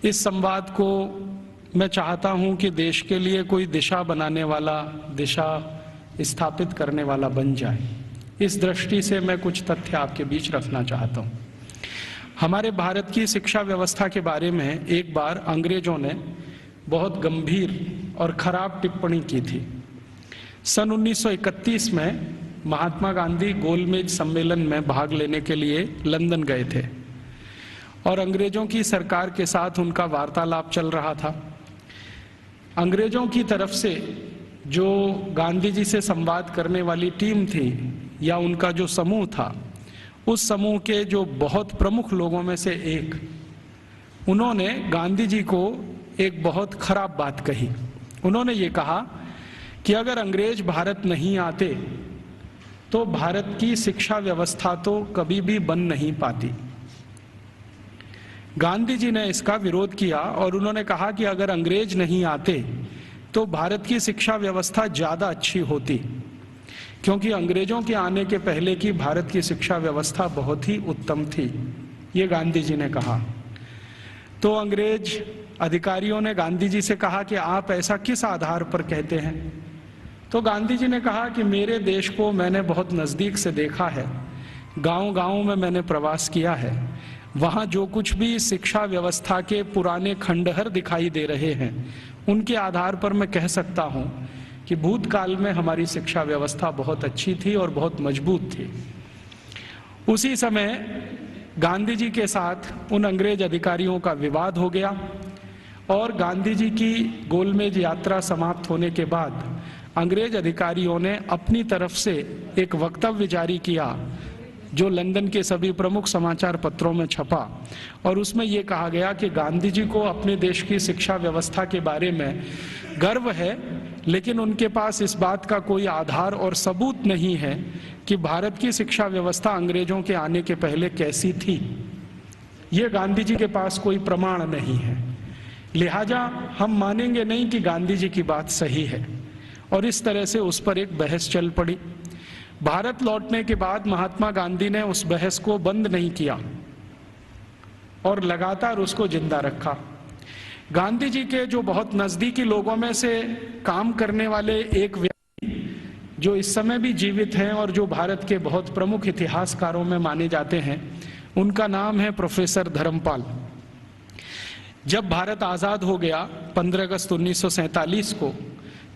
इस संवाद को मैं चाहता हूं कि देश के लिए कोई दिशा बनाने वाला, दिशा स्थापित करने वाला बन जाए। इस दृष्टि से मैं कुछ तथ्य आपके बीच रखना चाहता हूं। हमारे भारत की शिक्षा व्यवस्था के बारे में एक बार अंग्रेजों ने बहुत गंभीर और खराब टिप्पणी की थी। सन 1931 में महात्मा गांधी गोलमेज सम्मेलन में भाग लेने के लिए लंदन गए थे और अंग्रेजों की सरकार के साथ उनका वार्तालाप चल रहा था। अंग्रेजों की तरफ से जो गांधी जी से संवाद करने वाली टीम थी या उनका जो समूह था, उस समूह के जो बहुत प्रमुख लोगों में से एक, उन्होंने गांधी जी को एक बहुत खराब बात कही। उन्होंने ये कहा कि अगर अंग्रेज भारत नहीं आते तो भारत की शिक्षा व्यवस्था तो कभी भी बन नहीं पाती। गांधी जी ने इसका विरोध किया और उन्होंने कहा कि अगर अंग्रेज नहीं आते तो भारत की शिक्षा व्यवस्था ज्यादा अच्छी होती, क्योंकि अंग्रेजों के आने के पहले की भारत की शिक्षा व्यवस्था बहुत ही उत्तम थी। ये गांधी जी ने कहा। तो अंग्रेज अधिकारियों ने गांधी जी से कहा कि आप ऐसा किस आधार पर कहते हैं? तो गांधी जी ने कहा कि मेरे देश को मैंने बहुत नज़दीक से देखा है, गांव-गांव में मैंने प्रवास किया है, वहाँ जो कुछ भी शिक्षा व्यवस्था के पुराने खंडहर दिखाई दे रहे हैं, उनके आधार पर मैं कह सकता हूँ कि भूतकाल में हमारी शिक्षा व्यवस्था बहुत अच्छी थी और बहुत मजबूत थी। उसी समय गांधी जी के साथ उन अंग्रेज अधिकारियों का विवाद हो गया और गांधी जी की गोलमेज यात्रा समाप्त होने के बाद अंग्रेज अधिकारियों ने अपनी तरफ से एक वक्तव्य जारी किया जो लंदन के सभी प्रमुख समाचार पत्रों में छपा और उसमें यह कहा गया कि गांधी जी को अपने देश की शिक्षा व्यवस्था के बारे में गर्व है, लेकिन उनके पास इस बात का कोई आधार और सबूत नहीं है कि भारत की शिक्षा व्यवस्था अंग्रेजों के आने के पहले कैसी थी। ये गांधी जी के पास कोई प्रमाण नहीं है, लिहाजा हम मानेंगे नहीं कि गांधी जी की बात सही है। और इस तरह से उस पर एक बहस चल पड़ी। भारत लौटने के बाद महात्मा गांधी ने उस बहस को बंद नहीं किया और लगातार उसको जिंदा रखा। गांधी जी के जो बहुत नजदीकी लोगों में से काम करने वाले एक व्यक्ति जो इस समय भी जीवित हैं और जो भारत के बहुत प्रमुख इतिहासकारों में माने जाते हैं, उनका नाम है प्रोफेसर धर्मपाल। जब भारत आजाद हो गया 15 अगस्त 1947 को,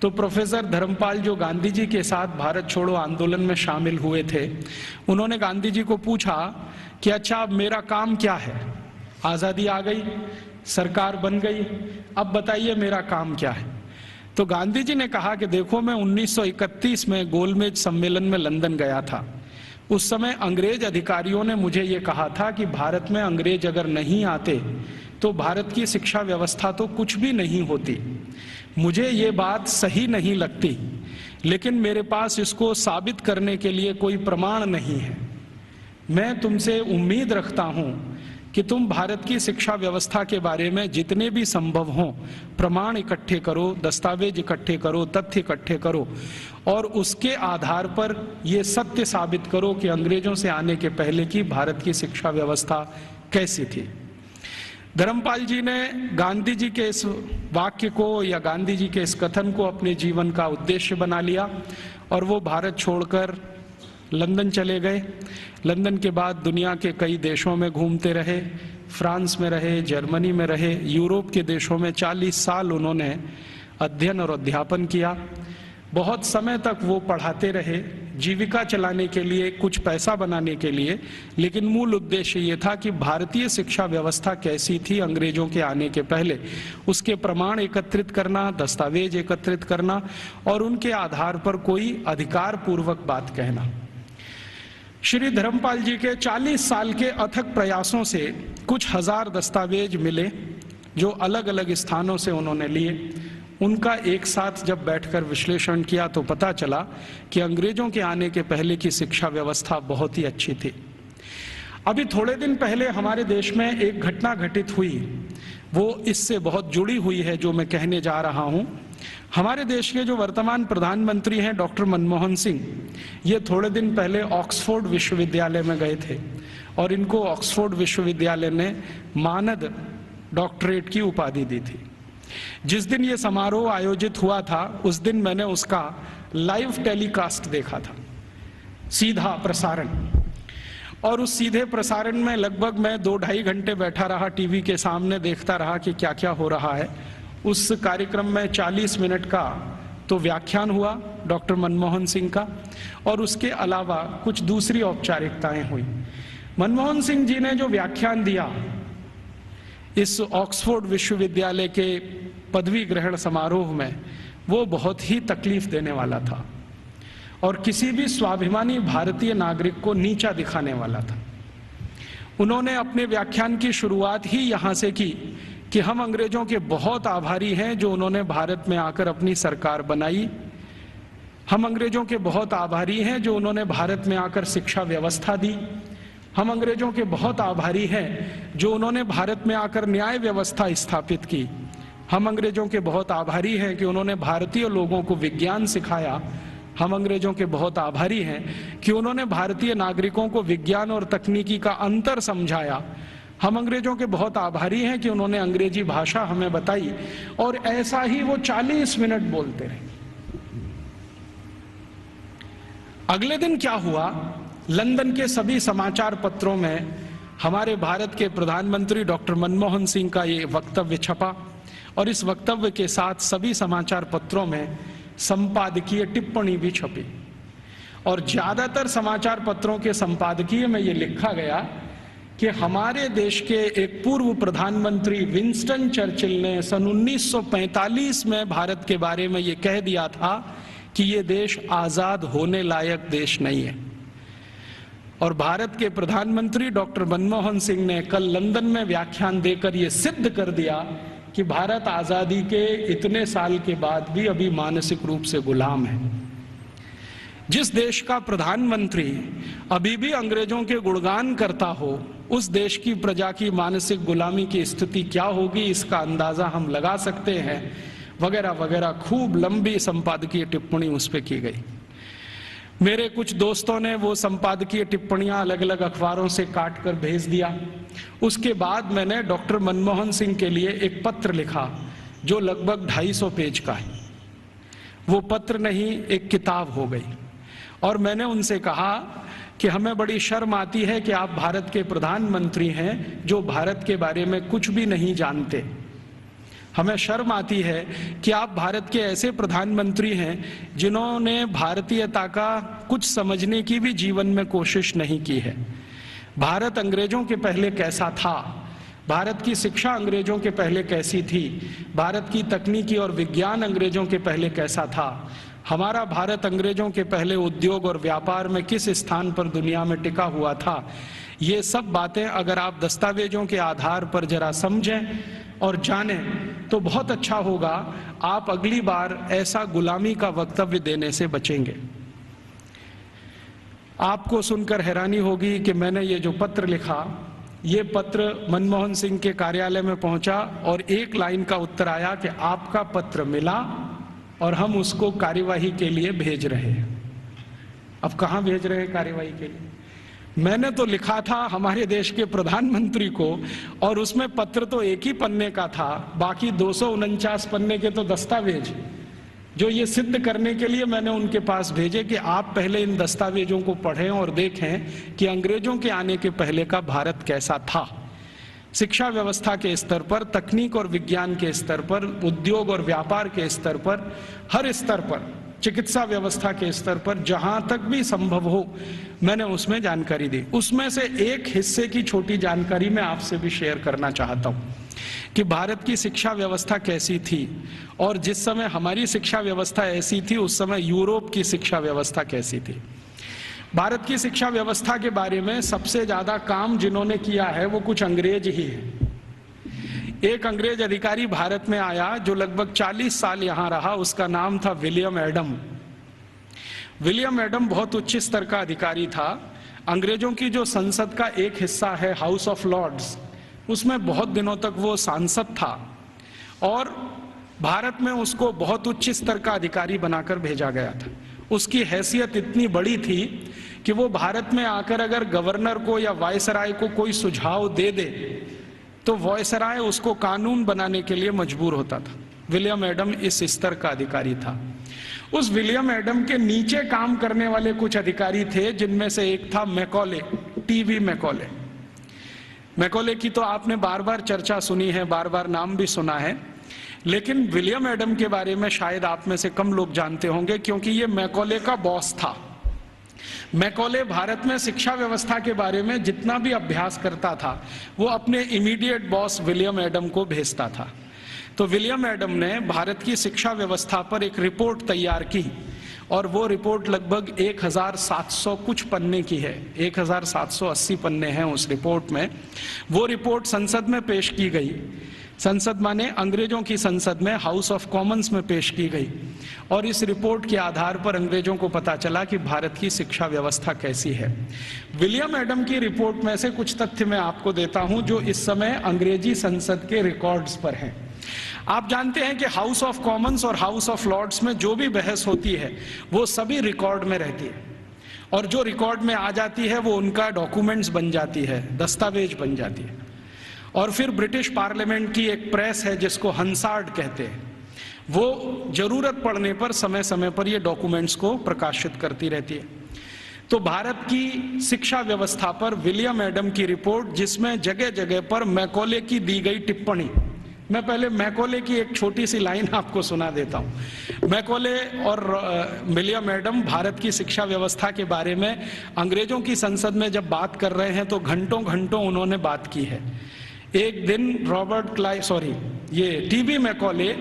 तो प्रोफेसर धर्मपाल जो गांधी जी के साथ भारत छोड़ो आंदोलन में शामिल हुए थे, उन्होंने गांधी जी को पूछा कि अच्छा अब मेरा काम क्या है? आज़ादी आ गई, सरकार बन गई, अब बताइए मेरा काम क्या है? तो गांधी जी ने कहा कि देखो, मैं 1931 में गोलमेज सम्मेलन में लंदन गया था। उस समय अंग्रेज अधिकारियों ने मुझे ये कहा था कि भारत में अंग्रेज अगर नहीं आते तो भारत की शिक्षा व्यवस्था तो कुछ भी नहीं होती। मुझे ये बात सही नहीं लगती, लेकिन मेरे पास इसको साबित करने के लिए कोई प्रमाण नहीं है। मैं तुमसे उम्मीद रखता हूं कि तुम भारत की शिक्षा व्यवस्था के बारे में जितने भी संभव हों प्रमाण इकट्ठे करो, दस्तावेज इकट्ठे करो, तथ्य इकट्ठे करो और उसके आधार पर ये सत्य साबित करो कि अंग्रेजों से आने के पहले की भारत की शिक्षा व्यवस्था कैसी थी। धर्मपाल जी ने गांधी जी के इस वाक्य को या गांधी जी के इस कथन को अपने जीवन का उद्देश्य बना लिया और वो भारत छोड़कर लंदन चले गए। लंदन के बाद दुनिया के कई देशों में घूमते रहे, फ्रांस में रहे, जर्मनी में रहे, यूरोप के देशों में 40 साल उन्होंने अध्ययन और अध्यापन किया। बहुत समय तक वो पढ़ाते रहे, जीविका चलाने के लिए, कुछ पैसा बनाने के लिए, लेकिन मूल उद्देश्य ये था कि भारतीय शिक्षा व्यवस्था कैसी थी अंग्रेजों के आने के पहले, उसके प्रमाण एकत्रित करना, दस्तावेज एकत्रित करना और उनके आधार पर कोई अधिकार पूर्वक बात कहना। श्री धर्मपाल जी के 40 साल के अथक प्रयासों से कुछ हजार दस्तावेज मिले जो अलग अलग स्थानों से उन्होंने लिए। उनका एक साथ जब बैठकर विश्लेषण किया तो पता चला कि अंग्रेजों के आने के पहले की शिक्षा व्यवस्था बहुत ही अच्छी थी। अभी थोड़े दिन पहले हमारे देश में एक घटना घटित हुई, वो इससे बहुत जुड़ी हुई है जो मैं कहने जा रहा हूं। हमारे देश के जो वर्तमान प्रधानमंत्री हैं डॉक्टर मनमोहन सिंह, ये थोड़े दिन पहले ऑक्सफोर्ड विश्वविद्यालय में गए थे और इनको ऑक्सफोर्ड विश्वविद्यालय ने मानद डॉक्टरेट की उपाधि दी थी। जिस दिन ये समारोह आयोजित हुआ था उस दिन मैंने उसका लाइव टेलीकास्ट देखा था, सीधा प्रसारण। और उस सीधे प्रसारण में लगभग मैं 2-2.5 घंटे बैठा रहा टीवी के सामने, देखता रहा कि क्या क्या हो रहा है। उस कार्यक्रम में 40 मिनट का तो व्याख्यान हुआ डॉक्टर मनमोहन सिंह का, और उसके अलावा कुछ दूसरी औपचारिकताएं हुई। मनमोहन सिंह जी ने जो व्याख्यान दिया इस ऑक्सफोर्ड विश्वविद्यालय के पदवी ग्रहण समारोह में, वो बहुत ही तकलीफ देने वाला था और किसी भी स्वाभिमानी भारतीय नागरिक को नीचा दिखाने वाला था। उन्होंने अपने व्याख्यान की शुरुआत ही यहाँ से की कि हम अंग्रेजों के बहुत आभारी हैं जो उन्होंने भारत में आकर अपनी सरकार बनाई। हम अंग्रेजों के बहुत आभारी हैं जो उन्होंने भारत में आकर शिक्षा व्यवस्था दी। हम अंग्रेजों के बहुत आभारी हैं जो उन्होंने भारत में आकर न्याय व्यवस्था स्थापित की। हम अंग्रेजों के बहुत आभारी हैं कि उन्होंने भारतीय लोगों को विज्ञान सिखाया। हम अंग्रेजों के बहुत आभारी हैं कि उन्होंने भारतीय नागरिकों को विज्ञान और तकनीकी का अंतर समझाया। हम अंग्रेजों के बहुत आभारी हैं कि उन्होंने अंग्रेजी भाषा हमें बताई। और ऐसा ही वो 40 मिनट बोलते रहे। अगले दिन क्या हुआ, लंदन के सभी समाचार पत्रों में हमारे भारत के प्रधानमंत्री डॉक्टर मनमोहन सिंह का ये वक्तव्य छपा, और इस वक्तव्य के साथ सभी समाचार पत्रों में संपादकीय टिप्पणी भी छपी। और ज्यादातर समाचार पत्रों के संपादकीय में ये लिखा गया कि हमारे देश के एक पूर्व प्रधानमंत्री विंस्टन चर्चिल ने सन 1945 में भारत के बारे में ये कह दिया था कि ये देश आजाद होने लायक देश नहीं है। और भारत के प्रधानमंत्री डॉक्टर मनमोहन सिंह ने कल लंदन में व्याख्यान देकर ये सिद्ध कर दिया कि भारत आजादी के इतने साल के बाद भी अभी मानसिक रूप से गुलाम है। जिस देश का प्रधानमंत्री अभी भी अंग्रेजों के गुणगान करता हो, उस देश की प्रजा की मानसिक गुलामी की स्थिति क्या होगी इसका अंदाजा हम लगा सकते हैं, वगैरह वगैरह। खूब लंबी संपादकीय टिप्पणी उस पर की गई। मेरे कुछ दोस्तों ने वो संपादकीय टिप्पणियां अलग अलग अखबारों से काट कर भेज दिया। उसके बाद मैंने डॉक्टर मनमोहन सिंह के लिए एक पत्र लिखा जो लगभग 250 पेज का है। वो पत्र नहीं, एक किताब हो गई। और मैंने उनसे कहा कि हमें बड़ी शर्म आती है कि आप भारत के प्रधानमंत्री हैं जो भारत के बारे में कुछ भी नहीं जानते। हमें शर्म आती है कि आप भारत के ऐसे प्रधानमंत्री हैं जिन्होंने भारतीयता का कुछ समझने की भी जीवन में कोशिश नहीं की है। भारत अंग्रेजों के पहले कैसा था, भारत की शिक्षा अंग्रेजों के पहले कैसी थी, भारत की तकनीकी और विज्ञान अंग्रेजों के पहले कैसा था, हमारा भारत अंग्रेजों के पहले उद्योग और व्यापार में किस स्थान पर दुनिया में टिका हुआ था, ये सब बातें अगर आप दस्तावेजों के आधार पर जरा समझें और जानें तो बहुत अच्छा होगा। आप अगली बार ऐसा गुलामी का वक्तव्य देने से बचेंगे। आपको सुनकर हैरानी होगी कि मैंने ये जो पत्र लिखा, ये पत्र मनमोहन सिंह के कार्यालय में पहुंचा और एक लाइन का उत्तर आया कि आपका पत्र मिला और हम उसको कार्यवाही के लिए भेज रहे हैं। अब कहां भेज रहे हैं कार्यवाही के लिए? मैंने तो लिखा था हमारे देश के प्रधानमंत्री को, और उसमें पत्र तो एक ही पन्ने का था, बाकी 249 पन्ने के तो दस्तावेज जो ये सिद्ध करने के लिए मैंने उनके पास भेजे कि आप पहले इन दस्तावेजों को पढ़ें और देखें कि अंग्रेजों के आने के पहले का भारत कैसा था। शिक्षा व्यवस्था के स्तर पर, तकनीक और विज्ञान के स्तर पर, उद्योग और व्यापार के स्तर पर, हर स्तर पर, चिकित्सा व्यवस्था के स्तर पर, जहां तक भी संभव हो मैंने उसमें जानकारी दी। उसमें से एक हिस्से की छोटी जानकारी मैं आपसे भी शेयर करना चाहता हूं कि भारत की शिक्षा व्यवस्था कैसी थी, और जिस समय हमारी शिक्षा व्यवस्था ऐसी थी उस समय यूरोप की शिक्षा व्यवस्था कैसी थी। भारत की शिक्षा व्यवस्था के बारे में सबसे ज्यादा काम जिन्होंने किया है वो कुछ अंग्रेज ही है। एक अंग्रेज अधिकारी भारत में आया जो लगभग 40 साल यहां रहा, उसका नाम था विलियम एडम। विलियम एडम बहुत उच्च स्तर का अधिकारी था। अंग्रेजों की जो संसद का एक हिस्सा है हाउस ऑफ लॉर्ड्स, उसमें बहुत दिनों तक वो सांसद था, और भारत में उसको बहुत उच्च स्तर का अधिकारी बनाकर भेजा गया था। उसकी हैसियत इतनी बड़ी थी कि वो भारत में आकर अगर गवर्नर को या वायसराय को कोई सुझाव दे दे तो वॉयसराय उसको कानून बनाने के लिए मजबूर होता था। विलियम एडम इस स्तर का अधिकारी था। उस विलियम एडम के नीचे काम करने वाले कुछ अधिकारी थे, जिनमें से एक था मैकॉले, टीवी मैकॉले। मैकॉले की तो आपने बार बार चर्चा सुनी है, बार बार नाम भी सुना है, लेकिन विलियम एडम के बारे में शायद आप में से कम लोग जानते होंगे, क्योंकि ये मैकॉले का बॉस था। मैकॉले भारत में शिक्षा व्यवस्था के बारे में जितना भी अभ्यास करता था, वो अपने इमीडिएट बॉस विलियम एडम को भेजता था। तो विलियम एडम ने भारत की शिक्षा व्यवस्था पर एक रिपोर्ट तैयार की, और वो रिपोर्ट लगभग 1700 कुछ पन्ने की है, 1780 पन्ने हैं उस रिपोर्ट में। वो रिपोर्ट संसद में पेश की गई। संसद माने अंग्रेजों की संसद में, हाउस ऑफ कॉमन्स में पेश की गई, और इस रिपोर्ट के आधार पर अंग्रेजों को पता चला कि भारत की शिक्षा व्यवस्था कैसी है। विलियम एडम की रिपोर्ट में से कुछ तथ्य मैं आपको देता हूं, जो इस समय अंग्रेजी संसद के रिकॉर्ड्स पर हैं। आप जानते हैं कि हाउस ऑफ कॉमन्स और हाउस ऑफ लॉर्ड्स में जो भी बहस होती है, वो सभी रिकॉर्ड में रहती है, और जो रिकॉर्ड में आ जाती है वो उनका डॉक्यूमेंट्स बन जाती है, दस्तावेज बन जाती है। और फिर ब्रिटिश पार्लियामेंट की एक प्रेस है जिसको हंसार्ड कहते हैं, वो जरूरत पड़ने पर समय समय पर ये डॉक्यूमेंट्स को प्रकाशित करती रहती है। तो भारत की शिक्षा व्यवस्था पर विलियम एडम की रिपोर्ट, जिसमें जगह जगह पर मैकॉले की दी गई टिप्पणी, मैं पहले मैकॉले की एक छोटी सी लाइन आपको सुना देता हूं। मैकॉले और विलियम एडम भारत की शिक्षा व्यवस्था के बारे में अंग्रेजों की संसद में जब बात कर रहे हैं, तो घंटों घंटों उन्होंने बात की है। एक दिन ये टीवी मैकॉले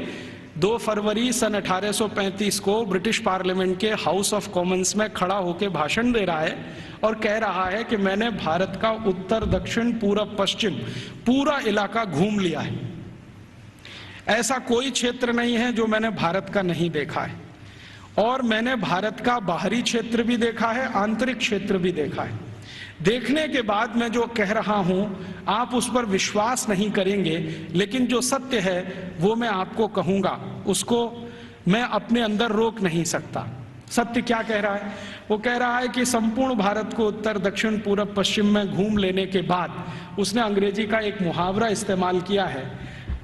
2 फरवरी सन 1835 को ब्रिटिश पार्लियामेंट के हाउस ऑफ कॉमन्स में खड़ा होकर भाषण दे रहा है और कह रहा है कि मैंने भारत का उत्तर, दक्षिण, पूरब, पश्चिम पूरा इलाका घूम लिया है। ऐसा कोई क्षेत्र नहीं है जो मैंने भारत का नहीं देखा है, और मैंने भारत का बाहरी क्षेत्र भी देखा है, आंतरिक क्षेत्र भी देखा है। देखने के बाद मैं जो कह रहा हूं, आप उस पर विश्वास नहीं करेंगे, लेकिन जो सत्य है वो मैं आपको कहूंगा, उसको मैं अपने अंदर रोक नहीं सकता। सत्य क्या कह रहा है? वो कह रहा है कि संपूर्ण भारत को उत्तर, दक्षिण, पूरब, पश्चिम में घूम लेने के बाद उसने अंग्रेजी का एक मुहावरा इस्तेमाल किया है,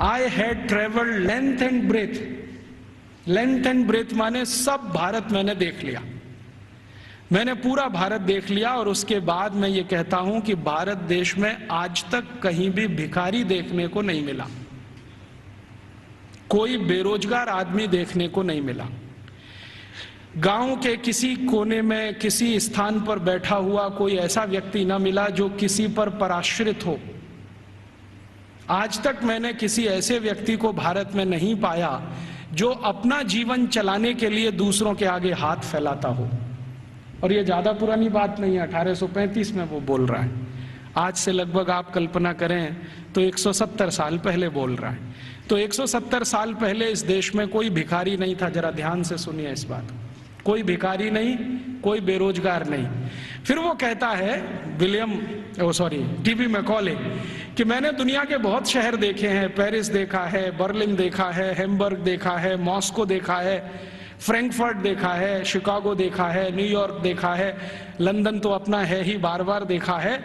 I had travelled length and breadth. Length and breadth माने सब भारत मैंने देख लिया, मैंने पूरा भारत देख लिया। और उसके बाद मैं ये कहता हूं कि भारत देश में आज तक कहीं भी भिखारी देखने को नहीं मिला, कोई बेरोजगार आदमी देखने को नहीं मिला, गांव के किसी कोने में किसी स्थान पर बैठा हुआ कोई ऐसा व्यक्ति ना मिला जो किसी पर पराश्रित हो। आज तक मैंने किसी ऐसे व्यक्ति को भारत में नहीं पाया जो अपना जीवन चलाने के लिए दूसरों के आगे हाथ फैलाता हो। और ये ज्यादा पुरानी बात नहीं है, 1835 में वो बोल रहा है। आज से लगभग आप कल्पना करें तो 170 साल पहले बोल रहा है। तो 170 साल पहले इस देश में कोई भिखारी नहीं था। जरा ध्यान से सुनिए इस बात को, कोई भिखारी नहीं, कोई बेरोजगार नहीं। फिर वो कहता है टीवी मैकॉले कि मैंने दुनिया के बहुत शहर देखे हैं, पेरिस देखा है, बर्लिन देखा है, हैम्बर्ग देखा है, मॉस्को देखा है, फ्रैंकफर्ट देखा है, शिकागो देखा है, न्यूयॉर्क देखा है, लंदन तो अपना है ही, बार बार देखा है,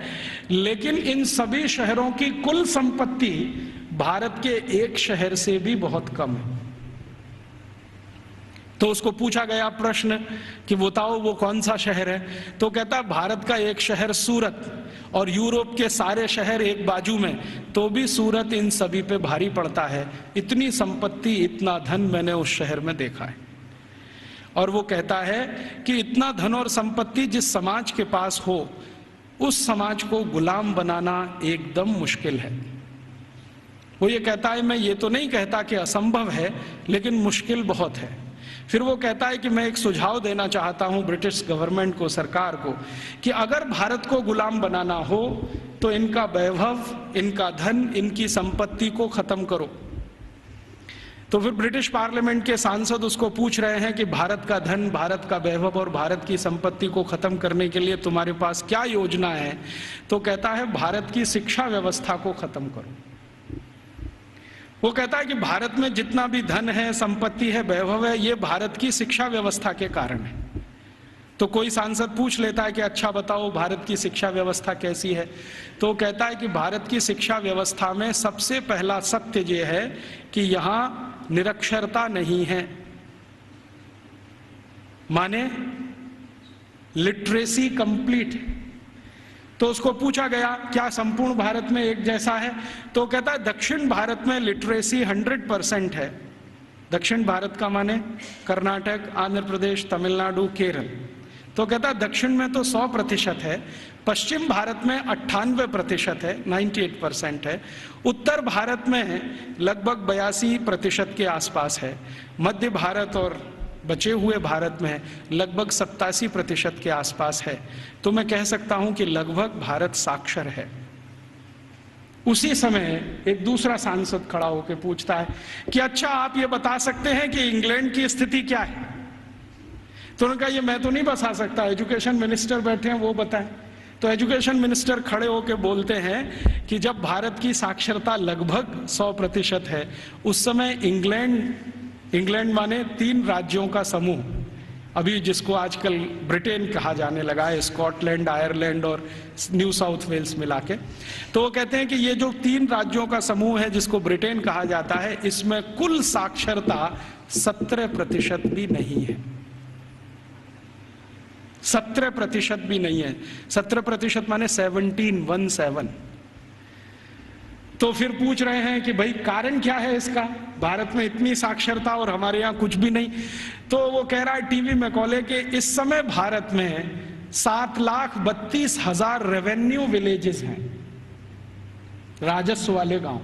लेकिन इन सभी शहरों की कुल संपत्ति भारत के एक शहर से भी बहुत कम है। तो उसको पूछा गया प्रश्न कि बताओ वो कौन सा शहर है? तो कहता भारत का एक शहर सूरत, और यूरोप के सारे शहर एक बाजू में, तो भी सूरत इन सभी पे भारी पड़ता है। इतनी संपत्ति, इतना धन मैंने उस शहर में देखा है। और वो कहता है कि इतना धन और संपत्ति जिस समाज के पास हो, उस समाज को गुलाम बनाना एकदम मुश्किल है। वो ये कहता है, मैं ये तो नहीं कहता कि असंभव है, लेकिन मुश्किल बहुत है। फिर वो कहता है कि मैं एक सुझाव देना चाहता हूं ब्रिटिश गवर्नमेंट को, सरकार को, कि अगर भारत को गुलाम बनाना हो तो इनका वैभव, इनका धन, इनकी संपत्ति को खत्म करो। तो फिर ब्रिटिश पार्लियामेंट के सांसद उसको पूछ रहे हैं कि भारत का धन, भारत का वैभव और भारत की संपत्ति को खत्म करने के लिए तुम्हारे पास क्या योजना है? तो कहता है भारत की शिक्षा व्यवस्था को खत्म करो। वो कहता है कि भारत में जितना भी धन है, संपत्ति है, वैभव है, ये भारत की शिक्षा व्यवस्था के कारण है। तो कोई सांसद पूछ लेता है कि अच्छा बताओ भारत की शिक्षा व्यवस्था कैसी है, तो कहता है कि भारत की शिक्षा व्यवस्था में सबसे पहला सत्य ये है कि यहां निरक्षरता नहीं है, माने लिटरेसी कंप्लीट। तो उसको पूछा गया क्या संपूर्ण भारत में एक जैसा है, तो कहता है दक्षिण भारत में लिटरेसी 100% है। दक्षिण भारत का माने कर्नाटक, आंध्र प्रदेश, तमिलनाडु, केरल। तो कहता है दक्षिण में तो 100% है, पश्चिम भारत में 98% है, 98% है, उत्तर भारत में लगभग 82% के आसपास है, मध्य भारत और बचे हुए भारत में लगभग 87% के आसपास है। तो मैं कह सकता हूं कि लगभग भारत साक्षर है। उसी समय एक दूसरा सांसद खड़ा होकर पूछता है कि अच्छा आप ये बता सकते हैं कि इंग्लैंड की स्थिति क्या है। तो उन्होंने कहा ये मैं तो नहीं बता सकता, एजुकेशन मिनिस्टर बैठे हैं वो बताएं। तो एजुकेशन मिनिस्टर खड़े होकर बोलते हैं कि जब भारत की साक्षरता लगभग 100% है, उस समय इंग्लैंड माने 3 राज्यों का समूह, अभी जिसको आजकल ब्रिटेन कहा जाने लगा है, स्कॉटलैंड, आयरलैंड और न्यू साउथ वेल्स मिला के। तो वो कहते हैं कि ये जो 3 राज्यों का समूह है जिसको ब्रिटेन कहा जाता है, इसमें कुल साक्षरता 17% भी नहीं है। 17% भी नहीं है। 17% माने 17। तो फिर पूछ रहे हैं कि भाई कारण क्या है इसका, भारत में इतनी साक्षरता और हमारे यहाँ कुछ भी नहीं। तो वो कह रहा है टीवी मैकॉले के इस समय भारत में 7,32,000 रेवेन्यू विलेजेस हैं, राजस्व वाले गांव।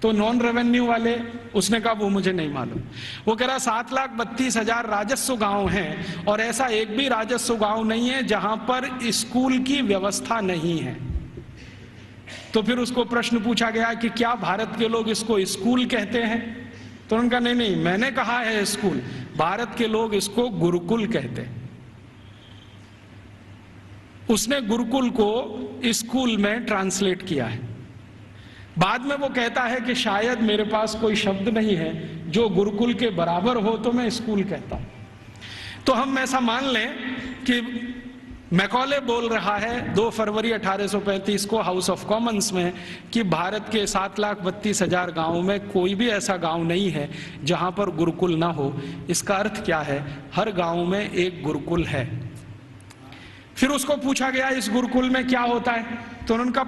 तो नॉन रेवेन्यू वाले, उसने कहा वो मुझे नहीं मालूम। वो कह रहा 7,32,000 राजस्व गांव हैं और ऐसा एक भी राजस्व गांव नहीं है जहां पर स्कूल की व्यवस्था नहीं है। तो फिर उसको प्रश्न पूछा गया कि क्या भारत के लोग इसको स्कूल कहते हैं, तो उनका नहीं, मैंने कहा है स्कूल, भारत के लोग इसको गुरुकुल कहते हैं। उसने गुरुकुल को स्कूल में ट्रांसलेट किया है। बाद में वो कहता है कि शायद मेरे पास कोई शब्द नहीं है जो गुरुकुल के बराबर हो तो मैं स्कूल कहता हूं। तो हम ऐसा मान लें कि मैकॉले बोल रहा है 2 फरवरी 1835 को हाउस ऑफ कॉमन्स में कि भारत के 7,32,000 गांवों में कोई भी ऐसा गांव नहीं है जहां पर गुरुकुल ना हो। इसका अर्थ क्या है, हर गांव में एक गुरुकुल है। फिर उसको पूछा गया इस गुरुकुल में क्या होता है, तो उन्होंने कहा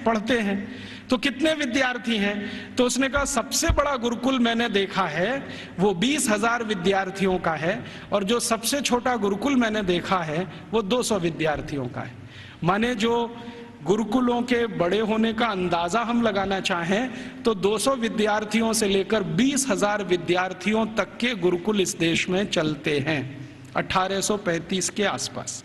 पढ़ते हैं। तो कितने विद्यार्थी हैं, तो उसने कहा सबसे बड़ा गुरुकुल मैंने देखा है वो 20,000 विद्यार्थियों का है, और जो सबसे छोटा गुरुकुल मैंने देखा है वो 200 विद्यार्थियों का है। माने जो गुरुकुलों के बड़े होने का अंदाजा हम लगाना चाहें तो 200 विद्यार्थियों से लेकर 20,000 विद्यार्थियों तक के गुरुकुल इस देश में चलते हैं 1835 के आसपास।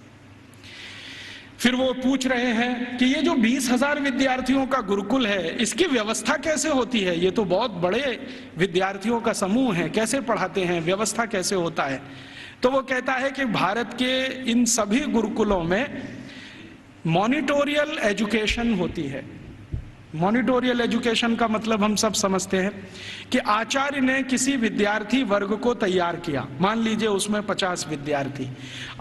फिर वो पूछ रहे हैं कि ये जो 20,000 विद्यार्थियों का गुरुकुल है इसकी व्यवस्था कैसे होती है, ये तो बहुत बड़े विद्यार्थियों का समूह है, कैसे पढ़ाते हैं, व्यवस्था कैसे होता है। तो वो कहता है कि भारत के इन सभी गुरुकुलों में मॉनिटोरियल एजुकेशन होती है। मॉनिटोरियल एजुकेशन का मतलब हम सब समझते हैं कि आचार्य ने किसी विद्यार्थी वर्ग को तैयार किया, मान लीजिए उसमें 50 विद्यार्थी,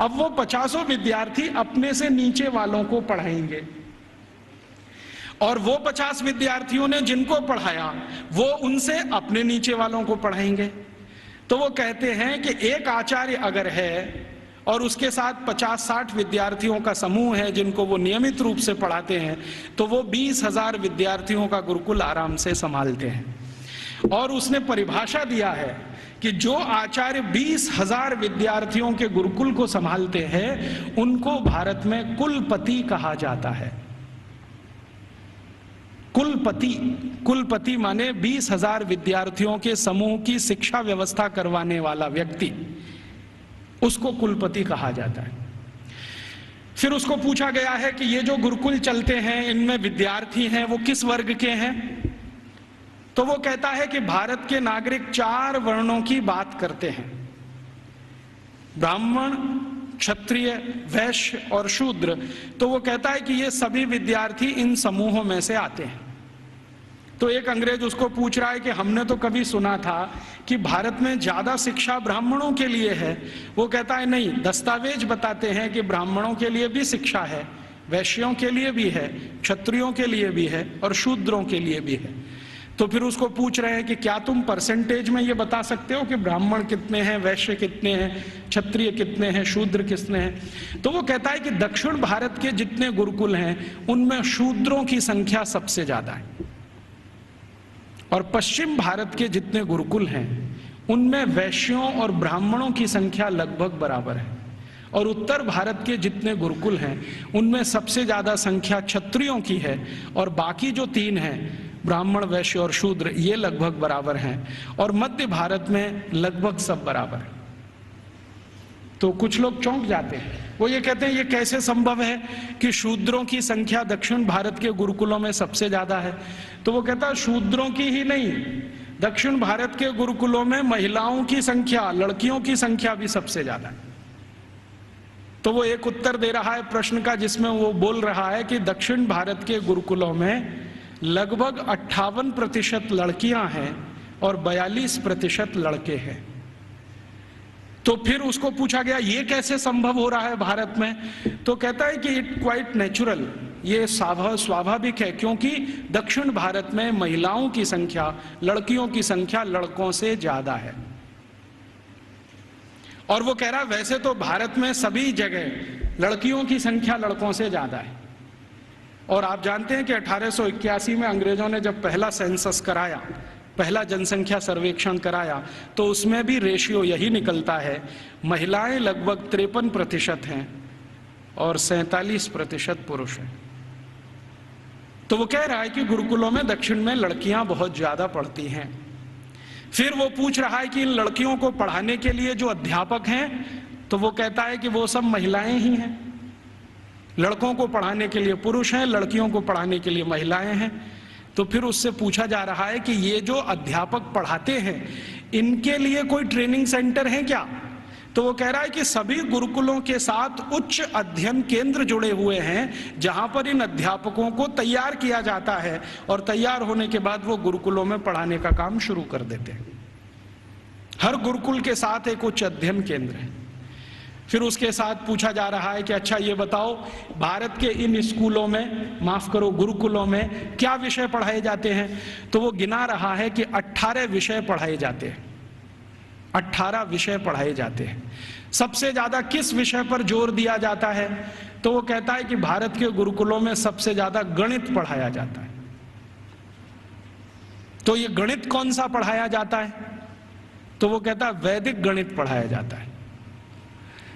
अब वो 50 विद्यार्थी अपने से नीचे वालों को पढ़ाएंगे और वो 50 विद्यार्थियों ने जिनको पढ़ाया वो उनसे अपने नीचे वालों को पढ़ाएंगे। तो वो कहते हैं कि एक आचार्य अगर है और उसके साथ 50-60 विद्यार्थियों का समूह है जिनको वो नियमित रूप से पढ़ाते हैं तो वो 20,000 विद्यार्थियों का गुरुकुल आराम से संभालते हैं। और उसने परिभाषा दिया है कि जो आचार्य 20,000 विद्यार्थियों के गुरुकुल को संभालते हैं उनको भारत में कुलपति कहा जाता है। कुलपति माने 20,000 विद्यार्थियों के समूह की शिक्षा व्यवस्था करवाने वाला व्यक्ति, उसको कुलपति कहा जाता है। फिर उसको पूछा गया है कि ये जो गुरुकुल चलते हैं इनमें विद्यार्थी हैं वो किस वर्ग के हैं, तो वो कहता है कि भारत के नागरिक 4 वर्णों की बात करते हैं, ब्राह्मण, क्षत्रिय, वैश्य और शूद्र। तो वो कहता है कि ये सभी विद्यार्थी इन समूहों में से आते हैं। तो एक अंग्रेज उसको पूछ रहा है कि हमने तो कभी सुना था कि भारत में ज्यादा शिक्षा ब्राह्मणों के लिए है। वो कहता है नहीं, दस्तावेज बताते हैं कि ब्राह्मणों के लिए भी शिक्षा है, वैश्यों के लिए भी है, क्षत्रियों के लिए भी है और शूद्रों के लिए भी है। तो फिर उसको पूछ रहे हैं कि क्या तुम परसेंटेज में ये बता सकते हो कि ब्राह्मण कितने हैं, वैश्य कितने हैं, क्षत्रिय कितने हैं, शूद्र कितने हैं। तो वो कहता है कि दक्षिण भारत के जितने गुरुकुल हैं उनमें शूद्रों की संख्या सबसे ज्यादा है, और पश्चिम भारत के जितने गुरुकुल हैं उनमें वैश्यों और ब्राह्मणों की संख्या लगभग बराबर है, और उत्तर भारत के जितने गुरुकुल हैं उनमें सबसे ज्यादा संख्या क्षत्रियों की है, और बाकी जो 3 हैं ब्राह्मण, वैश्य और शूद्र, ये लगभग बराबर हैं, और मध्य भारत में लगभग सब बराबर है। तो कुछ लोग चौंक जाते हैं, वो ये कहते हैं ये कैसे संभव है कि शूद्रों की संख्या दक्षिण भारत के गुरुकुलों में सबसे ज्यादा है। तो वो कहता है शूद्रों की ही नहीं, दक्षिण भारत के गुरुकुलों में महिलाओं की संख्या, लड़कियों की संख्या भी सबसे ज्यादा है। तो वो एक उत्तर दे रहा है प्रश्न का जिसमें वो बोल रहा है कि दक्षिण भारत के गुरुकुलों में लगभग 58% लड़कियां हैं और 42% लड़के हैं। तो फिर उसको पूछा गया ये कैसे संभव हो रहा है भारत में। तो कहता है कि इट क्वाइट नेचुरल, ये स्वाभाविक है, क्योंकि दक्षिण भारत में महिलाओं की संख्या, लड़कियों की संख्या लड़कों से ज्यादा है। और वो कह रहा है वैसे तो भारत में सभी जगह लड़कियों की संख्या लड़कों से ज्यादा है, और आप जानते हैं कि 1881 में अंग्रेजों ने जब पहला सेंसस कराया, पहला जनसंख्या सर्वेक्षण कराया, तो उसमें भी रेशियो यही निकलता है, महिलाएं लगभग 53% हैं और 47% पुरुष हैं। तो वो कह रहा है कि गुरुकुलों में दक्षिण में लड़कियां बहुत ज्यादा पढ़ती हैं। फिर वो पूछ रहा है कि इन लड़कियों को पढ़ाने के लिए जो अध्यापक हैं, तो वो कहता है कि वो सब महिलाएं ही हैं। लड़कों को पढ़ाने के लिए पुरुष हैं, लड़कियों को पढ़ाने के लिए महिलाएं हैं। तो फिर उससे पूछा जा रहा है कि ये जो अध्यापक पढ़ाते हैं इनके लिए कोई ट्रेनिंग सेंटर है क्या। तो वो कह रहा है कि सभी गुरुकुलों के साथ उच्च अध्ययन केंद्र जुड़े हुए हैं जहां पर इन अध्यापकों को तैयार किया जाता है, और तैयार होने के बाद वो गुरुकुलों में पढ़ाने का काम शुरू कर देते हैं। हर गुरुकुल के साथ एक उच्च अध्ययन केंद्र है। फिर उसके साथ पूछा जा रहा है कि अच्छा ये बताओ भारत के इन स्कूलों में, माफ करो गुरुकुलों में क्या विषय पढ़ाए जाते हैं। तो वो गिना रहा है कि 18 विषय पढ़ाए जाते हैं, 18 विषय पढ़ाए जाते हैं। सबसे ज्यादा किस विषय पर जोर दिया जाता है। तो वो कहता है कि भारत के गुरुकुलों में सबसे ज्यादा गणित पढ़ाया जाता है। तो ये गणित कौन सा पढ़ाया जाता है। तो वो कहता है वैदिक गणित पढ़ाया जाता है।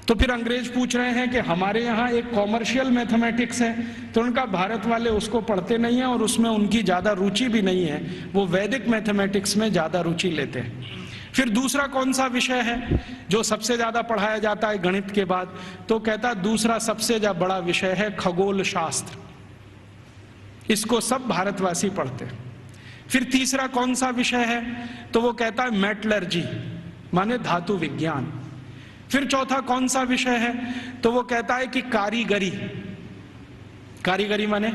तो फिर अंग्रेज पूछ रहे हैं कि हमारे यहाँ एक कॉमर्शियल मैथमेटिक्स है, तो उनका भारत वाले उसको पढ़ते नहीं है और उसमें उनकी ज्यादा रुचि भी नहीं है, वो वैदिक मैथमेटिक्स में ज्यादा रुचि लेते हैं। फिर दूसरा कौन सा विषय है जो सबसे ज्यादा पढ़ाया जाता है गणित के बाद। तो कहता है दूसरा सबसे बड़ा विषय है खगोल शास्त्र, इसको सब भारतवासी पढ़ते हैं। फिर तीसरा कौन सा विषय है। तो वो कहता है मेटलर्जी, माने धातु विज्ञान। फिर चौथा कौन सा विषय है। तो वो कहता है कि कारीगरी, कारीगरी माने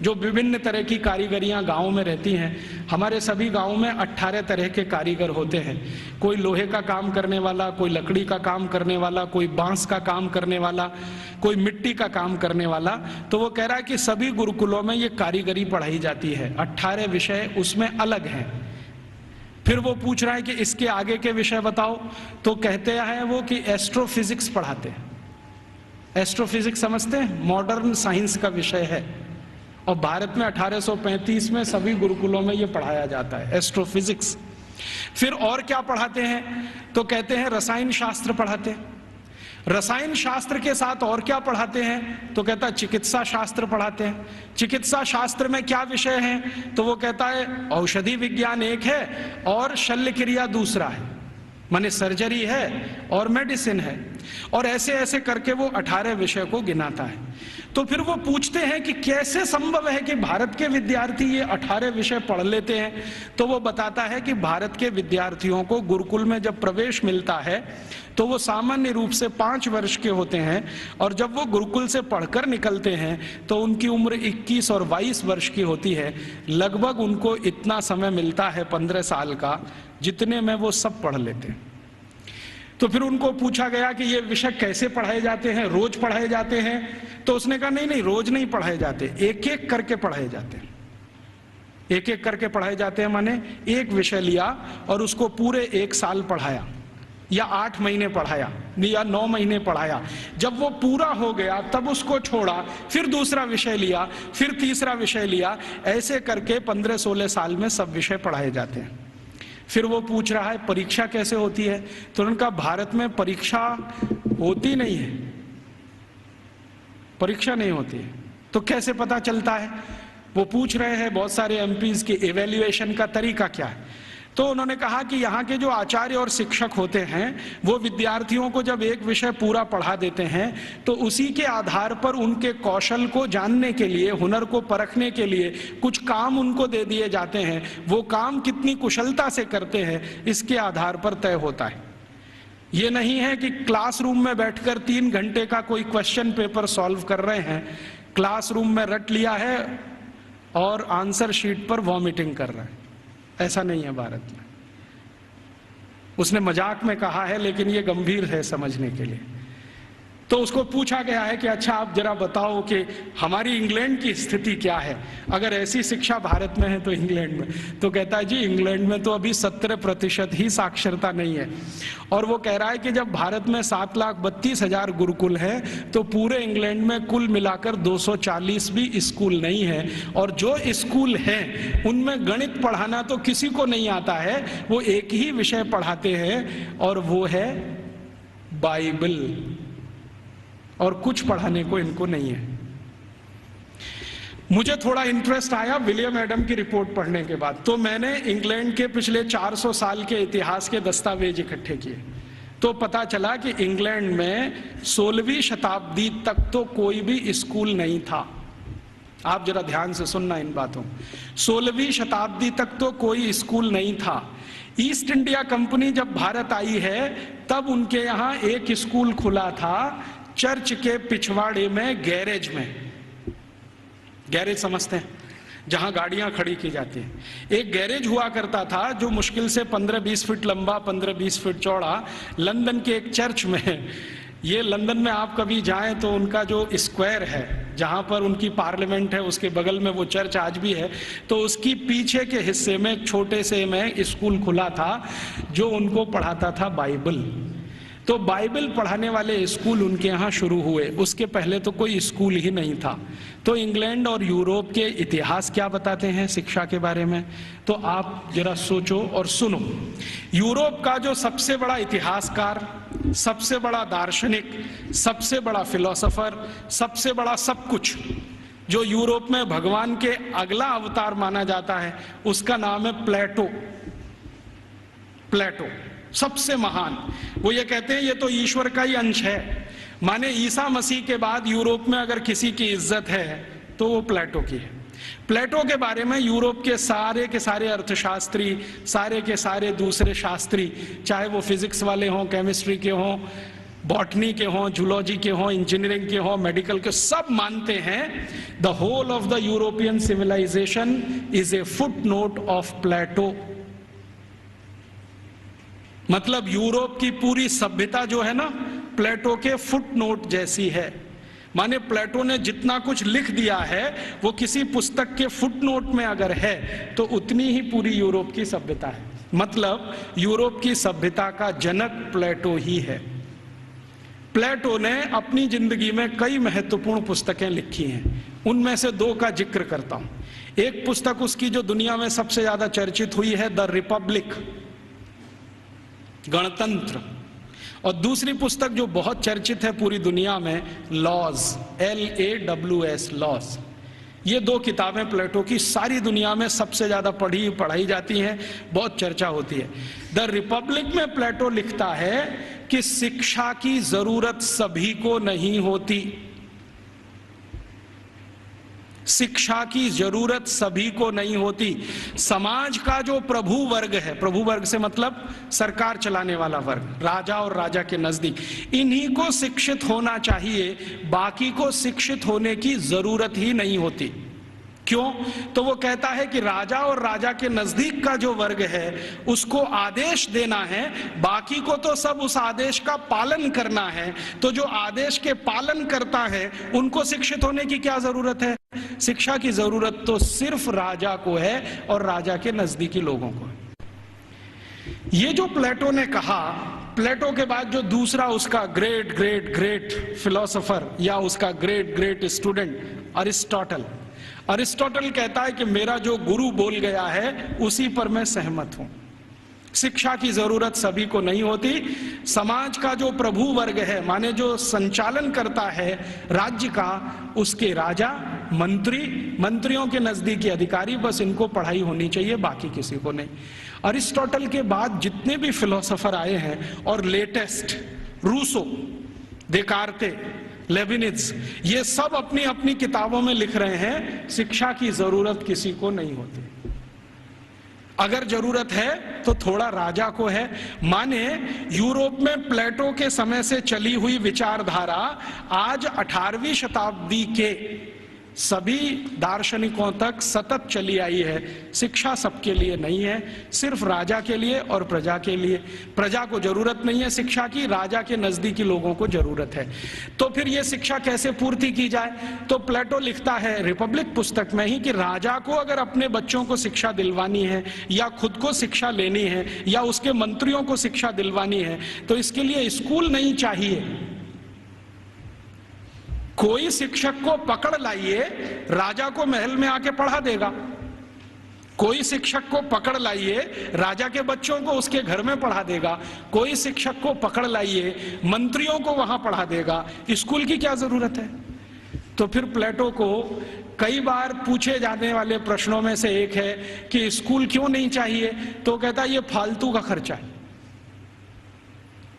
जो विभिन्न तरह की कारीगरियां गांवों में रहती हैं। हमारे सभी गांवों में 18 तरह के कारीगर होते हैं। कोई लोहे का काम करने वाला, कोई लकड़ी का काम करने वाला, कोई बांस का काम करने वाला, कोई मिट्टी का काम करने वाला। तो वो कह रहा है कि सभी गुरुकुलों में ये कारीगरी पढ़ाई जाती है, 18 विषय उसमें अलग हैं। फिर वो पूछ रहा है कि इसके आगे के विषय बताओ। तो कहते हैं वो कि एस्ट्रोफिजिक्स पढ़ाते हैं। एस्ट्रोफिजिक्स समझते हैं, मॉडर्न साइंस का विषय है, और भारत में 1835 में सभी गुरुकुलों में ये पढ़ाया जाता है, एस्ट्रोफिजिक्स। फिर और क्या पढ़ाते हैं। तो कहते हैं रसायन शास्त्र पढ़ाते हैं। रसायन शास्त्र के साथ और क्या पढ़ाते हैं। तो कहता है चिकित्सा शास्त्र पढ़ाते हैं। चिकित्सा शास्त्र में क्या विषय हैं। तो वो कहता है औषधि विज्ञान एक है और शल्य क्रिया दूसरा है, माने सर्जरी है और मेडिसिन है। और ऐसे ऐसे करके वो 18 विषय को गिनाता है। तो फिर वो पूछते हैं कि कैसे संभव है कि भारत के विद्यार्थी ये 18 विषय पढ़ लेते हैं। तो वो बताता है कि भारत के विद्यार्थियों को गुरुकुल में जब प्रवेश मिलता है तो वो सामान्य रूप से 5 वर्ष के होते हैं, और जब वो गुरुकुल से पढ़कर निकलते हैं तो उनकी उम्र 21 और 22 वर्ष की होती है। लगभग उनको इतना समय मिलता है 15 साल का, जितने में वो सब पढ़ लेते हैं। तो फिर उनको पूछा गया कि ये विषय कैसे पढ़ाए जाते हैं, रोज पढ़ाए जाते हैं? तो उसने कहा नहीं नहीं, रोज नहीं पढ़ाए जाते, एक एक करके पढ़ाए जाते हैं। एक एक करके पढ़ाए जाते हैं माने एक विषय लिया और उसको पूरे 1 साल पढ़ाया, या 8 महीने पढ़ाया, या 9 महीने पढ़ाया। जब वो पूरा हो गया तब उसको छोड़ा, फिर दूसरा विषय लिया, फिर तीसरा विषय लिया। ऐसे करके 15-16 साल में सब विषय पढ़ाए जाते हैं। फिर वो पूछ रहा है परीक्षा कैसे होती है? तो उनका भारत में परीक्षा होती नहीं है, परीक्षा नहीं होती है। तो कैसे पता चलता है? वो पूछ रहे हैं बहुत सारे एमपीज की इवैल्यूएशन का तरीका क्या है। तो उन्होंने कहा कि यहाँ के जो आचार्य और शिक्षक होते हैं वो विद्यार्थियों को जब एक विषय पूरा पढ़ा देते हैं तो उसी के आधार पर उनके कौशल को जानने के लिए, हुनर को परखने के लिए कुछ काम उनको दे दिए जाते हैं। वो काम कितनी कुशलता से करते हैं इसके आधार पर तय होता है। ये नहीं है कि क्लासरूम में बैठकर 3 घंटे का कोई क्वेश्चन पेपर सॉल्व कर रहे हैं, क्लासरूम में रट लिया है और आंसर शीट पर वॉमिटिंग कर रहे हैं। ऐसा नहीं है भारत में। उसने मजाक में कहा है लेकिन ये गंभीर है समझने के लिए। तो उसको पूछा गया है कि अच्छा आप जरा बताओ कि हमारी इंग्लैंड की स्थिति क्या है, अगर ऐसी शिक्षा भारत में है तो इंग्लैंड में। तो कहता है जी इंग्लैंड में तो अभी 17% ही साक्षरता नहीं है। और वो कह रहा है कि जब भारत में 7,32,000 गुरुकुल है तो पूरे इंग्लैंड में कुल मिलाकर 240 भी स्कूल नहीं है, और जो स्कूल हैं उनमें गणित पढ़ाना तो किसी को नहीं आता है। वो एक ही विषय पढ़ाते हैं और वो है बाइबल, और कुछ पढ़ाने को इनको नहीं है। मुझे थोड़ा इंटरेस्ट आया विलियम एडम की रिपोर्ट पढ़ने के बाद, तो मैंने इंग्लैंड के पिछले 400 साल के इतिहास के दस्तावेज इकट्ठे किए। तो पता चला कि इंग्लैंड में 16वीं शताब्दी तक तो कोई भी स्कूल नहीं था। आप जरा ध्यान से सुनना इन बातों। 16वीं शताब्दी तक तो कोई स्कूल नहीं था। ईस्ट इंडिया कंपनी जब भारत आई है तब उनके यहाँ एक स्कूल खुला था, चर्च के पिछवाड़े में, गैरेज में। गैरेज समझते हैं, जहां गाड़ियां खड़ी की जाती हैं। एक गैरेज हुआ करता था जो मुश्किल से 15-20 फीट लंबा, 15-20 फीट चौड़ा, लंदन के एक चर्च में। ये लंदन में आप कभी जाएं तो उनका जो स्क्वायर है जहां पर उनकी पार्लियामेंट है उसके बगल में वो चर्च आज भी है। तो उसकी पीछे के हिस्से में एक छोटे से में स्कूल खुला था जो उनको पढ़ाता था बाइबल। तो बाइबल पढ़ाने वाले स्कूल उनके यहाँ शुरू हुए, उसके पहले तो कोई स्कूल ही नहीं था। तो इंग्लैंड और यूरोप के इतिहास क्या बताते हैं शिक्षा के बारे में, तो आप जरा सोचो और सुनो। यूरोप का जो सबसे बड़ा इतिहासकार, सबसे बड़ा दार्शनिक, सबसे बड़ा फिलोसोफर, सबसे बड़ा सब कुछ, जो यूरोप में भगवान के अगला अवतार माना जाता है, उसका नाम है प्लेटो। प्लेटो सबसे महान। वो ये कहते हैं ये तो ईश्वर का ही अंश है, माने ईसा मसीह के बाद यूरोप में अगर किसी की इज्जत है तो वो प्लेटो की है। प्लेटो के बारे में यूरोप के सारे अर्थशास्त्री, सारे के सारे दूसरे शास्त्री, चाहे वो फिजिक्स वाले हों, केमिस्ट्री के हों, बॉटनी के हों, जूलॉजी के हों, इंजीनियरिंग के हों, मेडिकल के, सब मानते हैं the whole of the European civilisation is a footnote of Plato. मतलब यूरोप की पूरी सभ्यता जो है ना प्लेटो के फुट नोट जैसी है। माने प्लेटो ने जितना कुछ लिख दिया है वो किसी पुस्तक के फुट नोट में अगर है तो उतनी ही पूरी यूरोप की सभ्यता है। मतलब यूरोप की सभ्यता का जनक प्लेटो ही है। प्लेटो ने अपनी जिंदगी में कई महत्वपूर्ण पुस्तकें लिखी हैं, उनमें से 2 का जिक्र करता हूं। एक पुस्तक उसकी जो दुनिया में सबसे ज्यादा चर्चित हुई है, द रिपब्लिक, गणतंत्र, और दूसरी पुस्तक जो बहुत चर्चित है पूरी दुनिया में, लॉज, LAWS, लॉज। ये 2 किताबें प्लेटो की सारी दुनिया में सबसे ज्यादा पढ़ाई जाती हैं, बहुत चर्चा होती है। द रिपब्लिक में प्लेटो लिखता है कि शिक्षा की जरूरत सभी को नहीं होती। शिक्षा की जरूरत सभी को नहीं होती। समाज का जो प्रभु वर्ग है, प्रभु वर्ग से मतलब सरकार चलाने वाला वर्ग, राजा और राजा के नजदीक, इन्हीं को शिक्षित होना चाहिए, बाकी को शिक्षित होने की जरूरत ही नहीं होती। क्यों? तो वो कहता है कि राजा और राजा के नजदीक का जो वर्ग है उसको आदेश देना है, बाकी को तो सब उस आदेश का पालन करना है। तो जो आदेश के पालन करता है उनको शिक्षित होने की क्या जरूरत है? शिक्षा की जरूरत तो सिर्फ राजा को है और राजा के नजदीकी लोगों को है। ये जो प्लेटो ने कहा, प्लेटो के बाद जो दूसरा उसका ग्रेट ग्रेट ग्रेट फिलोसोफर या उसका great great student Aristotle, Aristotle कहता है कि मेरा जो गुरु बोल गया है उसी पर मैं सहमत हूं। शिक्षा की जरूरत सभी को नहीं होती। समाज का जो प्रभु वर्ग है, माने जो संचालन करता है राज्य का, उसके राजा, मंत्री, मंत्रियों के नजदीकी अधिकारी, बस इनको पढ़ाई होनी चाहिए, बाकी किसी को नहीं। अरिस्टोटल के बाद जितने भी फिलोसोफर आए हैं और लेटेस्ट रूसो, देकार्ते, लेविनिज, ये सब अपनी अपनी किताबों में लिख रहे हैं शिक्षा की जरूरत किसी को नहीं होती। अगर जरूरत है तो थोड़ा राजा को है। माने यूरोप में प्लेटो के समय से चली हुई विचारधारा आज 18वीं शताब्दी के सभी दार्शनिकों तक सतत चली आई है। शिक्षा सबके लिए नहीं है, सिर्फ राजा के लिए और प्रजा के लिए। प्रजा को जरूरत नहीं है शिक्षा की, राजा के नजदीकी लोगों को जरूरत है। तो फिर यह शिक्षा कैसे पूर्ति की जाए? तो प्लेटो लिखता है रिपब्लिक पुस्तक में ही कि राजा को अगर अपने बच्चों को शिक्षा दिलवानी है या खुद को शिक्षा लेनी है या उसके मंत्रियों को शिक्षा दिलवानी है तो इसके लिए स्कूल नहीं चाहिए। कोई शिक्षक को पकड़ लाइए, राजा को महल में आके पढ़ा देगा। कोई शिक्षक को पकड़ लाइए, राजा के बच्चों को उसके घर में पढ़ा देगा। कोई शिक्षक को पकड़ लाइए, मंत्रियों को वहां पढ़ा देगा। स्कूल की क्या जरूरत है? तो फिर प्लेटो को कई बार पूछे जाने वाले प्रश्नों में से एक है कि स्कूल क्यों नहीं चाहिए? तो कहता है ये फालतू का खर्चा है।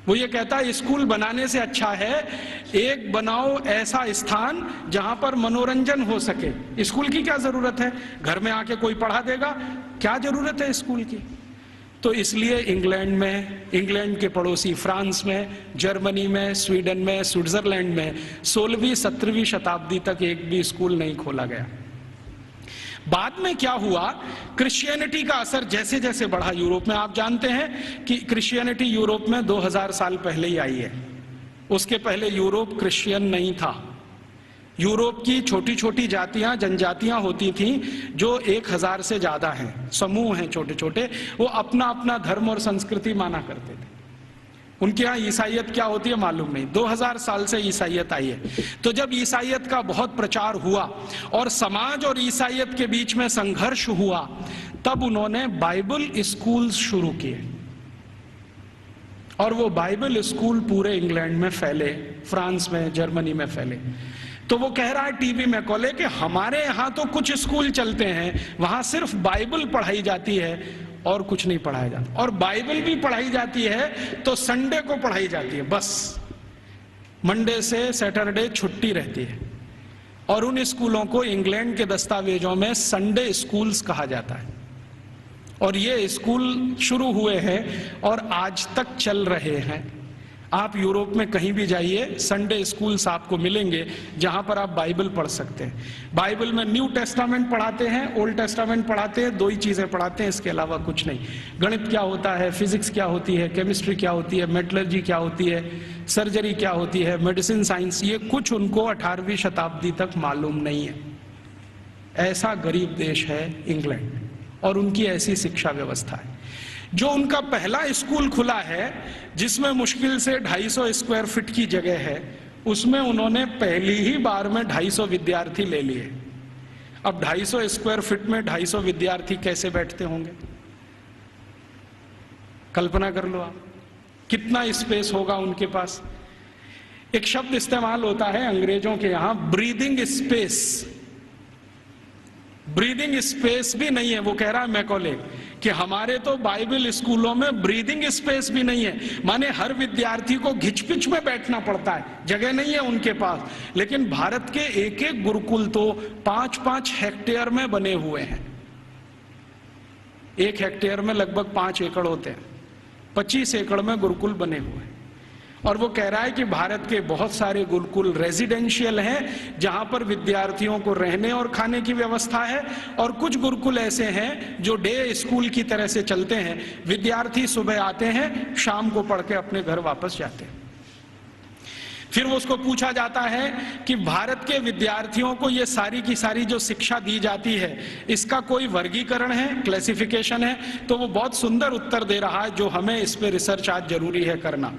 वो ये कहता है स्कूल बनाने से अच्छा है एक बनाओ ऐसा स्थान जहां पर मनोरंजन हो सके। स्कूल की क्या जरूरत है? घर में आके कोई पढ़ा देगा, क्या जरूरत है स्कूल की? तो इसलिए इंग्लैंड में, इंग्लैंड के पड़ोसी फ्रांस में, जर्मनी में, स्वीडन में, स्विट्जरलैंड में 16वीं 17वीं शताब्दी तक एक भी स्कूल नहीं खोला गया। बाद में क्या हुआ, क्रिश्चियनिटी का असर जैसे जैसे बढ़ा यूरोप में, आप जानते हैं कि क्रिश्चियनिटी यूरोप में 2000 साल पहले ही आई है। उसके पहले यूरोप क्रिश्चियन नहीं था। यूरोप की छोटी छोटी जातियां, जनजातियां होती थीं जो 1000 से ज्यादा हैं, समूह हैं छोटे छोटे, वो अपना अपना धर्म और संस्कृति माना करते थे। उनके यहाँ ईसाइयत क्या होती है मालूम नहीं। 2000 साल से ईसाइयत आई है। तो जब ईसाइयत का बहुत प्रचार हुआ और समाज और ईसाइयत के बीच में संघर्ष हुआ, तब उन्होंने बाइबल स्कूल शुरू किए और वो बाइबल स्कूल पूरे इंग्लैंड में फैले, फ्रांस में, जर्मनी में फैले। तो वो कह रहा है टीवी में कोले कि हमारे यहाँ तो कुछ स्कूल चलते हैं, वहां सिर्फ बाइबल पढ़ाई जाती है और कुछ नहीं पढ़ाया जाता, और बाइबल भी पढ़ाई जाती है तो संडे को पढ़ाई जाती है, बस मंडे से सैटरडे छुट्टी रहती है। और उन स्कूलों को इंग्लैंड के दस्तावेजों में संडे स्कूल्स कहा जाता है। और ये स्कूल शुरू हुए हैं और आज तक चल रहे हैं। आप यूरोप में कहीं भी जाइए, संडे स्कूल्स आपको मिलेंगे जहां पर आप बाइबल पढ़ सकते हैं। बाइबल में न्यू टेस्टामेंट पढ़ाते हैं, ओल्ड टेस्टामेंट पढ़ाते हैं, दो ही चीजें पढ़ाते हैं, इसके अलावा कुछ नहीं। गणित क्या होता है, फिजिक्स क्या होती है, केमिस्ट्री क्या होती है, मेटलर्जी क्या होती है, सर्जरी क्या होती है, मेडिसिन साइंस, ये कुछ उनको 18वीं शताब्दी तक मालूम नहीं है। ऐसा गरीब देश है इंग्लैंड और उनकी ऐसी शिक्षा व्यवस्था है। जो उनका पहला स्कूल खुला है जिसमें मुश्किल से 250 स्क्वायर फीट की जगह है, उसमें उन्होंने पहली ही बार में 250 विद्यार्थी ले लिए। अब 250 स्क्वायर फीट में 250 विद्यार्थी कैसे बैठते होंगे, कल्पना कर लो आप, कितना स्पेस होगा उनके पास। एक शब्द इस्तेमाल होता है अंग्रेजों के यहां, ब्रीदिंग स्पेस। ब्रीदिंग स्पेस भी नहीं है। वो कह रहा है मैकॉले कि हमारे तो बाइबल स्कूलों में ब्रीदिंग स्पेस भी नहीं है, माने हर विद्यार्थी को घिचपिच में बैठना पड़ता है, जगह नहीं है उनके पास। लेकिन भारत के एक एक गुरुकुल तो 5-5 हेक्टेयर में बने हुए हैं। 1 हेक्टेयर में लगभग 5 एकड़ होते हैं, 25 एकड़ में गुरुकुल बने हुए हैं। और वो कह रहा है कि भारत के बहुत सारे गुरुकुल रेजिडेंशियल हैं, जहां पर विद्यार्थियों को रहने और खाने की व्यवस्था है, और कुछ गुरुकुल ऐसे हैं जो डे स्कूल की तरह से चलते हैं। विद्यार्थी सुबह आते हैं, शाम को पढ़ के अपने घर वापस जाते हैं। फिर उसको पूछा जाता है कि भारत के विद्यार्थियों को ये सारी की सारी जो शिक्षा दी जाती है, इसका कोई वर्गीकरण है, क्लासिफिकेशन है? तो वो बहुत सुंदर उत्तर दे रहा है, जो हमें इस पे रिसर्च आज जरूरी है करना।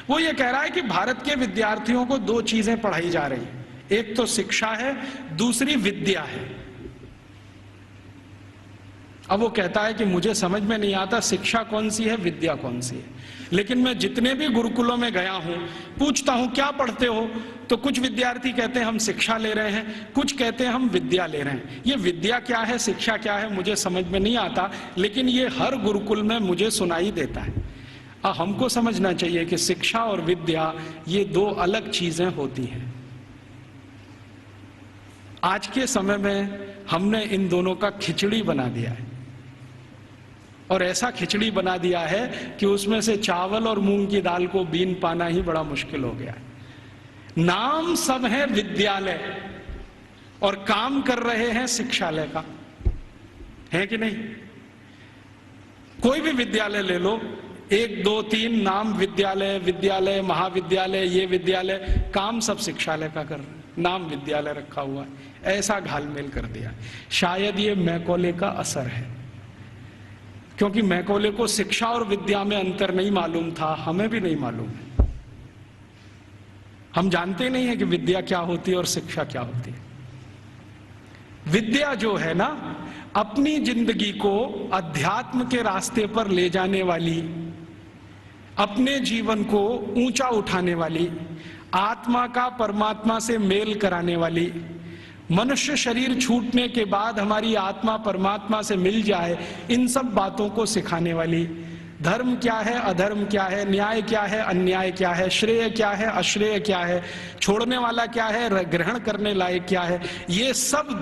वो ये कह रहा है कि भारत के विद्यार्थियों को 2 चीजें पढ़ाई जा रही है, एक तो शिक्षा है, दूसरी विद्या है। अब वो कहता है कि मुझे समझ में नहीं आता शिक्षा कौन सी है, विद्या कौन सी है। लेकिन मैं जितने भी गुरुकुलों में गया हूं, पूछता हूं क्या पढ़ते हो, तो कुछ विद्यार्थी कहते हैं हम शिक्षा ले रहे हैं, कुछ कहते हैं हम विद्या ले रहे हैं। ये विद्या क्या है, शिक्षा क्या है, मुझे समझ में नहीं आता, लेकिन ये हर गुरुकुल में मुझे सुनाई देता है। हमको समझना चाहिए कि शिक्षा और विद्या ये 2 अलग चीजें होती हैं। आज के समय में हमने इन दोनों का खिचड़ी बना दिया है, और ऐसा खिचड़ी बना दिया है कि उसमें से चावल और मूंग की दाल को बीन पाना ही बड़ा मुश्किल हो गया है। नाम सब है विद्यालय और काम कर रहे हैं शिक्षालय का, है कि नहीं? कोई भी विद्यालय ले लो, 1 2 3 नाम विद्यालय, विद्यालय, महाविद्यालय, ये विद्यालय, काम सब शिक्षालय का कर रहे हैं, नाम विद्यालय रखा हुआ है। ऐसा घालमेल कर दिया। शायद ये मैकॉले का असर है, क्योंकि मैकॉले को शिक्षा और विद्या में अंतर नहीं मालूम था, हमें भी नहीं मालूम है। हम जानते नहीं है कि विद्या क्या होती है और शिक्षा क्या होती है। विद्या जो है ना, अपनी जिंदगी को अध्यात्म के रास्ते पर ले जाने वाली, अपने जीवन को ऊंचा उठाने वाली, आत्मा का परमात्मा से मेल कराने वाली, मनुष्य शरीर छूटने के बाद हमारी आत्मा परमात्मा से मिल जाए, इन सब बातों को सिखाने वाली, धर्म क्या है, अधर्म क्या है, न्याय क्या है, अन्याय क्या है, श्रेय क्या है, अश्रेय क्या है, छोड़ने वाला क्या है, ग्रहण करने लायक क्या है, ये सब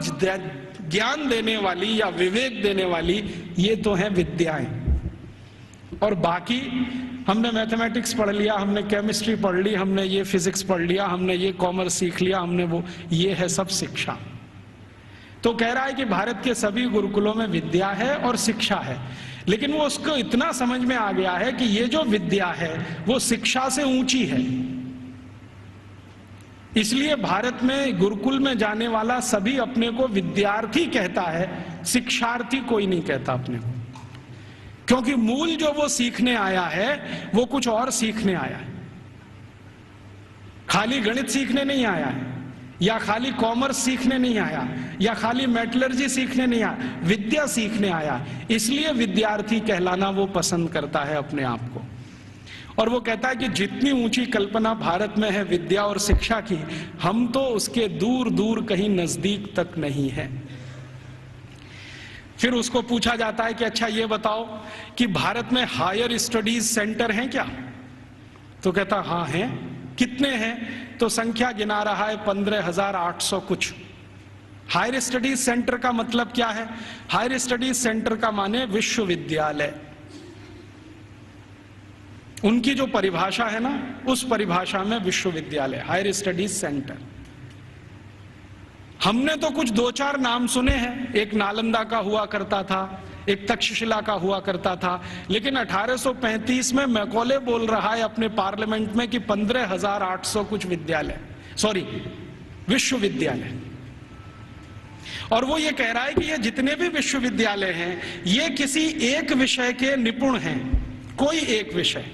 ज्ञान देने वाली या विवेक देने वाली ये तो है विद्याएं। और बाकी हमने मैथमेटिक्स पढ़ लिया, हमने केमिस्ट्री पढ़ ली, हमने ये फिजिक्स पढ़ लिया, हमने ये कॉमर्स सीख लिया, हमने वो, ये है सब शिक्षा। तो कह रहा है कि भारत के सभी गुरुकुलों में विद्या है और शिक्षा है, लेकिन वो उसको इतना समझ में आ गया है कि ये जो विद्या है वो शिक्षा से ऊंची है। इसलिए भारत में गुरुकुल में जाने वाला सभी अपने को विद्यार्थी कहता है, शिक्षार्थी कोई नहीं कहता अपने को, क्योंकि मूल जो वो सीखने आया है वो कुछ और सीखने आया है। खाली गणित सीखने नहीं आया है, या खाली कॉमर्स सीखने नहीं आया, या खाली मेटलर्जी सीखने नहीं आया, विद्या सीखने आया। इसलिए विद्यार्थी कहलाना वो पसंद करता है अपने आप को। और वो कहता है कि जितनी ऊंची कल्पना भारत में है विद्या और शिक्षा की, हम तो उसके दूर दूर कहीं नजदीक तक नहीं है। फिर उसको पूछा जाता है कि अच्छा ये बताओ कि भारत में हायर स्टडीज सेंटर हैं क्या? तो कहता हाँ हैं। कितने हैं? तो संख्या गिना रहा है 15,800 कुछ। हायर स्टडीज सेंटर का मतलब क्या है? हायर स्टडीज सेंटर का माने विश्वविद्यालय। उनकी जो परिभाषा है ना, उस परिभाषा में विश्वविद्यालय, हायर स्टडीज सेंटर। हमने तो कुछ 2-4 नाम सुने हैं, एक नालंदा का हुआ करता था, एक तक्षशिला का हुआ करता था, लेकिन 1835 में मैकॉले बोल रहा है अपने पार्लियामेंट में कि 15,800 कुछ विद्यालय, सॉरी विश्वविद्यालय। और वो ये कह रहा है कि ये जितने भी विश्वविद्यालय हैं ये किसी एक विषय के निपुण हैं, कोई एक विषय।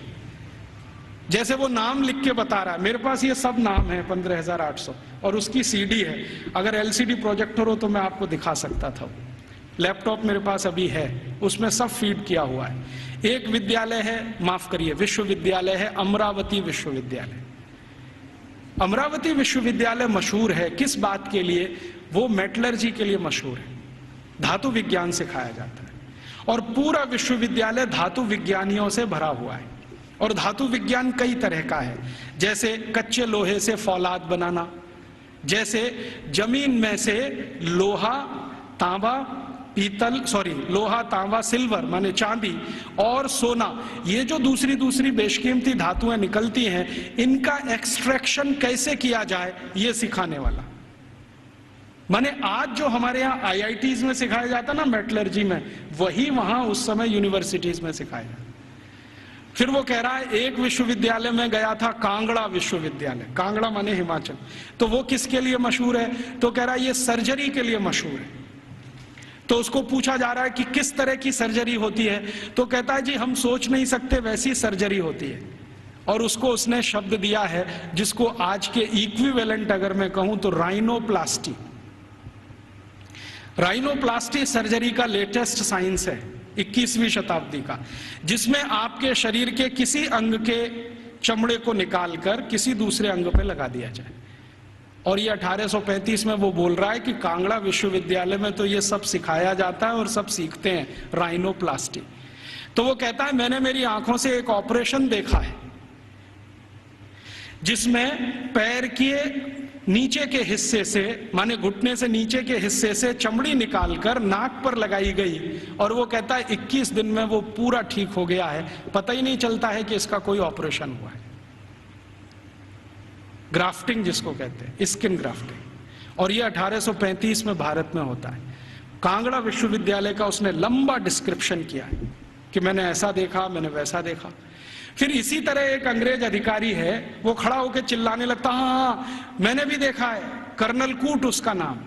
जैसे वो नाम लिख के बता रहा है, मेरे पास ये सब नाम है 15,800, और उसकी सीडी है। अगर एलसीडी प्रोजेक्टर हो तो मैं आपको दिखा सकता था। लैपटॉप मेरे पास अभी है, उसमें सब फीड किया हुआ है। एक विद्यालय है, माफ करिए, विश्वविद्यालय है अमरावती विश्वविद्यालय। अमरावती विश्वविद्यालय मशहूर है किस बात के लिए? वो मेटलर्जी के लिए मशहूर है, धातु विज्ञान सिखाया जाता है। और पूरा विश्वविद्यालय धातु विज्ञानियों से भरा हुआ है। और धातु विज्ञान कई तरह का है, जैसे कच्चे लोहे से फौलाद बनाना, जैसे जमीन में से लोहा तांबा लोहा तांबा सिल्वर माने चांदी और सोना, ये जो दूसरी दूसरी बेशकीमती धातुएं निकलती हैं, इनका एक्सट्रैक्शन कैसे किया जाए ये सिखाने वाला। माने आज जो हमारे यहाँ आईआईटीज में सिखाया जाता ना मेटलर्जी में, वही वहां उस समय यूनिवर्सिटीज में सिखाया जाता। फिर वो कह रहा है एक विश्वविद्यालय में गया था, कांगड़ा विश्वविद्यालय, कांगड़ा माने हिमाचल, तो वो किसके लिए मशहूर है? तो कह रहा है ये सर्जरी के लिए मशहूर है। तो उसको पूछा जा रहा है कि किस तरह की सर्जरी होती है, तो कहता है जी हम सोच नहीं सकते वैसी सर्जरी होती है। और उसको उसने शब्द दिया है जिसको आज के इक्विवेलेंट अगर मैं कहूं तो राइनोप्लास्टी। राइनोप्लास्टी सर्जरी का लेटेस्ट साइंस है 21वीं शताब्दी का, जिसमें आपके शरीर के किसी अंग के चमड़े को निकालकर किसी दूसरे अंग पे लगा दिया जाए। और ये 1835 में वो बोल रहा है कि कांगड़ा विश्वविद्यालय में तो ये सब सिखाया जाता है और सब सीखते हैं राइनोप्लास्टी। तो वो कहता है मैंने मेरी आंखों से एक ऑपरेशन देखा है जिसमें पैर के नीचे के हिस्से से माने घुटने से नीचे के हिस्से से चमड़ी निकालकर नाक पर लगाई गई, और वो कहता है 21 दिन में वो पूरा ठीक हो गया है, पता ही नहीं चलता है कि इसका कोई ऑपरेशन हुआ है। ग्राफ्टिंग जिसको कहते हैं, स्किन ग्राफ्टिंग। और ये 1835 में भारत में होता है। कांगड़ा विश्वविद्यालय का उसने लंबा डिस्क्रिप्शन किया है कि मैंने ऐसा देखा, मैंने वैसा देखा। फिर इसी तरह एक अंग्रेज अधिकारी है, वो खड़ा होकर चिल्लाने लगता, हाँ मैंने भी देखा है, कर्नल कूट उसका नाम।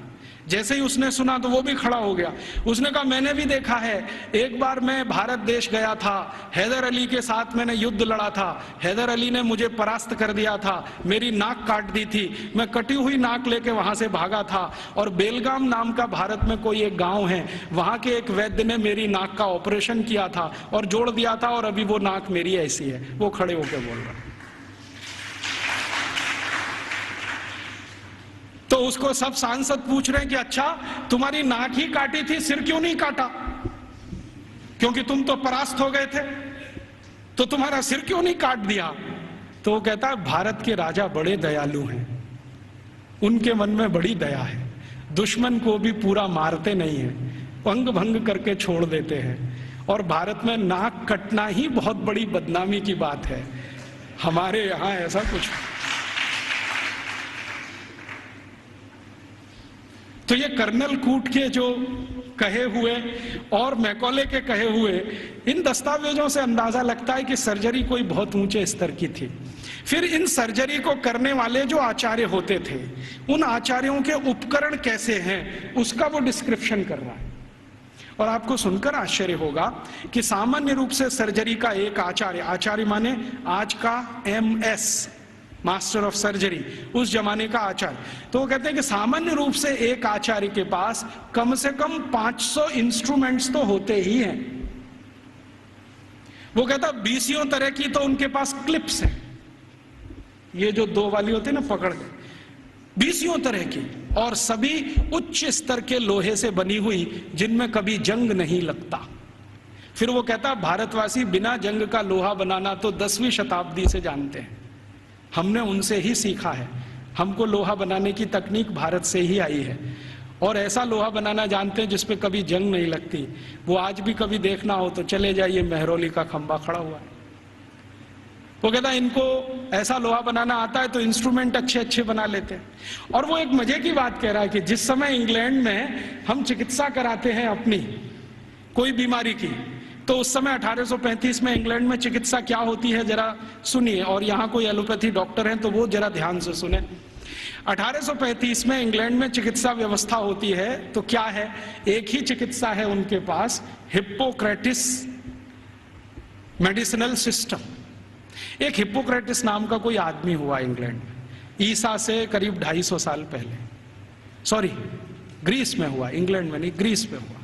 जैसे ही उसने सुना तो वो भी खड़ा हो गया, उसने कहा मैंने भी देखा है, एक बार मैं भारत देश गया था, हैदर अली के साथ मैंने युद्ध लड़ा था, हैदर अली ने मुझे परास्त कर दिया था, मेरी नाक काट दी थी, मैं कटी हुई नाक लेके वहां से भागा था, और बेलगाम नाम का भारत में कोई एक गांव है, वहां के एक वैद्य ने मेरी नाक का ऑपरेशन किया था और जोड़ दिया था, और अभी वो नाक मेरी ऐसी है। वो खड़े होकर बोल रहा। तो उसको सब सांसद पूछ रहे हैं कि अच्छा तुम्हारी नाक ही काटी थी, सिर क्यों नहीं काटा? क्योंकि तुम तो परास्त हो गए थे, तो तुम्हारा सिर क्यों नहीं काट दिया? तो वो कहता है भारत के राजा बड़े दयालु हैं, उनके मन में बड़ी दया है, दुश्मन को भी पूरा मारते नहीं है, अंग भंग करके छोड़ देते हैं, और भारत में नाक कटना ही बहुत बड़ी बदनामी की बात है, हमारे यहां ऐसा कुछ। तो ये कर्नल कूट के जो कहे हुए और मैकॉले के कहे हुए इन दस्तावेजों से अंदाजा लगता है कि सर्जरी कोई बहुत ऊंचे स्तर की थी। फिर इन सर्जरी को करने वाले जो आचार्य होते थे, उन आचार्यों के उपकरण कैसे हैं उसका वो डिस्क्रिप्शन कर रहा है। और आपको सुनकर आश्चर्य होगा कि सामान्य रूप से सर्जरी का एक आचार्य माने आज का MS मास्टर ऑफ सर्जरी, उस जमाने का आचार्य, तो वो कहते हैं कि सामान्य रूप से एक आचार्य के पास कम से कम 500 इंस्ट्रूमेंट्स तो होते ही हैं। वो कहता 20 तरह की तो उनके पास क्लिप्स हैं, ये जो 2 वाली होती है ना पकड़ के, 20 तरह की, और सभी उच्च स्तर के लोहे से बनी हुई, जिनमें कभी जंग नहीं लगता। फिर वो कहता भारतवासी बिना जंग का लोहा बनाना तो 10वीं शताब्दी से जानते हैं, हमने उनसे ही सीखा है, हमको लोहा बनाने की तकनीक भारत से ही आई है, और ऐसा लोहा बनाना जानते हैं जिसपे कभी जंग नहीं लगती। वो आज भी कभी देखना हो तो चले जाइए, मेहरौली का खंबा खड़ा हुआ है। वो कहता इनको ऐसा लोहा बनाना आता है तो इंस्ट्रूमेंट अच्छे अच्छे बना लेते हैं। और वो एक मजे की बात कह रहा है कि जिस समय इंग्लैंड में हम चिकित्सा कराते हैं अपनी कोई बीमारी की, तो उस समय 1835 में इंग्लैंड में चिकित्सा क्या होती है जरा सुनिए, और यहाँ कोई एलोपैथी डॉक्टर हैं तो वो जरा ध्यान से सुने। 1835 में इंग्लैंड में चिकित्सा व्यवस्था होती है तो क्या है, एक ही चिकित्सा है उनके पास, हिप्पोक्रेटिस मेडिसिनल सिस्टम। एक हिप्पोक्रेटिस नाम का कोई आदमी हुआ इंग्लैंड में, ईसा से करीब 250 साल पहले, सॉरी ग्रीस में हुआ, इंग्लैंड में नहीं, ग्रीस में हुआ।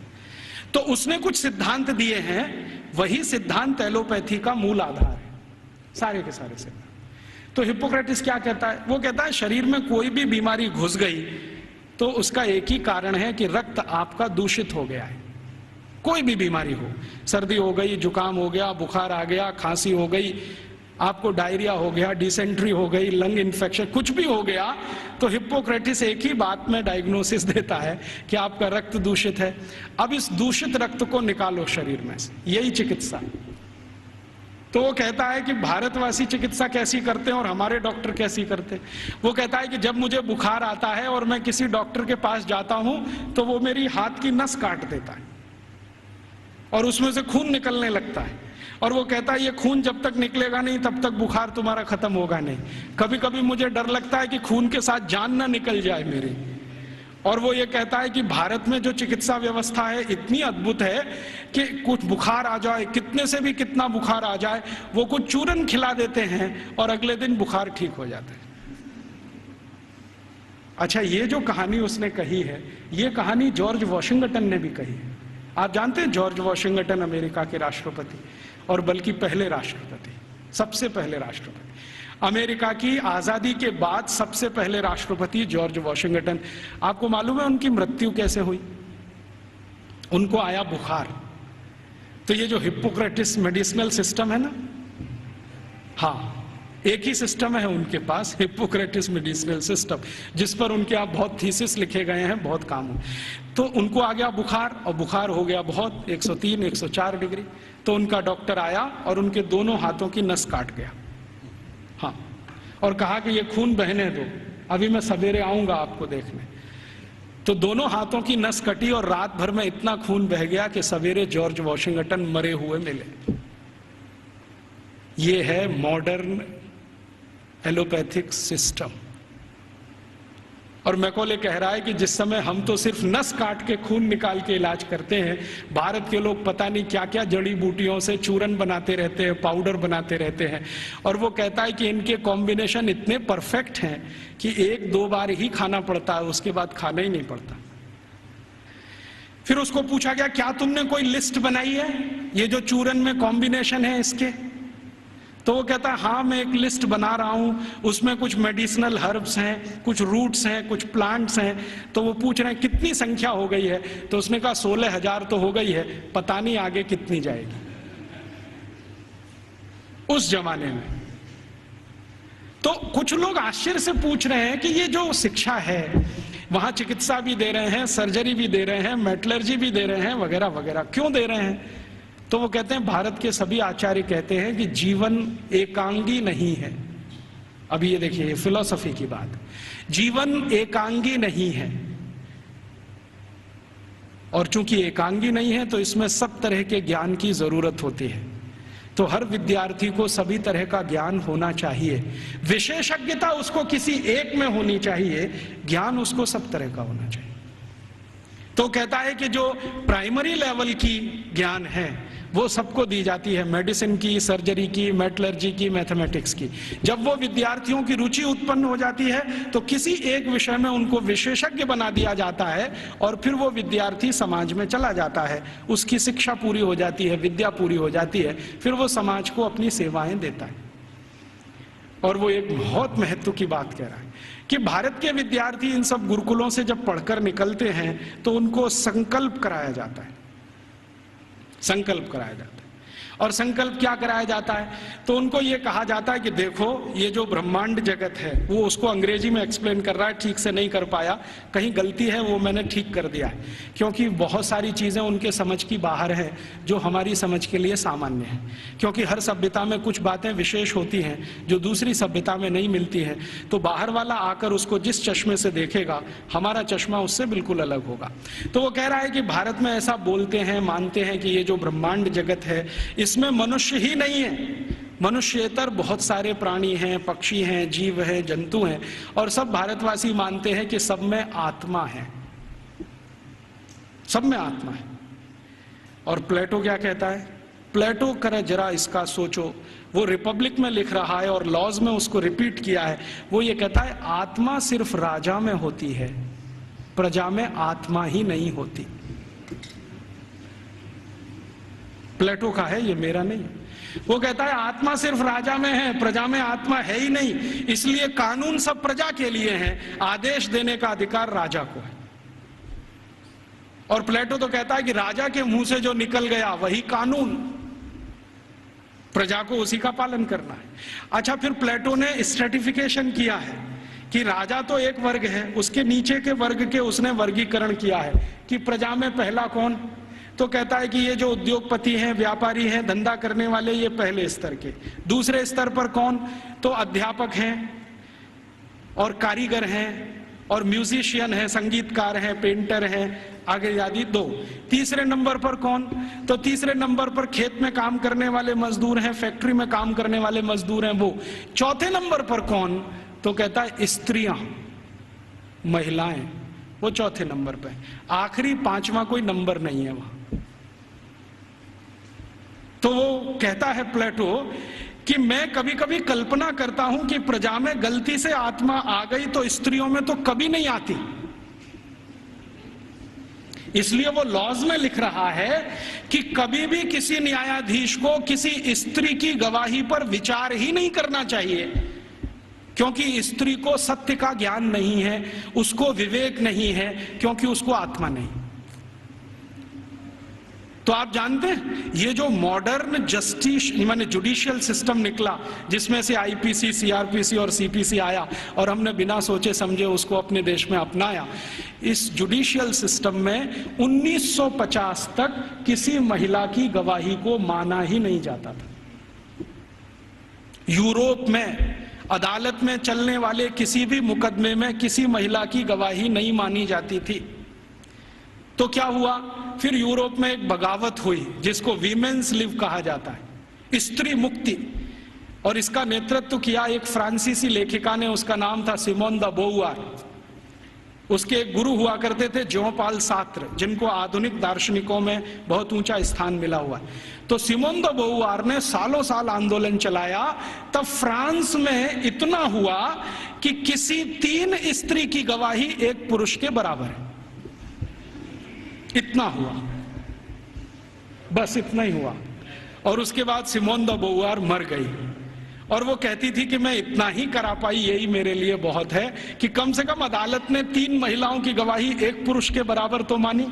तो उसने कुछ सिद्धांत दिए हैं, वही सिद्धांत एलोपैथी का मूल आधार है, सारे के सारे सिद्धांत। तो हिप्पोक्रेटिस क्या कहता है, वो कहता है शरीर में कोई भी बीमारी घुस गई तो उसका एक ही कारण है कि रक्त आपका दूषित हो गया है, कोई भी बीमारी हो, सर्दी हो गई, जुकाम हो गया, बुखार आ गया, खांसी हो गई, आपको डायरिया हो गया, डिसेंट्री हो गई, लंग इन्फेक्शन, कुछ भी हो गया, तो हिप्पोक्रेटिस एक ही बात में डायग्नोसिस देता है कि आपका रक्त दूषित है। अब इस दूषित रक्त को निकालो शरीर में से, यही चिकित्सा। तो वो कहता है कि भारतवासी चिकित्सा कैसी करते हैं और हमारे डॉक्टर कैसी करते हैं। वो कहता है कि जब मुझे बुखार आता है और मैं किसी डॉक्टर के पास जाता हूं तो वो मेरी हाथ की नस काट देता है और उसमें से खून निकलने लगता है, और वो कहता है ये खून जब तक निकलेगा नहीं तब तक बुखार तुम्हारा खत्म होगा नहीं। कभी कभी मुझे डर लगता है कि खून के साथ जान ना निकल जाए मेरी। और वो ये कहता है कि भारत में जो चिकित्सा व्यवस्था है इतनी अद्भुत है कि कुछ बुखार आ जाए, कितने से भी कितना बुखार आ जाए, वो कुछ चूरन खिला देते हैं और अगले दिन बुखार ठीक हो जाता है। अच्छा, ये जो कहानी उसने कही है, ये कहानी जॉर्ज वॉशिंगटन ने भी कही है। आप जानते हैं जॉर्ज वॉशिंगटन अमेरिका के राष्ट्रपति, और बल्कि पहले राष्ट्रपति, सबसे पहले राष्ट्रपति, अमेरिका की आजादी के बाद सबसे पहले राष्ट्रपति जॉर्ज वॉशिंगटन। आपको मालूम है उनकी मृत्यु कैसे हुई? उनको आया बुखार। तो ये जो हिप्पोक्रेटिस मेडिसिनल सिस्टम है ना, हाँ, एक ही सिस्टम है उनके पास, हिप्पोक्रेटिस मेडिसिनल सिस्टम, जिस पर उनके आप बहुत थीसिस लिखे गए हैं, बहुत काम हो। तो उनको आ गया बुखार, और बुखार हो गया बहुत, 103 104 डिग्री। तो उनका डॉक्टर आया और उनके दोनों हाथों की नस काट गया, हाँ, और कहा कि ये खून बहने दो, अभी मैं सवेरे आऊंगा आपको देखने। तो दोनों हाथों की नस कटी और रात भर में इतना खून बह गया कि सवेरे जॉर्ज वॉशिंगटन मरे हुए मिले। ये है मॉडर्न एलोपैथिक सिस्टम। और मैकॉले कह रहा है कि जिस समय हम तो सिर्फ नस काट के खून निकाल के इलाज करते हैं, भारत के लोग पता नहीं क्या क्या जड़ी बूटियों से चूरन बनाते रहते हैं, पाउडर बनाते रहते हैं। और वो कहता है कि इनके कॉम्बिनेशन इतने परफेक्ट हैं कि 1-2 बार ही खाना पड़ता है, उसके बाद खाना ही नहीं पड़ता। फिर उसको पूछा गया, क्या तुमने कोई लिस्ट बनाई है ये जो चूरन में कॉम्बिनेशन है इसके? तो वो कहता है हाँ, मैं एक लिस्ट बना रहा हूं, उसमें कुछ मेडिसिनल हर्ब्स हैं, कुछ रूट्स हैं, कुछ प्लांट्स हैं। तो वो पूछ रहे हैं कितनी संख्या हो गई है? तो उसने कहा 16,000 तो हो गई है, पता नहीं आगे कितनी जाएगी। उस जमाने में तो कुछ लोग आश्चर्य से पूछ रहे हैं कि ये जो शिक्षा है, वहां चिकित्सा भी दे रहे हैं, सर्जरी भी दे रहे हैं, मेटलर्जी भी दे रहे हैं, वगैरह वगैरह, क्यों दे रहे हैं? तो वो कहते हैं, भारत के सभी आचार्य कहते हैं कि जीवन एकांगी नहीं है। अभी ये देखिए, फिलॉसफी की बात, जीवन एकांगी नहीं है, और चूंकि एकांगी नहीं है तो इसमें सब तरह के ज्ञान की जरूरत होती है। तो हर विद्यार्थी को सभी तरह का ज्ञान होना चाहिए, विशेषज्ञता उसको किसी एक में होनी चाहिए, ज्ञान उसको सब तरह का होना चाहिए। तो कहता है कि जो प्राइमरी लेवल की ज्ञान है वो सबको दी जाती है, मेडिसिन की, सर्जरी की, मेटलर्जी की, मैथमेटिक्स की। जब वो विद्यार्थियों की रुचि उत्पन्न हो जाती है तो किसी एक विषय में उनको विशेषज्ञ बना दिया जाता है, और फिर वो विद्यार्थी समाज में चला जाता है, उसकी शिक्षा पूरी हो जाती है, विद्या पूरी हो जाती है, फिर वो समाज को अपनी सेवाएं देता है। और वो एक बहुत महत्व की बात कह रहा है कि भारत के विद्यार्थी इन सब गुरुकुलों से जब पढ़कर निकलते हैं तो उनको संकल्प कराया जाता है, संकल्प कराया जाता है। और संकल्प क्या कराया जाता है? तो उनको ये कहा जाता है कि देखो, ये जो ब्रह्मांड जगत है, वो उसको अंग्रेजी में एक्सप्लेन कर रहा है, ठीक से नहीं कर पाया, कहीं गलती है वो मैंने ठीक कर दिया है, क्योंकि बहुत सारी चीजें उनके समझ की बाहर है जो हमारी समझ के लिए सामान्य है। क्योंकि हर सभ्यता में कुछ बातें विशेष होती हैं जो दूसरी सभ्यता में नहीं मिलती है, तो बाहर वाला आकर उसको जिस चश्मे से देखेगा, हमारा चश्मा उससे बिल्कुल अलग होगा। तो वो कह रहा है कि भारत में ऐसा बोलते हैं, मानते हैं कि ये जो ब्रह्मांड जगत है इसमें मनुष्य ही नहीं है, मनुष्येतर बहुत सारे प्राणी हैं, पक्षी हैं, जीव हैं, जंतु हैं, और सब भारतवासी मानते हैं कि सब में आत्मा है, सब में आत्मा है। और प्लेटो क्या कहता है? प्लेटो करे जरा इसका सोचो, वो रिपब्लिक में लिख रहा है और लॉज में उसको रिपीट किया है। वो ये कहता है आत्मा सिर्फ राजा में होती है, प्रजा में आत्मा ही नहीं होती। प्लेटो का है, ये मेरा नहीं। वो कहता है आत्मा सिर्फ राजा में है, प्रजा में आत्मा है ही नहीं, इसलिए कानून सब प्रजा के लिए हैं, आदेश देने का अधिकार राजा को है। और प्लेटो तो कहता है कि राजा के मुंह से जो निकल गया वही कानून, प्रजा को उसी का पालन करना है। अच्छा, फिर प्लेटो ने स्ट्रेटिफिकेशन किया है कि राजा तो एक वर्ग है, उसके नीचे के वर्ग के उसने वर्गीकरण किया है कि प्रजा में पहला कौन, तो कहता है कि ये जो उद्योगपति हैं, व्यापारी हैं, धंधा करने वाले, ये पहले स्तर के। दूसरे स्तर पर कौन, तो अध्यापक हैं और कारीगर हैं और म्यूजिशियन हैं, संगीतकार हैं, पेंटर हैं, आगे आदि दो। तीसरे नंबर पर कौन, तो तीसरे नंबर पर खेत में काम करने वाले मजदूर हैं, फैक्ट्री में काम करने वाले मजदूर हैं वो। चौथे नंबर पर कौन, तो कहता है स्त्रियां, महिलाएं, वो चौथे नंबर पे। आखिरी पांचवा कोई नंबर नहीं है वहां। तो वो कहता है प्लेटो कि मैं कभी कभी कल्पना करता हूं कि प्रजा में गलती से आत्मा आ गई तो स्त्रियों में तो कभी नहीं आती। इसलिए वो लॉज में लिख रहा है कि कभी भी किसी न्यायाधीश को किसी स्त्री की गवाही पर विचार ही नहीं करना चाहिए, क्योंकि स्त्री को सत्य का ज्ञान नहीं है, उसको विवेक नहीं है, क्योंकि उसको आत्मा नहीं। तो आप जानते हैं ये जो मॉडर्न जस्टिस माने जुडिशियल सिस्टम निकला, जिसमें से आईपीसी, सीआरपीसी और सीपीसी आया और हमने बिना सोचे समझे उसको अपने देश में अपनाया, इस जुडिशियल सिस्टम में 1950 तक किसी महिला की गवाही को माना ही नहीं जाता था। यूरोप में अदालत में चलने वाले किसी भी मुकदमे में किसी महिला की गवाही नहीं मानी जाती थी। तो क्या हुआ, फिर यूरोप में एक बगावत हुई जिसको वीमेन्स लिव कहा जाता है, स्त्री मुक्ति, और इसका नेतृत्व किया एक फ्रांसीसी लेखिका ने, उसका नाम था सिमोन द बोउआर। उसके एक गुरु हुआ करते थे ज्यों पाल सार्त्र, जिनको आधुनिक दार्शनिकों में बहुत ऊंचा स्थान मिला हुआ है। तो सिमोन द बोउआर ने सालों साल आंदोलन चलाया, तब फ्रांस में इतना हुआ कि किसी 3 स्त्री की गवाही एक पुरुष के बराबर है। इतना हुआ, बस इतना ही हुआ। और उसके बाद सिमोन द बोउआर मर गई और वो कहती थी कि मैं इतना ही करा पाई, यही मेरे लिए बहुत है कि कम से कम अदालत ने 3 महिलाओं की गवाही एक पुरुष के बराबर तो मानी।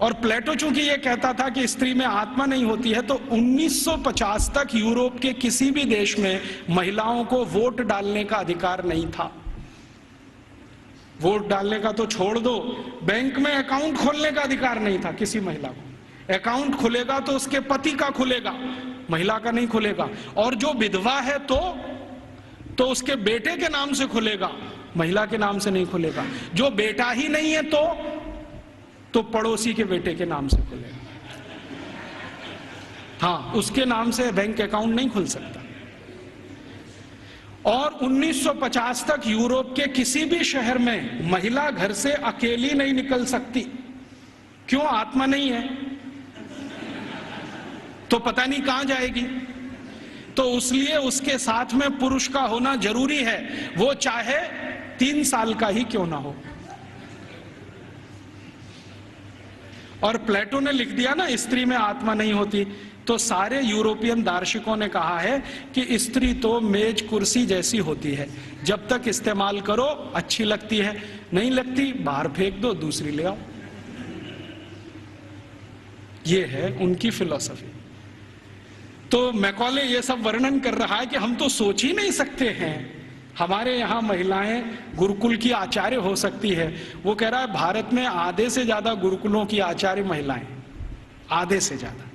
और प्लेटो चूंकि ये कहता था कि स्त्री में आत्मा नहीं होती है, तो 1950 तक यूरोप के किसी भी देश में महिलाओं को वोट डालने का अधिकार नहीं था। वोट डालने का तो छोड़ दो, बैंक में अकाउंट खोलने का अधिकार नहीं था किसी महिला को। अकाउंट खुलेगा तो उसके पति का खुलेगा, महिला का नहीं खुलेगा। और जो विधवा है तो उसके बेटे के नाम से खुलेगा, महिला के नाम से नहीं खुलेगा। जो बेटा ही नहीं है तो पड़ोसी के बेटे के नाम से खुलेगा। हाँ, उसके नाम से बैंक अकाउंट नहीं खुल सकता। और 1950 तक यूरोप के किसी भी शहर में महिला घर से अकेली नहीं निकल सकती। क्यों? आत्मा नहीं है तो पता नहीं कहां जाएगी। तो इसलिए उसके साथ में पुरुष का होना जरूरी है, वो चाहे 3 साल का ही क्यों ना हो। और प्लेटो ने लिख दिया ना स्त्री में आत्मा नहीं होती, तो सारे यूरोपियन दार्शनिकों ने कहा है कि स्त्री तो मेज कुर्सी जैसी होती है, जब तक इस्तेमाल करो अच्छी लगती है, नहीं लगती बाहर फेंक दो, दूसरी ले आओ। ये है उनकी फिलॉसफी। तो मैकॉले ये सब वर्णन कर रहा है कि हम तो सोच ही नहीं सकते हैं हमारे यहाँ महिलाएं गुरुकुल की आचार्य हो सकती है। वो कह रहा है भारत में आधे से ज्यादा गुरुकुलों की आचार्य महिलाएं, आधे से ज्यादा।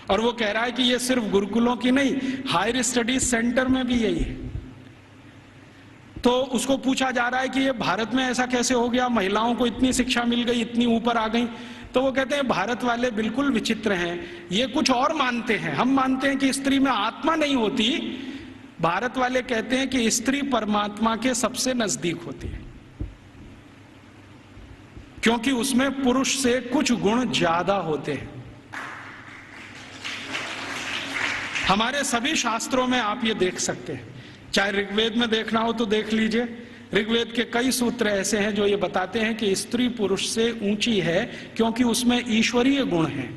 और वो कह रहा है कि ये सिर्फ गुरुकुलों की नहीं, हायर स्टडीज सेंटर में भी यही है। तो उसको पूछा जा रहा है कि ये भारत में ऐसा कैसे हो गया, महिलाओं को इतनी शिक्षा मिल गई, इतनी ऊपर आ गई। तो वो कहते हैं भारत वाले बिल्कुल विचित्र हैं, ये कुछ और मानते हैं। हम मानते हैं कि स्त्री में आत्मा नहीं होती, भारत वाले कहते हैं कि स्त्री परमात्मा के सबसे नजदीक होती है, क्योंकि उसमें पुरुष से कुछ गुण ज्यादा होते हैं। हमारे सभी शास्त्रों में आप ये देख सकते हैं, चाहे ऋग्वेद में देखना हो तो देख लीजिए। ऋग्वेद के कई सूत्र ऐसे हैं जो ये बताते हैं कि स्त्री पुरुष से ऊंची है, क्योंकि उसमें ईश्वरीय गुण हैं।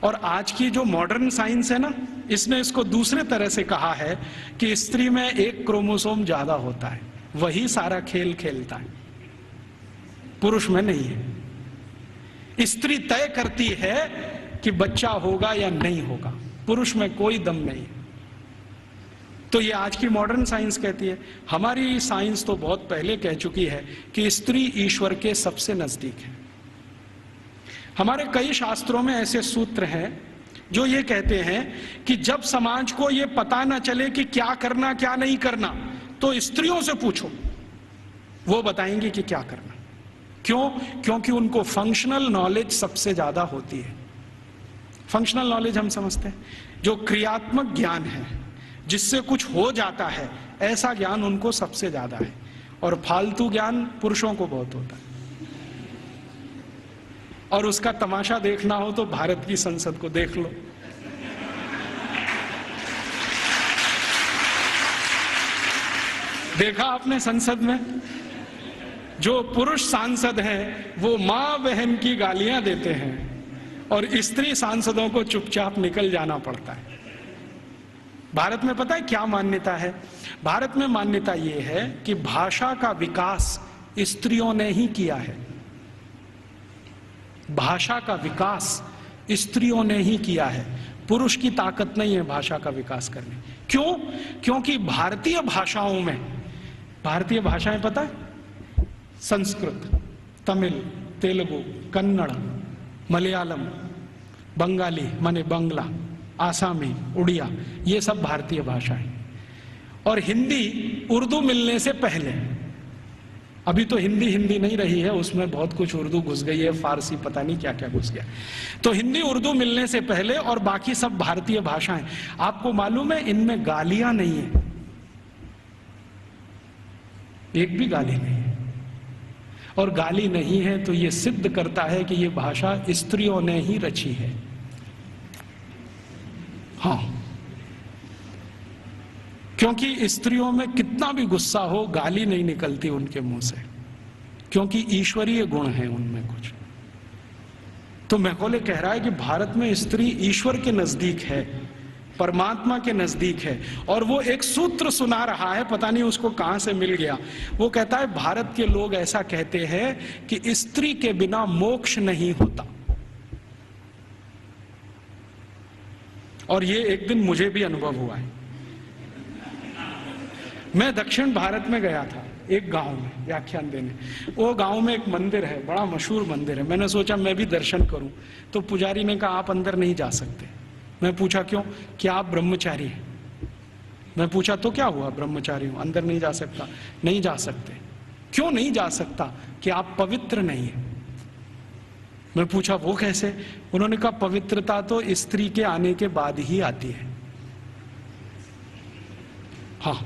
और आज की जो मॉडर्न साइंस है ना, इसने इसको दूसरे तरह से कहा है कि स्त्री में एक क्रोमोसोम ज्यादा होता है, वही सारा खेल खेलता है। पुरुष में नहीं है। स्त्री तय करती है कि बच्चा होगा या नहीं होगा, पुरुष में कोई दम नहीं है। तो ये आज की मॉडर्न साइंस कहती है। हमारी साइंस तो बहुत पहले कह चुकी है कि स्त्री ईश्वर के सबसे नजदीक है। हमारे कई शास्त्रों में ऐसे सूत्र हैं जो ये कहते हैं कि जब समाज को ये पता ना चले कि क्या करना क्या नहीं करना, तो स्त्रियों से पूछो, वो बताएंगी कि क्या करना। क्यों? क्योंकि उनको फंक्शनल नॉलेज सबसे ज्यादा होती है। फंक्शनल नॉलेज हम समझते हैं, जो क्रियात्मक ज्ञान है, जिससे कुछ हो जाता है, ऐसा ज्ञान उनको सबसे ज्यादा है। और फालतू ज्ञान पुरुषों को बहुत होता है। और उसका तमाशा देखना हो तो भारत की संसद को देख लो। देखा आपने संसद में जो पुरुष सांसद हैं वो मां बहन की गालियां देते हैं और स्त्री सांसदों को चुपचाप निकल जाना पड़ता है। भारत में पता है क्या मान्यता है? भारत में मान्यता यह है कि भाषा का विकास स्त्रियों ने ही किया है। भाषा का विकास स्त्रियों ने ही किया है, पुरुष की ताकत नहीं है भाषा का विकास करने। क्यों? क्योंकि भारतीय भाषाओं में, भारतीय भाषाएं पता है, संस्कृत, तमिल, तेलुगु, कन्नड़, मलयालम, बंगाली माने बंगला, आसामी, उड़िया, ये सब भारतीय भाषाएं। और हिंदी उर्दू मिलने से पहले, अभी तो हिंदी नहीं रही है, उसमें बहुत कुछ उर्दू घुस गई है, फारसी पता नहीं क्या क्या घुस गया। तो हिंदी उर्दू मिलने से पहले और बाकी सब भारतीय भाषाएं। आपको मालूम है इनमें गालियां नहीं है, एक भी गाली नहीं है। और गाली नहीं है तो यह सिद्ध करता है कि यह भाषा स्त्रियों ने ही रची है। हाँ, क्योंकि स्त्रियों में कितना भी गुस्सा हो, गाली नहीं निकलती उनके मुंह से, क्योंकि ईश्वरीय गुण है उनमें कुछ। तो मैकॉले कह रहा है कि भारत में स्त्री ईश्वर के नजदीक है, परमात्मा के नजदीक है। और वो एक सूत्र सुना रहा है, पता नहीं उसको कहां से मिल गया। वो कहता है भारत के लोग ऐसा कहते हैं कि स्त्री के बिना मोक्ष नहीं होता। और ये एक दिन मुझे भी अनुभव हुआ है। मैं दक्षिण भारत में गया था, एक गांव में व्याख्यान देने। वो गांव में एक मंदिर है, बड़ा मशहूर मंदिर है। मैंने सोचा मैं भी दर्शन करूं, तो पुजारी ने कहा आप अंदर नहीं जा सकते। मैं पूछा क्यों? कि आप ब्रह्मचारी हैं। मैं पूछा तो क्या हुआ, ब्रह्मचारी हूं, अंदर नहीं जा सकता। नहीं जा सकते। क्यों नहीं जा सकता? कि आप पवित्र नहीं है। मैं पूछा वो कैसे? उन्होंने कहा पवित्रता तो स्त्री के आने के बाद ही आती है। हाँ,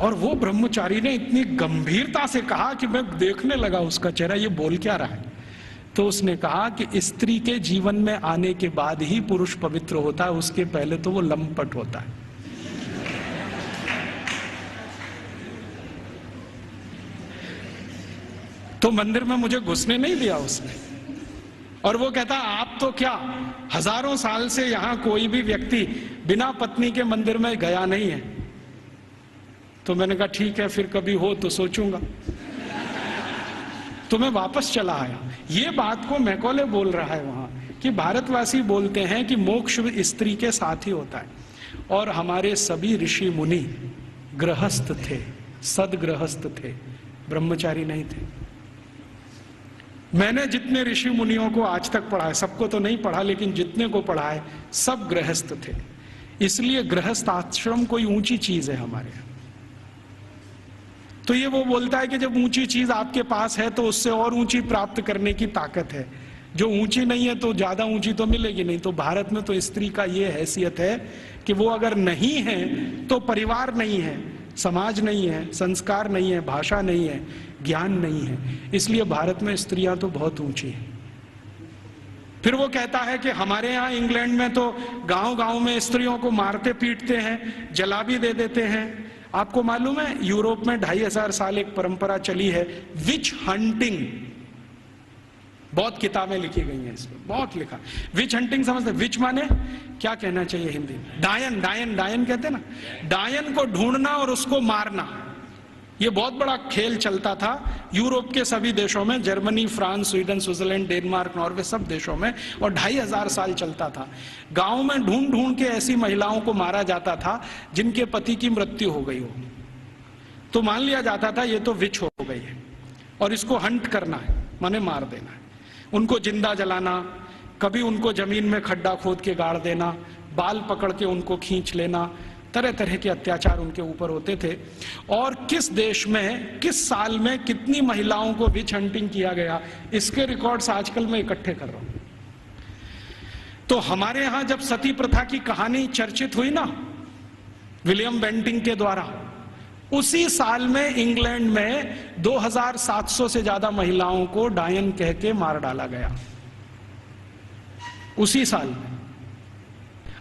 और वो ब्रह्मचारी ने इतनी गंभीरता से कहा कि मैं देखने लगा उसका चेहरा, ये बोल क्या रहा है। तो उसने कहा कि स्त्री के जीवन में आने के बाद ही पुरुष पवित्र होता है, उसके पहले तो वो लंपट होता है। तो मंदिर में मुझे घुसने नहीं दिया उसने। और वो कहता आप तो क्या, हजारों साल से यहां कोई भी व्यक्ति बिना पत्नी के मंदिर में गया नहीं है। तो मैंने कहा ठीक है, फिर कभी हो तो सोचूंगा। तो मैं वापस चला आया। ये बात को मैकॉले बोल रहा है वहां कि भारतवासी बोलते हैं कि मोक्ष स्त्री के साथ ही होता है। और हमारे सभी ऋषि मुनि गृहस्थ थे, सदगृहस्थ थे, ब्रह्मचारी नहीं थे। मैंने जितने ऋषि मुनियों को आज तक पढ़ा है, सबको तो नहीं पढ़ा, लेकिन जितने को पढ़ा है सब गृहस्थ थे। इसलिए गृहस्थ आश्रम कोई ऊंची चीज है हमारे यहाँ। तो ये वो बोलता है कि जब ऊंची चीज आपके पास है तो उससे और ऊंची प्राप्त करने की ताकत है। जो ऊंची नहीं है तो ज्यादा ऊंची तो मिलेगी नहीं। तो भारत में तो स्त्री का ये हैसियत है कि वो अगर नहीं है तो परिवार नहीं है, समाज नहीं है, संस्कार नहीं है, भाषा नहीं है, ज्ञान नहीं है। इसलिए भारत में स्त्रियां तो बहुत ऊंची हैं। फिर वो कहता है कि हमारे यहाँ इंग्लैंड में तो गांव-गांव में स्त्रियों को मारते पीटते हैं, जला भी दे देते हैं। आपको मालूम है यूरोप में 2500 साल एक परंपरा चली है, विच हंटिंग। बहुत किताबें लिखी गई हैं इस पर, बहुत लिखा। विच हंटिंग समझते? विच माने क्या कहना चाहिए हिंदी में? डायन। डायन कहते हैं ना, डायन को ढूंढना और उसको मारना। ये बहुत बड़ा खेल चलता था यूरोप के सभी देशों में, Germany, France, Sweden, Switzerland, Denmark, Norway, सब देशों में, और 2500 साल चलता था। गांव में ढूंढ ढूंढ के ऐसी महिलाओं को मारा जाता था जिनके पति की मृत्यु हो गई हो, तो मान लिया जाता था ये तो विच हो गई है और इसको हंट करना है, माने मार देना है। उनको जिंदा जलाना, कभी उनको जमीन में खड्डा खोद के गाड़ देना, बाल पकड़ के उनको खींच लेना, तरह तरह के अत्याचार उनके ऊपर होते थे। और किस देश में किस साल में कितनी महिलाओं को विच हंटिंग किया गया, इसके रिकॉर्ड्स आजकल मैं इकट्ठे कर रहा हूं। तो हमारे यहां जब सती प्रथा की कहानी चर्चित हुई ना विलियम बेंटिंक के द्वारा, उसी साल में इंग्लैंड में 2700 से ज्यादा महिलाओं को डायन कह के मार डाला गया, उसी साल में।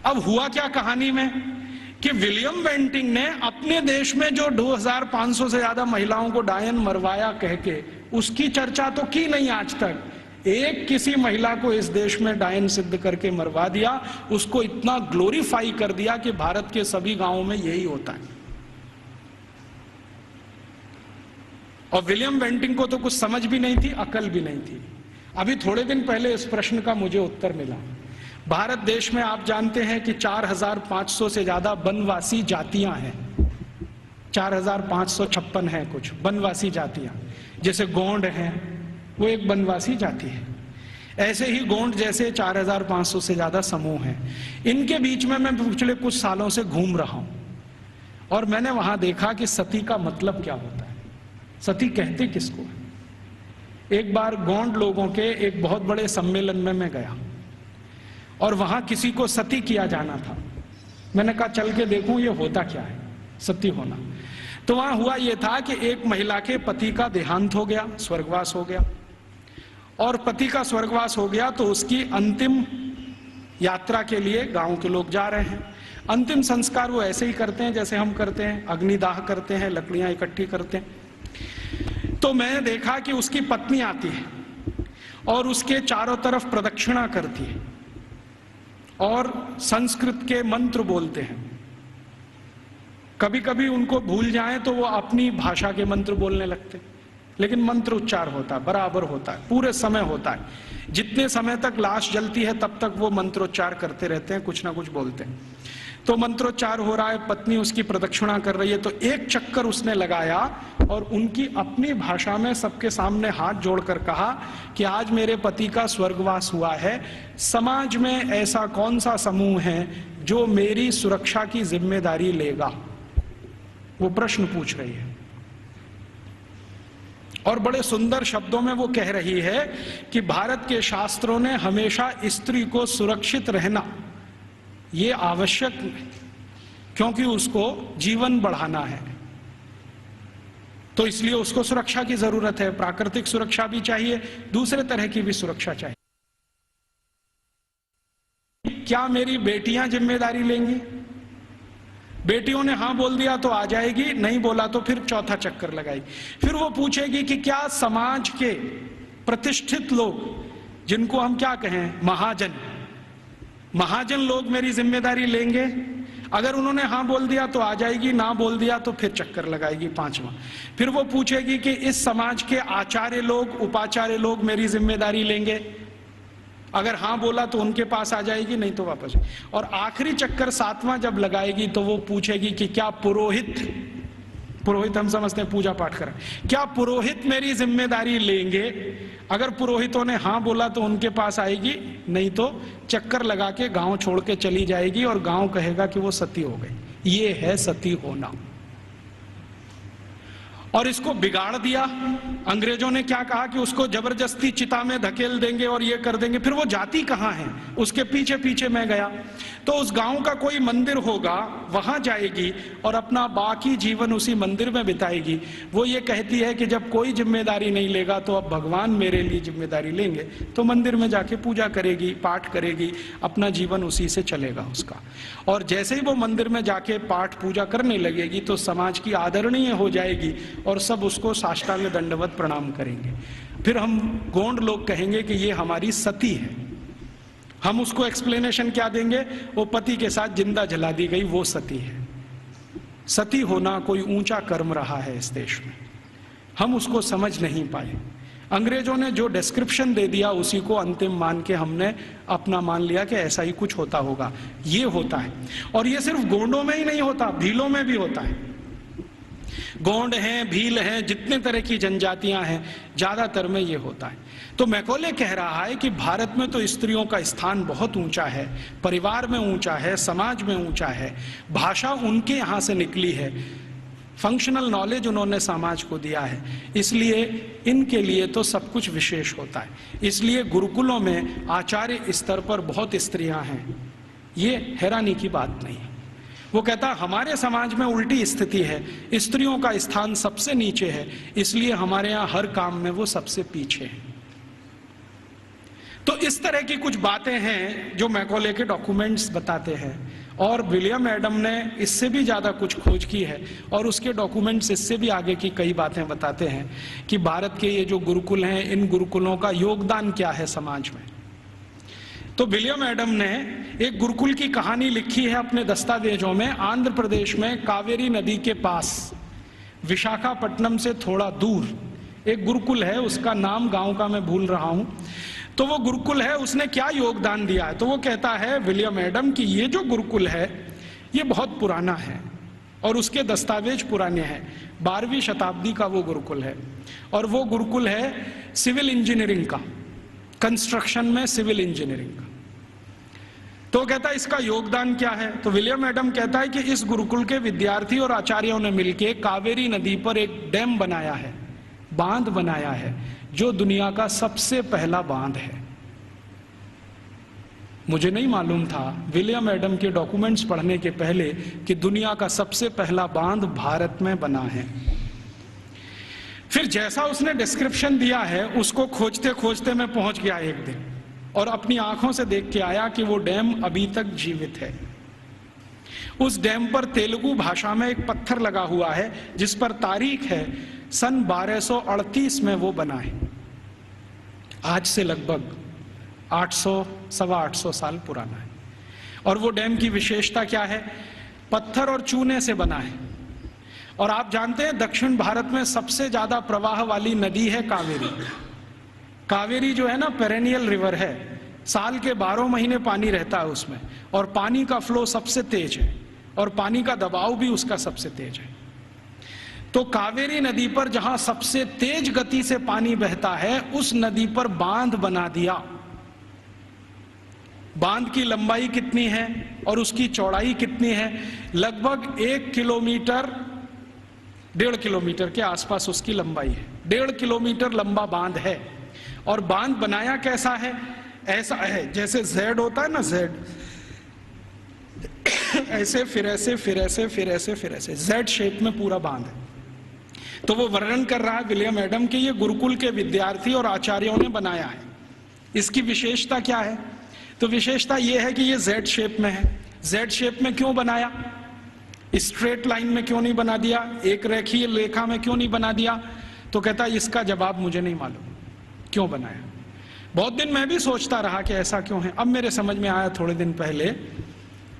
अब हुआ क्या कहानी में कि विलियम बेंटिंक ने अपने देश में जो 2500 से ज्यादा महिलाओं को डायन मरवाया कह के, उसकी चर्चा तो की नहीं आज तक। एक किसी महिला को इस देश में डायन सिद्ध करके मरवा दिया, उसको इतना ग्लोरीफाई कर दिया कि भारत के सभी गांवों में यही होता है। और विलियम बेंटिंक को तो कुछ समझ भी नहीं थी, अकल भी नहीं थी। अभी थोड़े दिन पहले इस प्रश्न का मुझे उत्तर मिला। भारत देश में आप जानते हैं कि 4500 से ज्यादा वनवासी जातियां हैं, 4556 हैं कुछ वनवासी जातियां। जैसे गोंड हैं, वो एक वनवासी जाति है। ऐसे ही गोंड जैसे 4500 से ज्यादा समूह हैं। इनके बीच में मैं पिछले कुछ सालों से घूम रहा हूं और मैंने वहां देखा कि सती का मतलब क्या होता है, सती कहते किसको है। एक बार गोंड लोगों के एक बहुत बड़े सम्मेलन में मैं गया और वहां किसी को सती किया जाना था। मैंने कहा चल के देखूं ये होता क्या है सती होना। तो वहां हुआ ये था कि एक महिला के पति का देहांत हो गया, स्वर्गवास हो गया, और पति का स्वर्गवास हो गया तो उसकी अंतिम यात्रा के लिए गांव के लोग जा रहे हैं। अंतिम संस्कार वो ऐसे ही करते हैं जैसे हम करते हैं, अग्निदाह करते हैं, लकड़ियां इकट्ठी करते हैं। तो मैंने देखा कि उसकी पत्नी आती है और उसके चारों तरफ प्रदक्षिणा करती है और संस्कृत के मंत्र बोलते हैं। कभी कभी उनको भूल जाएं तो वो अपनी भाषा के मंत्र बोलने लगते, लेकिन मंत्र उच्चार होता है, बराबर होता है, पूरे समय होता है। जितने समय तक लाश जलती है तब तक वो मंत्रोच्चार करते रहते हैं, कुछ ना कुछ बोलते हैं। तो मंत्रोच्चार हो रहा है, पत्नी उसकी प्रदक्षिणा कर रही है, तो एक चक्कर उसने लगाया और उनकी अपनी भाषा में सबके सामने हाथ जोड़कर कहा कि आज मेरे पति का स्वर्गवास हुआ है, समाज में ऐसा कौन सा समूह है जो मेरी सुरक्षा की जिम्मेदारी लेगा। वो प्रश्न पूछ रही है और बड़े सुंदर शब्दों में वो कह रही है कि भारत के शास्त्रों ने हमेशा स्त्री को सुरक्षित रहना ये आवश्यक, क्योंकि उसको जीवन बढ़ाना है, तो इसलिए उसको सुरक्षा की जरूरत है। प्राकृतिक सुरक्षा भी चाहिए, दूसरे तरह की भी सुरक्षा चाहिए। क्या मेरी बेटियां जिम्मेदारी लेंगी? बेटियों ने हां बोल दिया तो आ जाएगी, नहीं बोला तो फिर चौथा चक्कर लगाएगी। फिर वो पूछेगी कि क्या समाज के प्रतिष्ठित लोग, जिनको हम क्या कहें महाजन लोग मेरी जिम्मेदारी लेंगे? अगर उन्होंने हाँ बोल दिया तो आ जाएगी, ना बोल दिया तो फिर चक्कर लगाएगी पांचवा। फिर वो पूछेगी कि इस समाज के आचार्य लोग, उपाचार्य लोग मेरी जिम्मेदारी लेंगे? अगर हाँ बोला तो उनके पास आ जाएगी, नहीं तो वापस। और आखिरी चक्कर सातवां जब लगाएगी तो वो पूछेगी कि क्या पुरोहित हम समझते हैं पूजा पाठ करें, क्या पुरोहित मेरी जिम्मेदारी लेंगे? अगर पुरोहितों ने हाँ बोला तो उनके पास आएगी, नहीं तो चक्कर लगा के गांव छोड़ के चली जाएगी और गांव कहेगा कि वो सती हो गई। ये है सती होना। और इसको बिगाड़ दिया अंग्रेजों ने। क्या कहा कि उसको जबरदस्ती चिता में धकेल देंगे और ये कर देंगे। फिर वो जाती कहाँ है, उसके पीछे पीछे मैं गया तो उस गांव का कोई मंदिर होगा, वहां जाएगी और अपना बाकी जीवन उसी मंदिर में बिताएगी। वो ये कहती है कि जब कोई जिम्मेदारी नहीं लेगा तो अब भगवान मेरे लिए जिम्मेदारी लेंगे, तो मंदिर में जाके पूजा करेगी, पाठ करेगी, अपना जीवन उसी से चलेगा उसका। और जैसे ही वो मंदिर में जाके पाठ पूजा करने लगेगी तो समाज की आदरणीय हो जाएगी और सब उसको साष्टांग दंडवत प्रणाम करेंगे। फिर हम गोंड लोग कहेंगे कि ये हमारी सती है। हम उसको एक्सप्लेनेशन क्या देंगे? वो पति के साथ जिंदा जला दी गई, वो सती है। सती होना कोई ऊंचा कर्म रहा है इस देश में, हम उसको समझ नहीं पाए। अंग्रेजों ने जो डिस्क्रिप्शन दे दिया उसी को अंतिम मान के हमने अपना मान लिया कि ऐसा ही कुछ होता होगा। ये होता है, और ये सिर्फ गोंडों में ही नहीं होता, भीलों में भी होता है। गोंड हैं, भील हैं, जितने तरह की जनजातियां हैं, ज्यादातर में ये होता है। तो मैकॉले कह रहा है कि भारत में तो स्त्रियों का स्थान बहुत ऊंचा है, परिवार में ऊंचा है, समाज में ऊंचा है, भाषा उनके यहां से निकली है, फंक्शनल नॉलेज उन्होंने समाज को दिया है, इसलिए इनके लिए तो सब कुछ विशेष होता है। इसलिए गुरुकुलों में आचार्य स्तर पर बहुत स्त्रियां हैं, ये हैरानी की बात नहीं है। वो कहता हमारे समाज में उल्टी स्थिति है, स्त्रियों का स्थान सबसे नीचे है, इसलिए हमारे यहाँ हर काम में वो सबसे पीछे है। तो इस तरह की कुछ बातें हैं जो मैकॉले के डॉक्यूमेंट्स बताते हैं, और विलियम एडम ने इससे भी ज़्यादा कुछ खोज की है, और उसके डॉक्यूमेंट्स इससे भी आगे की कई बातें बताते हैं कि भारत के ये जो गुरुकुल हैं, इन गुरुकुलों का योगदान क्या है समाज में। तो विलियम एडम ने एक गुरुकुल की कहानी लिखी है अपने दस्तावेजों में। आंध्र प्रदेश में कावेरी नदी के पास, विशाखापट्टनम से थोड़ा दूर एक गुरुकुल है, उसका नाम गांव का मैं भूल रहा हूं। तो वो गुरुकुल है, उसने क्या योगदान दिया है, तो वो कहता है विलियम एडम कि ये जो गुरुकुल है ये बहुत पुराना है, और उसके दस्तावेज पुराने हैं। 12वीं शताब्दी का वो गुरुकुल है, और वो गुरुकुल है सिविल इंजीनियरिंग का, कंस्ट्रक्शन में सिविल इंजीनियरिंग का। तो कहता है इसका योगदान क्या है, तो विलियम एडम कहता है कि इस गुरुकुल के विद्यार्थी और आचार्यों ने मिलकर कावेरी नदी पर एक डैम बनाया है, बांध बनाया है, जो दुनिया का सबसे पहला बांध है। मुझे नहीं मालूम था विलियम एडम के डॉक्यूमेंट्स पढ़ने के पहले कि दुनिया का सबसे पहला बांध भारत में बना है। फिर जैसा उसने डिस्क्रिप्शन दिया है उसको खोजते खोजते मैं पहुंच गया एक दिन, और अपनी आंखों से देख के आया कि वो डैम अभी तक जीवित है। उस डैम पर तेलुगु भाषा में एक पत्थर लगा हुआ है जिस पर तारीख है सन 1238 में वो बना है। आज से लगभग 800-825 साल पुराना है। और वो डैम की विशेषता क्या है, पत्थर और चूने से बना है। और आप जानते हैं दक्षिण भारत में सबसे ज्यादा प्रवाह वाली नदी है कावेरी। कावेरी जो है ना पेरेनियल रिवर है, साल के 12 महीने पानी रहता है उसमें, और पानी का फ्लो सबसे तेज है, और पानी का दबाव भी उसका सबसे तेज है। तो कावेरी नदी पर जहां सबसे तेज गति से पानी बहता है, उस नदी पर बांध बना दिया। बांध की लंबाई कितनी है और उसकी चौड़ाई कितनी है, लगभग 1 किलोमीटर 1.5 किलोमीटर के आसपास उसकी लंबाई है। 1.5 किलोमीटर लंबा बांध है। और बांध बनाया कैसा है, ऐसा है जैसे जेड होता है ना, जेड ऐसे फिर ऐसे फिर ऐसे फिर ऐसे फिर ऐसे जेड शेप में पूरा बांध है। तो वो वर्णन कर रहा है विलियम एडम कि ये गुरुकुल के विद्यार्थी और आचार्यों ने बनाया है। इसकी विशेषता क्या है, तो विशेषता ये है कि ये जेड शेप में है। जेड शेप में क्यों बनाया, स्ट्रेट लाइन में क्यों नहीं बना दिया, एक रेखीय रेखा में क्यों नहीं बना दिया, तो कहता है इसका जवाब मुझे नहीं मालूम क्यों बनाया। बहुत दिन मैं भी सोचता रहा कि ऐसा क्यों है। अब मेरे समझ में आया थोड़े दिन पहले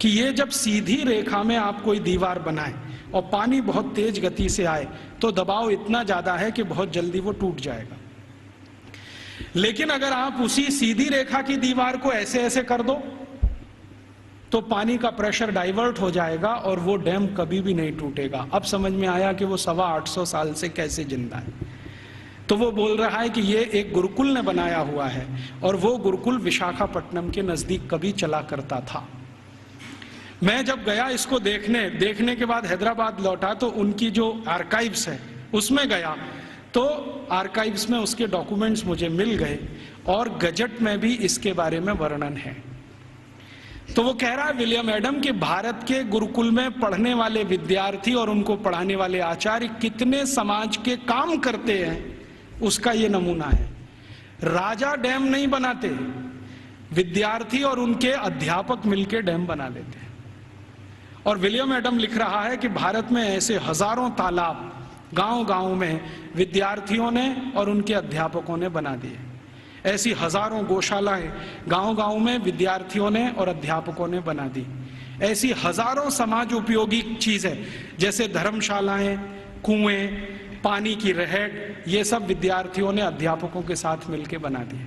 कि ये जब सीधी रेखा में आप कोई दीवार बनाए और पानी बहुत तेज गति से आए तो दबाव इतना ज्यादा है कि बहुत जल्दी वो टूट जाएगा। लेकिन अगर आप उसी सीधी रेखा की दीवार को ऐसे ऐसे कर दो तो पानी का प्रेशर डाइवर्ट हो जाएगा और वो डैम कभी भी नहीं टूटेगा। अब समझ में आया कि वो 825 साल से कैसे जिंदा है। तो वो बोल रहा है कि ये एक गुरुकुल ने बनाया हुआ है, और वो गुरुकुल विशाखापट्टनम के नजदीक कभी चला करता था। मैं जब गया इसको देखने के बाद हैदराबाद लौटा तो उनकी जो आर्काइव्स है उसमें गया, तो आर्काइव्स में उसके डॉक्यूमेंट्स मुझे मिल गए, और गजट में भी इसके बारे में वर्णन है। तो वो कह रहा है विलियम एडम कि भारत के गुरुकुल में पढ़ने वाले विद्यार्थी और उनको पढ़ाने वाले आचार्य कितने समाज के काम करते हैं, उसका ये नमूना है। राजा डैम नहीं बनाते, विद्यार्थी और उनके अध्यापक मिलकर डैम बना देते हैं। और विलियम एडम लिख रहा है कि भारत में ऐसे हजारों तालाब गांव-गांव में विद्यार्थियों ने और उनके अध्यापकों ने बना दिए। ऐसी हजारों गौशालाएं गांव-गांव में विद्यार्थियों ने और अध्यापकों ने बना दी। ऐसी हजारों समाज उपयोगी चीजें जैसे धर्मशालाएं, कुएं, पानी की रहट, ये सब विद्यार्थियों ने अध्यापकों के साथ मिलकर बना दिए।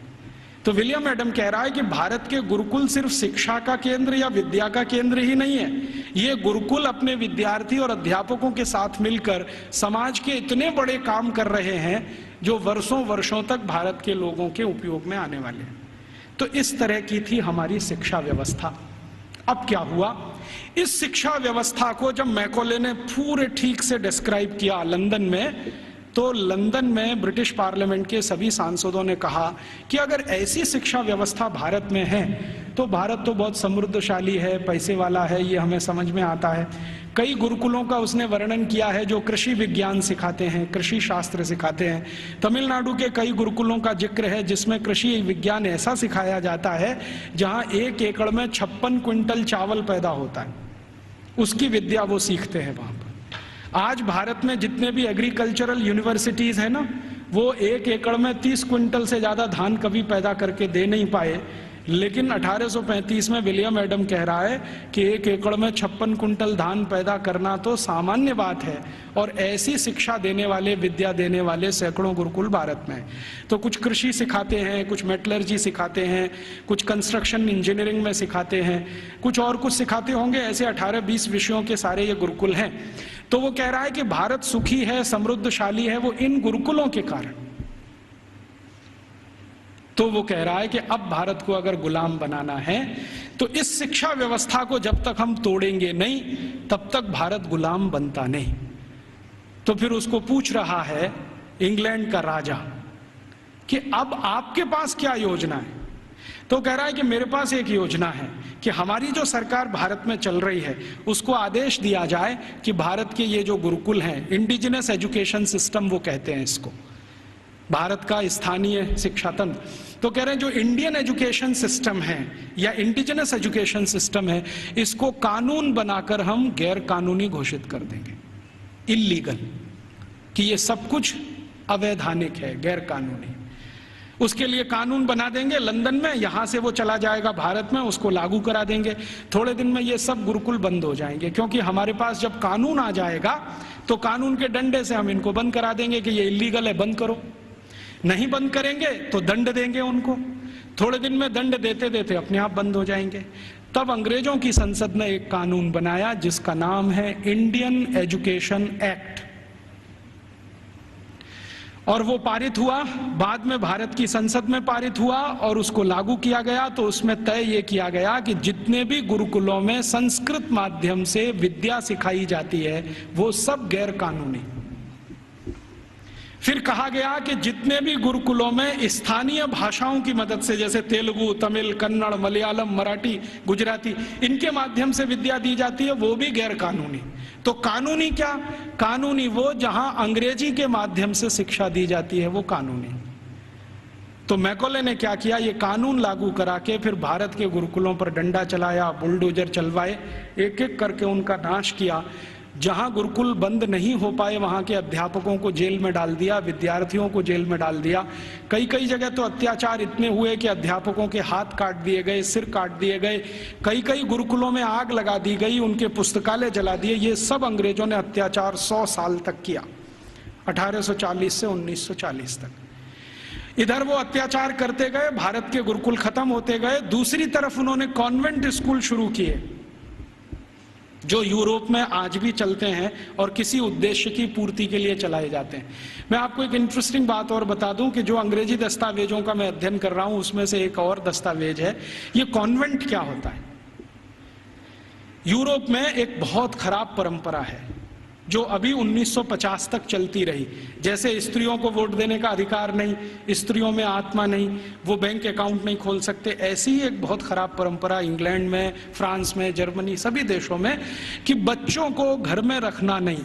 तो विलियम एडम कह रहा है कि भारत के गुरुकुल सिर्फ शिक्षा का केंद्र या विद्या का केंद्र ही नहीं है, ये गुरुकुल अपने विद्यार्थी और अध्यापकों के साथ मिलकर समाज के इतने बड़े काम कर रहे हैं जो वर्षों वर्षों तक भारत के लोगों के उपयोग में आने वाले हैं। तो इस तरह की थी हमारी शिक्षा व्यवस्था। अब क्या हुआ, इस शिक्षा व्यवस्था को जब मैकॉले ने पूरे ठीक से डिस्क्राइब किया लंदन में, तो लंदन में ब्रिटिश पार्लियामेंट के सभी सांसदों ने कहा कि अगर ऐसी शिक्षा व्यवस्था भारत में है तो भारत तो बहुत समृद्धशाली है, पैसे वाला है, ये हमें समझ में आता है। कई गुरुकुलों का उसने वर्णन किया है जो कृषि विज्ञान सिखाते हैं, कृषि शास्त्र सिखाते हैं। तमिलनाडु के कई गुरुकुलों का जिक्र है जिसमें कृषि विज्ञान ऐसा सिखाया जाता है जहां 1 एकड़ में 56 क्विंटल चावल पैदा होता है, उसकी विद्या वो सीखते हैं वहां पर। आज भारत में जितने भी एग्रीकल्चरल यूनिवर्सिटीज है ना, वो 1 एकड़ में 30 क्विंटल से ज्यादा धान कभी पैदा करके दे नहीं पाए, लेकिन 1835 में विलियम एडम कह रहा है कि 1 एकड़ में 56 कुंटल धान पैदा करना तो सामान्य बात है। और ऐसी शिक्षा देने वाले, विद्या देने वाले सैकड़ों गुरुकुल भारत में हैं। तो कुछ कृषि सिखाते हैं, कुछ मेटलर्जी सिखाते हैं, कुछ कंस्ट्रक्शन इंजीनियरिंग में सिखाते हैं, कुछ और कुछ सिखाते होंगे, ऐसे 18-20 विषयों के सारे ये गुरुकुल हैं। तो वो कह रहा है कि भारत सुखी है, समृद्धशाली है, वो इन गुरुकुलों के कारण। तो वो कह रहा है कि अब भारत को अगर गुलाम बनाना है तो इस शिक्षा व्यवस्था को जब तक हम तोड़ेंगे नहीं तब तक भारत गुलाम बनता नहीं। तो फिर उसको पूछ रहा है इंग्लैंड का राजा कि अब आपके पास क्या योजना है। तो कह रहा है कि मेरे पास एक योजना है कि हमारी जो सरकार भारत में चल रही है उसको आदेश दिया जाए कि भारत के ये जो गुरुकुल हैं, इंडिजिनस एजुकेशन सिस्टम वो कहते हैं इसको, भारत का स्थानीय शिक्षा तंत्र, तो कह रहे हैं जो इंडियन एजुकेशन सिस्टम है या इंडिजिनस एजुकेशन सिस्टम है, इसको कानून बनाकर हम गैर कानूनी घोषित कर देंगे, इल्लीगल, कि ये सब कुछ अवैधानिक है, गैर कानूनी। उसके लिए कानून बना देंगे लंदन में, यहां से वो चला जाएगा भारत में, उसको लागू करा देंगे। थोड़े दिन में ये सब गुरुकुल बंद हो जाएंगे, क्योंकि हमारे पास जब कानून आ जाएगा तो कानून के डंडे से हम इनको बंद करा देंगे कि ये इल्लीगल है, बंद करो। नहीं बंद करेंगे तो दंड देंगे उनको, थोड़े दिन में दंड देते देते अपने आप बंद हो जाएंगे। तब अंग्रेजों की संसद ने एक कानून बनाया जिसका नाम है इंडियन एजुकेशन एक्ट, और वो पारित हुआ, बाद में भारत की संसद में पारित हुआ और उसको लागू किया गया। तो उसमें तय ये किया गया कि जितने भी गुरुकुलों में संस्कृत माध्यम से विद्या सिखाई जाती है वो सब गैर कानूनी। फिर कहा गया कि जितने भी गुरुकुलों में स्थानीय भाषाओं की मदद से, जैसे तेलुगु, तमिल, कन्नड़, मलयालम, मराठी, गुजराती, इनके माध्यम से विद्या दी जाती है, वो भी गैर कानूनी। तो कानूनी क्या? कानूनी वो जहां अंग्रेजी के माध्यम से शिक्षा दी जाती है, वो कानूनी। तो मैकॉले ने क्या किया, ये कानून लागू करा के फिर भारत के गुरुकुलों पर डंडा चलाया, बुलडोजर चलवाए, एक एक करके उनका नाश किया। जहां गुरुकुल बंद नहीं हो पाए वहां के अध्यापकों को जेल में डाल दिया, विद्यार्थियों को जेल में डाल दिया। कई कई जगह तो अत्याचार इतने हुए कि अध्यापकों के हाथ काट दिए गए, सिर काट दिए गए, कई कई गुरुकुलों में आग लगा दी गई, उनके पुस्तकालय जला दिए। ये सब अंग्रेजों ने अत्याचार 100 साल तक किया, 1840 से 1940 तक। इधर वो अत्याचार करते गए, भारत के गुरुकुल खत्म होते गए। दूसरी तरफ उन्होंने कॉन्वेंट स्कूल शुरू किए जो यूरोप में आज भी चलते हैं और किसी उद्देश्य की पूर्ति के लिए चलाए जाते हैं। मैं आपको एक इंटरेस्टिंग बात और बता दूं कि जो अंग्रेजी दस्तावेजों का मैं अध्ययन कर रहा हूं उसमें से एक और दस्तावेज है, ये कॉन्वेंट क्या होता है। यूरोप में एक बहुत खराब परंपरा है जो अभी 1950 तक चलती रही। जैसे स्त्रियों को वोट देने का अधिकार नहीं, स्त्रियों में आत्मा नहीं, वो बैंक अकाउंट नहीं खोल सकते, ऐसी ही एक बहुत खराब परंपरा इंग्लैंड में, फ्रांस में, जर्मनी, सभी देशों में, कि बच्चों को घर में रखना नहीं,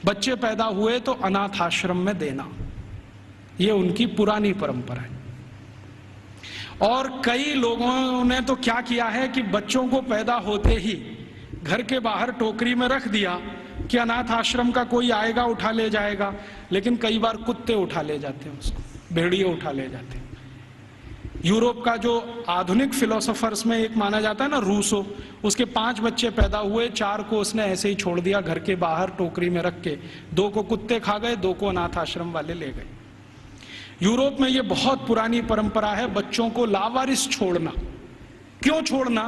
बच्चे पैदा हुए तो अनाथ आश्रम में देना, ये उनकी पुरानी परंपरा है। और कई लोगों ने तो क्या किया है कि बच्चों को पैदा होते ही घर के बाहर टोकरी में रख दिया कि अनाथ आश्रम का कोई आएगा उठा ले जाएगा, लेकिन कई बार कुत्ते उठा ले जाते हैं उसको, भेड़िए उठा ले जाते हैं। यूरोप का जो आधुनिक फिलोसोफर्स में एक माना जाता है ना, रूसो, उसके 5 बच्चे पैदा हुए, 4 को उसने ऐसे ही छोड़ दिया घर के बाहर टोकरी में रख के, 2 को कुत्ते खा गए, 2 को अनाथ आश्रम वाले ले गए। यूरोप में ये बहुत पुरानी परंपरा है बच्चों को लावारिस छोड़ना। क्यों छोड़ना?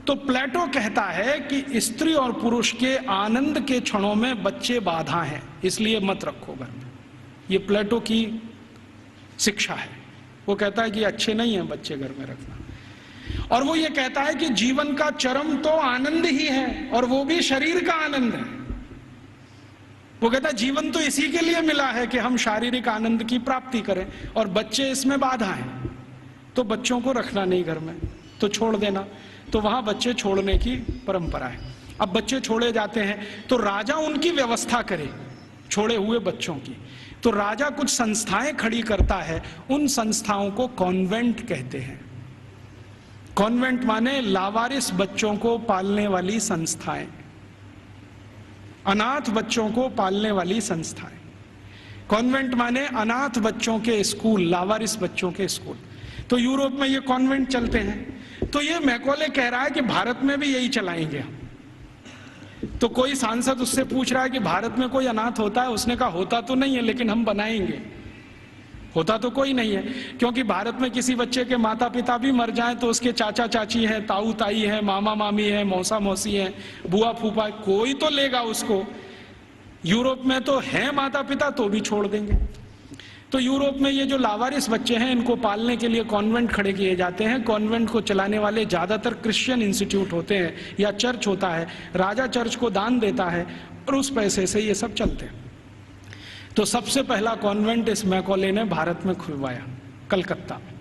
तो प्लेटो कहता है कि स्त्री और पुरुष के आनंद के क्षणों में बच्चे बाधा हैं, इसलिए मत रखो घर में। ये प्लेटो की शिक्षा है। वो कहता है कि अच्छे नहीं है बच्चे घर में रखना। और वो ये कहता है कि जीवन का चरम तो आनंद ही है, और वो भी शरीर का आनंद है। वो कहता है जीवन तो इसी के लिए मिला है कि हम शारीरिक आनंद की प्राप्ति करें, और बच्चे इसमें बाधा हैं, तो बच्चों को रखना नहीं घर में, तो छोड़ देना। तो वहां बच्चे छोड़ने की परंपरा है। अब बच्चे छोड़े जाते हैं तो राजा उनकी व्यवस्था करे छोड़े हुए बच्चों की। तो राजा कुछ संस्थाएं खड़ी करता है, उन संस्थाओं को कॉन्वेंट कहते हैं। कॉन्वेंट माने लावारिस बच्चों को पालने वाली संस्थाएं, अनाथ बच्चों को पालने वाली संस्थाएं। कॉन्वेंट माने अनाथ बच्चों के स्कूल, लावारिस बच्चों के स्कूल। तो यूरोप में ये कॉन्वेंट चलते हैं। तो ये मैकॉले कह रहा है कि भारत में भी यही चलाएंगे। तो कोई सांसद उससे पूछ रहा है कि भारत में कोई अनाथ होता है? उसने कहा होता तो नहीं है, लेकिन हम बनाएंगे। होता तो कोई नहीं है, क्योंकि भारत में किसी बच्चे के माता पिता भी मर जाएं तो उसके चाचा चाची हैं, ताऊ ताई हैं, मामा मामी हैं, मौसा मौसी हैं, बुआ फूफा, कोई तो लेगा उसको। यूरोप में तो है माता पिता, तो भी छोड़ देंगे। तो यूरोप में ये जो लावारिस बच्चे हैं, इनको पालने के लिए कॉन्वेंट खड़े किए जाते हैं। कॉन्वेंट को चलाने वाले ज्यादातर क्रिश्चियन इंस्टीट्यूट होते हैं या चर्च होता है। राजा चर्च को दान देता है और उस पैसे से ये सब चलते हैं। तो सबसे पहला कॉन्वेंट इस मैकॉले ने भारत में खुलवाया, कलकत्ता में।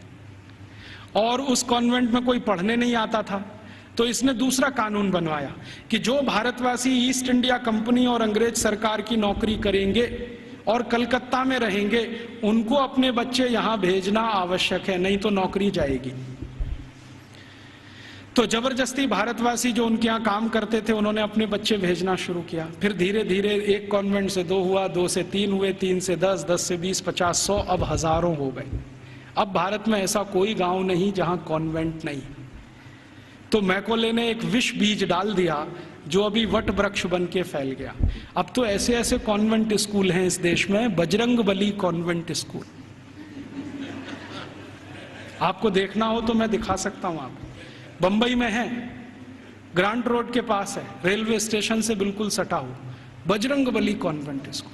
और उस कॉन्वेंट में कोई पढ़ने नहीं आता था, तो इसने दूसरा कानून बनवाया कि जो भारतवासी ईस्ट इंडिया कंपनी और अंग्रेज सरकार की नौकरी करेंगे और कलकत्ता में रहेंगे, उनको अपने बच्चे यहां भेजना आवश्यक है, नहीं तो नौकरी जाएगी। तो जबरदस्ती भारतवासी जो उनके यहाँ काम करते थे, उन्होंने अपने बच्चे भेजना शुरू किया। फिर धीरे धीरे एक कॉन्वेंट से 2 हुआ, 2 से 3 हुए, 3 से 10, 10 से 20, 50, 100, अब हजारों हो गए। अब भारत में ऐसा कोई गांव नहीं जहां कॉन्वेंट नहीं। तो मैकॉले ने एक विष बीज डाल दिया जो अभी वट वृक्ष बन के फैल गया। अब तो ऐसे ऐसे कॉन्वेंट स्कूल हैं इस देश में, बजरंगबली कॉन्वेंट स्कूल। आपको देखना हो तो मैं दिखा सकता हूं आपको। बंबई में है, ग्रांट रोड के पास है, रेलवे स्टेशन से बिल्कुल सटा हुआ, बजरंगबली कॉन्वेंट स्कूल।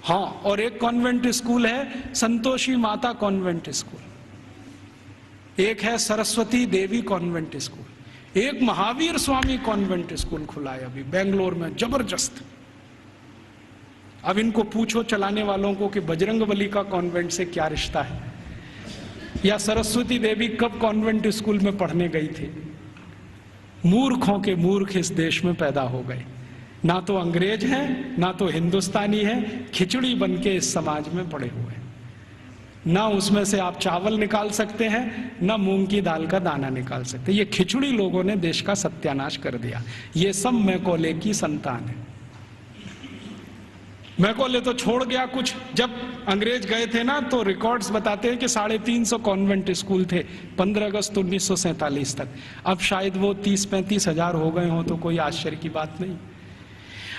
हाँ, और एक कॉन्वेंट स्कूल है संतोषी माता कॉन्वेंट स्कूल, एक है सरस्वती देवी कॉन्वेंट स्कूल, एक महावीर स्वामी कॉन्वेंट स्कूल खुला है अभी बेंगलोर में, जबरदस्त। अब इनको पूछो चलाने वालों को कि बजरंगबली का कॉन्वेंट से क्या रिश्ता है, या सरस्वती देवी कब कॉन्वेंट स्कूल में पढ़ने गई थी। मूर्खों के मूर्ख इस देश में पैदा हो गए, ना तो अंग्रेज हैं ना तो हिंदुस्तानी हैं, खिचड़ी बन के इस समाज में पड़े हुए हैं। ना उसमें से आप चावल निकाल सकते हैं, ना मूंग की दाल का दाना निकाल सकते। ये खिचड़ी लोगों ने देश का सत्यानाश कर दिया। ये सब मैकॉले की संतान है। मैकॉले तो छोड़ गया कुछ। जब अंग्रेज गए थे ना, तो रिकॉर्ड्स बताते हैं कि 350 कॉन्वेंट स्कूल थे 15 अगस्त 1947 तक। अब शायद वो 30-35 हजार हो गए हों, तो कोई आश्चर्य की बात नहीं।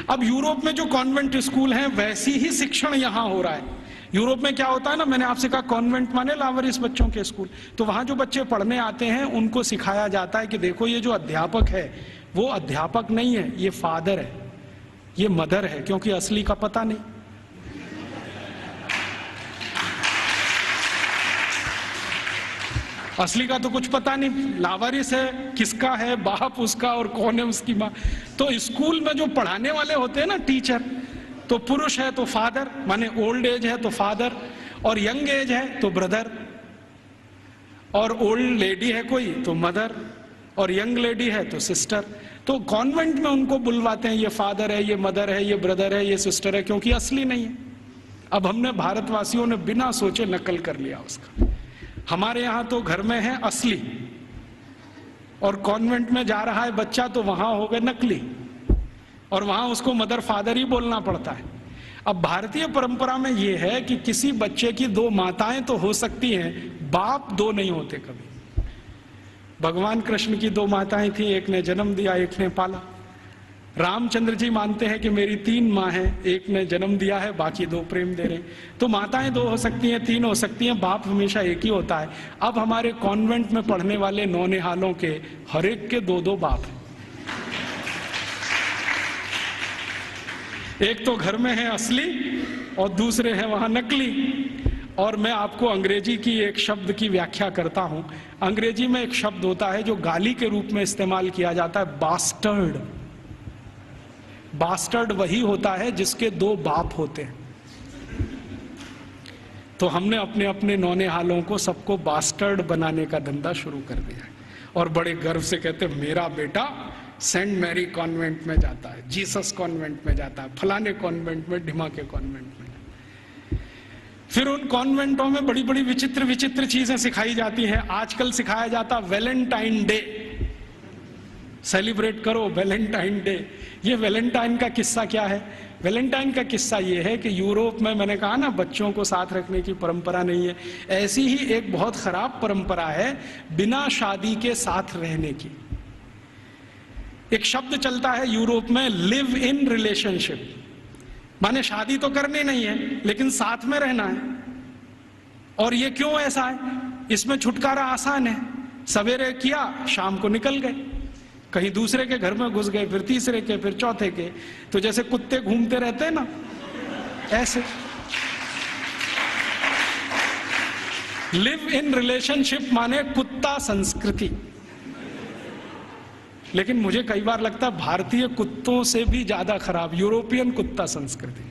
अब यूरोप में जो कॉन्वेंट स्कूल हैं, वैसी ही शिक्षण यहां हो रहा है। यूरोप में क्या होता है ना, मैंने आपसे कहा कॉन्वेंट माने लावारिस बच्चों के स्कूल। तो वहां जो बच्चे पढ़ने आते हैं, उनको सिखाया जाता है कि देखो ये जो अध्यापक है वो अध्यापक नहीं है, ये फादर है, ये मदर है, क्योंकि असली का पता नहीं। असली का तो कुछ पता नहीं, लावारिस है, किसका है बाप उसका और कौन है उसकी माँ। तो स्कूल में जो पढ़ाने वाले होते हैं ना टीचर, तो पुरुष है तो फादर, माने ओल्ड एज है तो फादर, और यंग एज है तो ब्रदर, और ओल्ड लेडी है कोई तो मदर, और यंग लेडी है तो सिस्टर। तो कॉन्वेंट में उनको बुलवाते हैं, ये फादर है, ये मदर है, ये ब्रदर है, ये सिस्टर है, क्योंकि असली नहीं है। अब हमने भारतवासियों ने बिना सोचे नकल कर लिया उसका। हमारे यहां तो घर में है असली, और कॉन्वेंट में जा रहा है बच्चा तो वहां हो गए नकली, और वहां उसको मदर फादर ही बोलना पड़ता है। अब भारतीय परंपरा में यह है कि किसी बच्चे की 2 माताएं तो हो सकती हैं, बाप दो नहीं होते कभी। भगवान कृष्ण की दो माताएं थी, एक ने जन्म दिया, एक ने पाला। रामचंद्र जी मानते हैं कि मेरी 3 माँ हैं, एक ने जन्म दिया है, बाकी 2 प्रेम दे रहे हैं। तो माताएं 2 हो सकती हैं, 3 हो सकती हैं, बाप हमेशा एक ही होता है। अब हमारे कॉन्वेंट में पढ़ने वाले नौनिहालों के हर एक के 2-2 बाप हैं। एक तो घर में है असली और दूसरे हैं वहां नकली। और मैं आपको अंग्रेजी की एक शब्द की व्याख्या करता हूं। अंग्रेजी में एक शब्द होता है जो गाली के रूप में इस्तेमाल किया जाता है, बास्टर्ड। बास्टर्ड वही होता है जिसके 2 बाप होते हैं। तो हमने अपने अपने नौनिहालों को सबको बास्टर्ड बनाने का धंधा शुरू कर दिया है और बड़े गर्व से कहते हैं मेरा बेटा सेंट मैरी कॉन्वेंट में जाता है, जीसस कॉन्वेंट में जाता है, फलाने कॉन्वेंट में, ढिमा के कॉन्वेंट में। फिर उन कॉन्वेंटों में बड़ी बड़ी विचित्र विचित्र चीजें सिखाई जाती हैं। आजकल सिखाया जाता वैलेंटाइन डे, सेलिब्रेट करो वैलेंटाइन डे। ये वैलेंटाइन का किस्सा क्या है? वैलेंटाइन का किस्सा ये है कि यूरोप में, मैंने कहा ना बच्चों को साथ रखने की परंपरा नहीं है, ऐसी ही एक बहुत खराब परंपरा है बिना शादी के साथ रहने की। एक शब्द चलता है यूरोप में, लिव इन रिलेशनशिप, माने शादी तो करनी नहीं है लेकिन साथ में रहना है। और ये क्यों ऐसा है? इसमें छुटकारा आसान है, सवेरे किया शाम को निकल गए, कहीं दूसरे के घर में घुस गए, फिर तीसरे के, फिर चौथे के। तो जैसे कुत्ते घूमते रहते हैं ना, ऐसे। लिव इन रिलेशनशिप माने कुत्ता संस्कृति। लेकिन मुझे कई बार लगता है भारतीय कुत्तों से भी ज्यादा खराब यूरोपियन कुत्ता संस्कृति।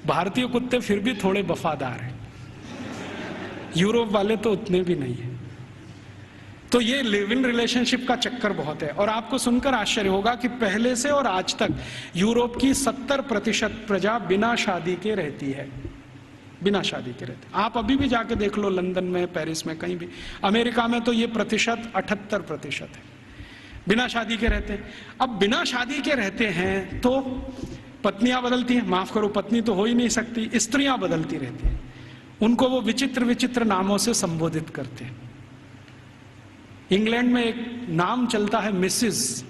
भारतीय कुत्ते फिर भी थोड़े वफादार हैं, यूरोप वाले तो उतने भी नहीं है। तो ये लिव इन रिलेशनशिप का चक्कर बहुत है। और आपको सुनकर आश्चर्य होगा कि पहले से और आज तक यूरोप की 70% प्रजा बिना शादी के रहती है, बिना शादी के रहते। आप अभी भी जाके देख लो, लंदन में, पेरिस में, कहीं भी। अमेरिका में तो ये प्रतिशत 78% है, बिना शादी के रहते हैं। अब बिना शादी के रहते हैं तो पत्नियां बदलती हैं, माफ करो पत्नी तो हो ही नहीं सकती, स्त्रियां बदलती रहती हैं। उनको वो विचित्र विचित्र नामों से संबोधित करते हैं। इंग्लैंड में एक नाम चलता है Mrs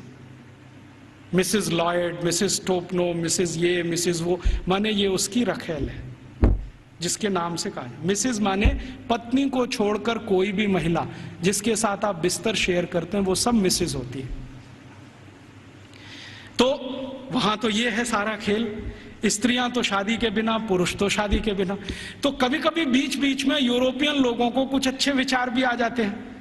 Lloyd, Mrs Topno, Mrs ये, मिसिस वो, माने ये उसकी रखेल है जिसके नाम से कहा है। मिसिस माने पत्नी को छोड़कर कोई भी महिला जिसके साथ आप बिस्तर शेयर करते हैं वो सब मिसिस होती है। तो वहां तो ये है सारा खेल, स्त्रियां तो शादी के बिना, पुरुष तो शादी के बिना। तो कभी कभी बीच बीच में यूरोपियन लोगों को कुछ अच्छे विचार भी आ जाते हैं।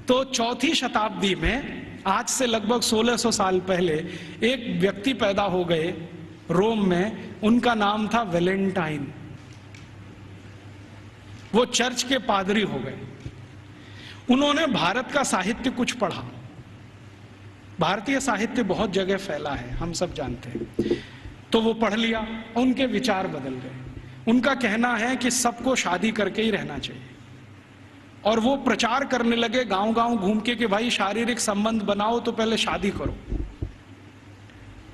तो 4वीं शताब्दी में, आज से लगभग 1600 साल पहले, एक व्यक्ति पैदा हो गए रोम में, उनका नाम था वैलेंटाइन। वो चर्च के पादरी हो गए। उन्होंने भारत का साहित्य कुछ पढ़ा। भारतीय साहित्य बहुत जगह फैला है, हम सब जानते हैं। तो वो पढ़ लिया, उनके विचार बदल गए। उनका कहना है कि सबको शादी करके ही रहना चाहिए। और वो प्रचार करने लगे गांव गांव घूम के कि भाई शारीरिक संबंध बनाओ तो पहले शादी करो।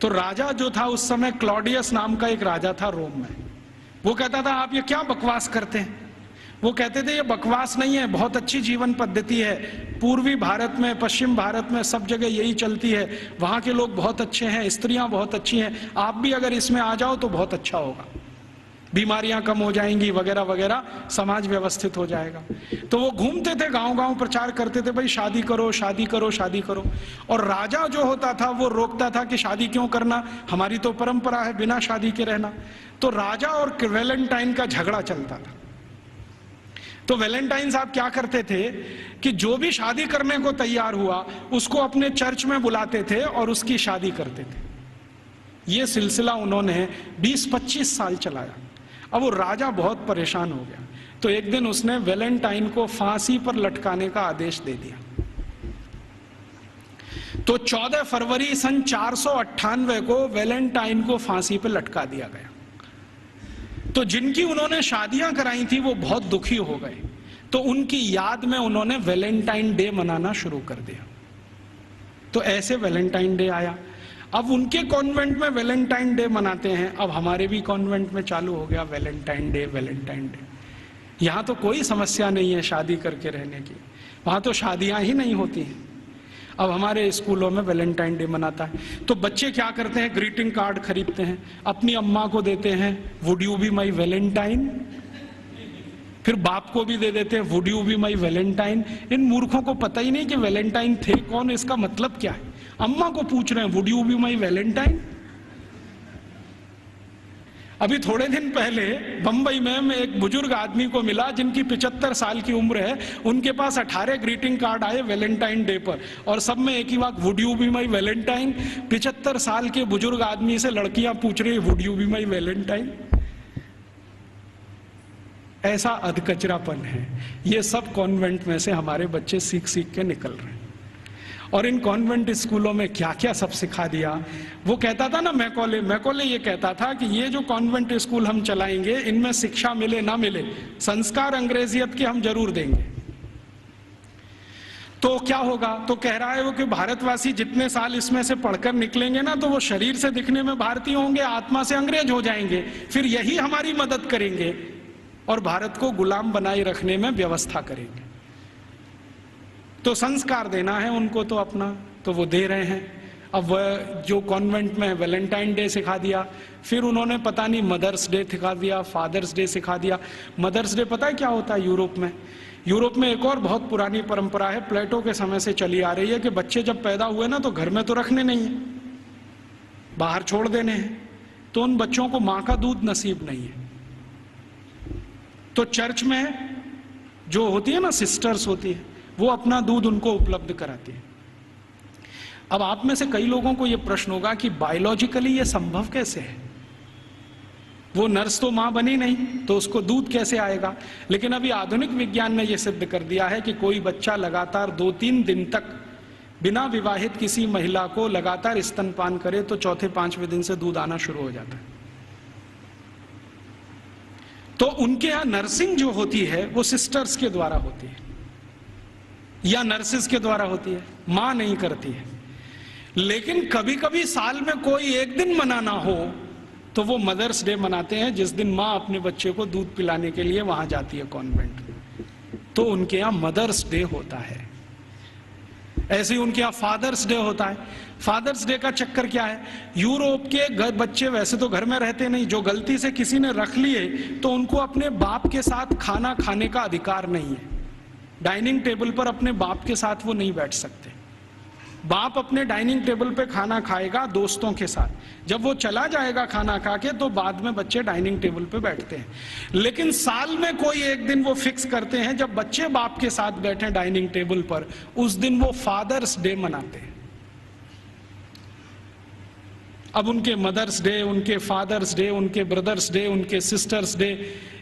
तो राजा जो था उस समय, क्लॉडियस नाम का एक राजा था रोम में, वो कहता था आप ये क्या बकवास करते हैं। वो कहते थे ये बकवास नहीं है, बहुत अच्छी जीवन पद्धति है, पूर्वी भारत में, पश्चिम भारत में सब जगह यही चलती है, वहां के लोग बहुत अच्छे हैं, स्त्रियां बहुत अच्छी हैं, आप भी अगर इसमें आ जाओ तो बहुत अच्छा होगा, बीमारियां कम हो जाएंगी वगैरह वगैरह, समाज व्यवस्थित हो जाएगा। तो वो घूमते थे गांव गांव, प्रचार करते थे भाई शादी करो, शादी करो, शादी करो। और राजा जो होता था वो रोकता था कि शादी क्यों करना, हमारी तो परंपरा है बिना शादी के रहना। तो राजा और वैलेंटाइन का झगड़ा चलता था। तो वैलेंटाइन साहब क्या करते थे कि जो भी शादी करने को तैयार हुआ उसको अपने चर्च में बुलाते थे और उसकी शादी करते थे। ये सिलसिला उन्होंने 20-25 साल चलाया। अब वो राजा बहुत परेशान हो गया, तो एक दिन उसने वैलेंटाइन को फांसी पर लटकाने का आदेश दे दिया। तो 14 फरवरी सन 498 को वैलेंटाइन को फांसी पर लटका दिया गया। तो जिनकी उन्होंने शादियां कराई थी वो बहुत दुखी हो गए, तो उनकी याद में उन्होंने वैलेंटाइन डे मनाना शुरू कर दिया। तो ऐसे वैलेंटाइन डे आया। अब उनके कॉन्वेंट में वैलेंटाइन डे मनाते हैं, अब हमारे भी कॉन्वेंट में चालू हो गया वैलेंटाइन डे, वैलेंटाइन डे। यहाँ तो कोई समस्या नहीं है शादी करके रहने की, वहाँ तो शादियाँ ही नहीं होती हैं। अब हमारे स्कूलों में वैलेंटाइन डे मनाता है, तो बच्चे क्या करते हैं, ग्रीटिंग कार्ड खरीदते हैं, अपनी अम्मा को देते हैं would you be my valentine, फिर बाप को भी दे देते हैं would you be my valentine. इन मूर्खों को पता ही नहीं कि वैलेंटाइन थे कौन, इसका मतलब क्या है। अम्मा को पूछ रहे हैं would you be my Valentine. अभी थोड़े दिन पहले बंबई में मैं एक बुजुर्ग आदमी को मिला जिनकी 75 साल की उम्र है, उनके पास 18 ग्रीटिंग कार्ड आए वैलेंटाइन डे पर, और सब में एक ही बात, would you be my Valentine. 75 साल के बुजुर्ग आदमी से लड़कियां पूछ रही would you be my Valentine. ऐसा अधकचरापन है। ये सब कॉन्वेंट में से हमारे बच्चे सीख सीख के निकल रहे हैं। और इन कॉन्वेंट स्कूलों में क्या क्या सब सिखा दिया। वो कहता था ना मैकॉले ये कहता था कि ये जो कॉन्वेंट स्कूल हम चलाएंगे इनमें शिक्षा मिले ना मिले, संस्कार अंग्रेजियत के हम जरूर देंगे। तो क्या होगा, तो कह रहा है वो कि भारतवासी जितने साल इसमें से पढ़कर निकलेंगे ना, तो वो शरीर से दिखने में भारतीय होंगे, आत्मा से अंग्रेज हो जाएंगे, फिर यही हमारी मदद करेंगे और भारत को गुलाम बनाए रखने में व्यवस्था करेंगे। तो संस्कार देना है उनको तो अपना, तो वो दे रहे हैं। अब वह जो कॉन्वेंट में वैलेंटाइन डे सिखा दिया, फिर उन्होंने पता नहीं मदर्स डे सिखा दिया, फादर्स डे सिखा दिया। मदर्स डे पता है क्या होता है यूरोप में? यूरोप में एक और बहुत पुरानी परंपरा है, प्लेटो के समय से चली आ रही है, कि बच्चे जब पैदा हुए ना तो घर में तो रखने नहीं है, बाहर छोड़ देने हैं। तो उन बच्चों को माँ का दूध नसीब नहीं है, तो चर्च में जो होती है ना सिस्टर्स होती है, वो अपना दूध उनको उपलब्ध कराती है। अब आप में से कई लोगों को यह प्रश्न होगा कि बायोलॉजिकली ये संभव कैसे है, वो नर्स तो मां बनी नहीं, तो उसको दूध कैसे आएगा। लेकिन अभी आधुनिक विज्ञान ने यह सिद्ध कर दिया है कि कोई बच्चा लगातार 2-3 दिन तक बिना विवाहित किसी महिला को लगातार स्तनपान करे तो चौथे 5वें दिन से दूध आना शुरू हो जाता है। तो उनके यहां नर्सिंग जो होती है वो सिस्टर्स के द्वारा होती है या नर्सिस के द्वारा होती है, मां नहीं करती है। लेकिन कभी कभी साल में कोई एक दिन मनाना हो तो वो मदर्स डे मनाते हैं, जिस दिन मां अपने बच्चे को दूध पिलाने के लिए वहां जाती है कॉन्वेंट, तो उनके यहां मदर्स डे होता है। ऐसे ही उनके यहां फादर्स डे होता है। फादर्स डे का चक्कर क्या है, यूरोप के बच्चे वैसे तो घर में रहते नहीं, जो गलती से किसी ने रख लिए तो उनको अपने बाप के साथ खाना खाने का अधिकार नहीं है। डाइनिंग टेबल पर अपने बाप के साथ वो नहीं बैठ सकते। बाप अपने डाइनिंग टेबल पे खाना खाएगा दोस्तों के साथ, जब वो चला जाएगा खाना खा के तो बाद में बच्चे डाइनिंग टेबल पे बैठते हैं। लेकिन साल में कोई एक दिन वो फिक्स करते हैं जब बच्चे बाप के साथ बैठे डाइनिंग टेबल पर, उस दिन वो फादर्स डे मनाते हैं। अब उनके मदर्स डे, उनके फादर्स डे, उनके ब्रदर्स डे, उनके सिस्टर्स डे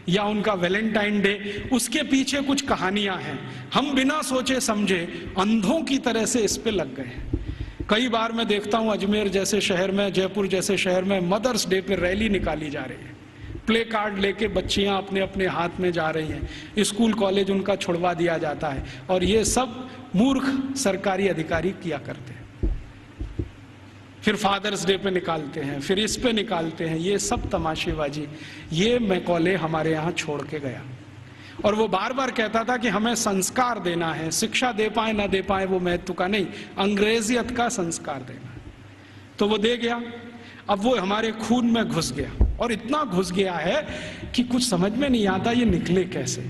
या उनका वैलेंटाइन डे, उसके पीछे कुछ कहानियां हैं। हम बिना सोचे समझे अंधों की तरह से इस पे लग गए हैं। कई बार मैं देखता हूं अजमेर जैसे शहर में, जयपुर जैसे शहर में मदर्स डे पे रैली निकाली जा रही है, प्ले कार्ड लेके बच्चियां अपने अपने हाथ में जा रही हैं, स्कूल कॉलेज उनका छुड़वा दिया जाता है, और ये सब मूर्ख सरकारी अधिकारी किया करते हैं। फिर फादर्स डे पे निकालते हैं, फिर इस पे निकालते हैं, ये सब तमाशेबाजी। ये मैकॉले हमारे यहाँ छोड़ के गया, और वो बार बार कहता था कि हमें संस्कार देना है, शिक्षा दे पाए ना दे पाए वो महत्व का नहीं, अंग्रेजियत का संस्कार देना है। तो वो दे गया। अब वो हमारे खून में घुस गया, और इतना घुस गया है कि कुछ समझ में नहीं आता ये निकले कैसे।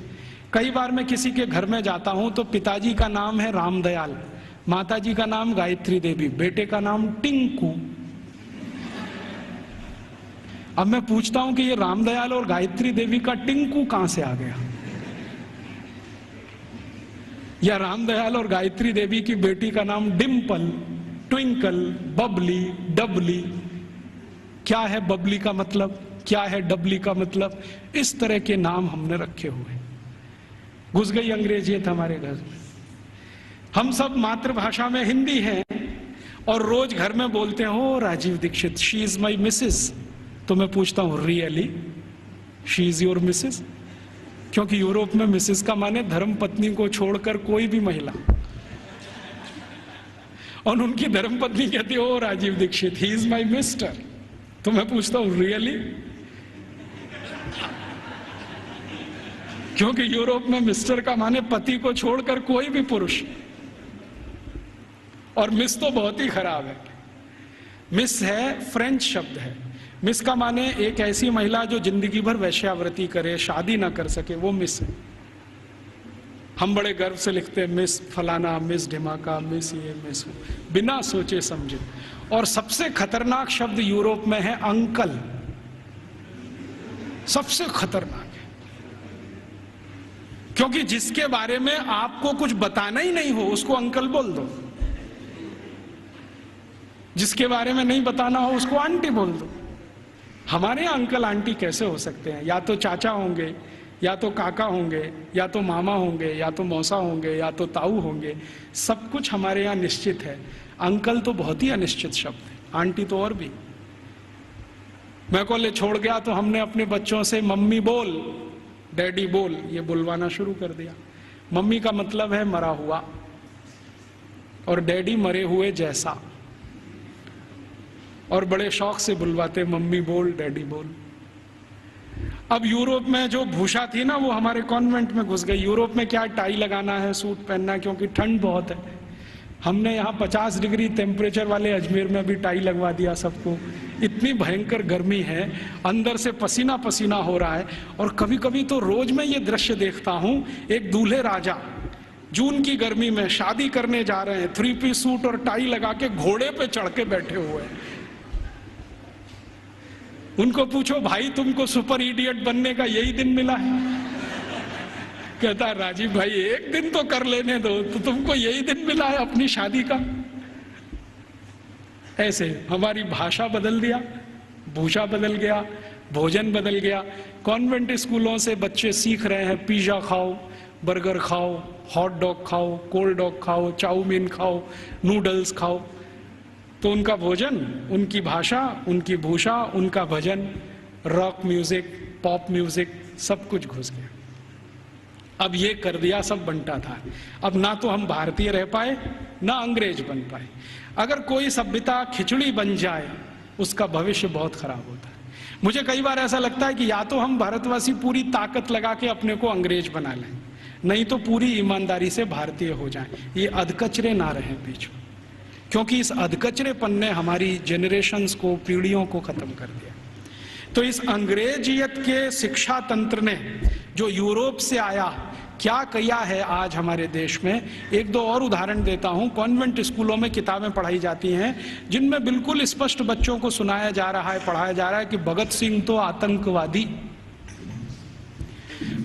कई बार मैं किसी के घर में जाता हूं तो पिताजी का नाम है रामदयाल, माताजी का नाम गायत्री देवी, बेटे का नाम टिंकू। अब मैं पूछता हूं कि ये रामदयाल और गायत्री देवी का टिंकू कहां से आ गया, या रामदयाल और गायत्री देवी की बेटी का नाम डिम्पल, ट्विंकल, बबली, डबली। क्या है बबली का मतलब, क्या है डबली का मतलब, इस तरह के नाम हमने रखे हुए। घुस गई अंग्रेजियत हमारे घर में। हम सब मातृभाषा में हिंदी हैं और रोज घर में बोलते हैं हो Rajiv Dixit, she is my Mrs. तो मैं पूछता हूं really she is your Mrs? क्योंकि यूरोप में मिसेस का माने धर्म पत्नी को छोड़कर कोई भी महिला, और उनकी धर्म पत्नी कहती है ओ Rajiv Dixit, he is my mister. तो मैं पूछता हूं रियली? क्योंकि यूरोप में मिस्टर का माने पति को छोड़कर कोई भी पुरुष, और मिस तो बहुत ही खराब है। मिस है फ्रेंच शब्द है। मिस का माने एक ऐसी महिला जो जिंदगी भर वैश्यावृत्ति करे, शादी ना कर सके, वो मिस है। हम बड़े गर्व से लिखते हैं मिस फलाना, मिस ढिमाका, मिस ये, मिस वो, बिना सोचे समझे। और सबसे खतरनाक शब्द यूरोप में है अंकल, सबसे खतरनाक है, क्योंकि जिसके बारे में आपको कुछ बताना ही नहीं हो उसको अंकल बोल दो, जिसके बारे में नहीं बताना हो उसको आंटी बोल दो। हमारे यहाँ अंकल आंटी कैसे हो सकते हैं? या तो चाचा होंगे, या तो काका होंगे, या तो मामा होंगे, या तो मौसा होंगे, या तो ताऊ होंगे। सब कुछ हमारे यहाँ निश्चित है। अंकल तो बहुत ही अनिश्चित शब्द है, आंटी तो और भी। मैं को ले छोड़ गया तो हमने अपने बच्चों से मम्मी बोल, डैडी बोल, ये बुलवाना शुरू कर दिया। मम्मी का मतलब है मरा हुआ, और डैडी मरे हुए जैसा, और बड़े शौक से बुलवाते मम्मी बोल, डैडी बोल। अब यूरोप में जो भूषा थी ना, वो हमारे कॉन्वेंट में घुस गई। यूरोप में क्या टाई लगाना है, सूट पहनना है, क्योंकि ठंड बहुत है। हमने यहाँ 50 डिग्री टेम्परेचर वाले अजमेर में भी टाई लगवा दिया सबको। इतनी भयंकर गर्मी है, अंदर से पसीना पसीना हो रहा है। और कभी कभी तो रोज मैं ये दृश्य देखता हूँ, एक दूल्हे राजा जून की गर्मी में शादी करने जा रहे हैं, 3 पीस सूट और टाई लगा के घोड़े पे चढ़ के बैठे हुए हैं। उनको पूछो भाई तुमको सुपर इडियट बनने का यही दिन मिला है? कहता है राजीव भाई एक दिन तो कर लेने दो, तो तुमको यही दिन मिला है अपनी शादी का? ऐसे हमारी भाषा बदल दिया, भूषा बदल गया, भोजन बदल गया। कॉन्वेंट स्कूलों से बच्चे सीख रहे हैं पिज्जा खाओ, बर्गर खाओ, हॉट डॉग खाओ, कोल्ड डॉग खाओ, चाउमीन खाओ, नूडल्स खाओ। तो उनका भोजन, उनकी भाषा, उनकी भूषा, उनका भजन, रॉक म्यूजिक, पॉप म्यूजिक, सब कुछ घुस गया। अब ये कर दिया सब बंटा था। अब ना तो हम भारतीय रह पाए, ना अंग्रेज बन पाए। अगर कोई सभ्यता खिचड़ी बन जाए, उसका भविष्य बहुत खराब होता है। मुझे कई बार ऐसा लगता है कि या तो हम भारतवासी पूरी ताकत लगा के अपने को अंग्रेज बना लें, नहीं तो पूरी ईमानदारी से भारतीय हो जाएं। ये अधकचरे ना रहें बीच में, क्योंकि इस अधकचरेपन ने हमारी जनरेशन्स को, पीढ़ियों को खत्म कर दिया। तो इस अंग्रेजियत के शिक्षा तंत्र ने जो यूरोप से आया, क्या किया है आज हमारे देश में। एक दो और उदाहरण देता हूं। कॉन्वेंट स्कूलों में किताबें पढ़ाई जाती हैं जिनमें बिल्कुल स्पष्ट बच्चों को सुनाया जा रहा है, पढ़ाया जा रहा है कि भगत सिंह तो आतंकवादी,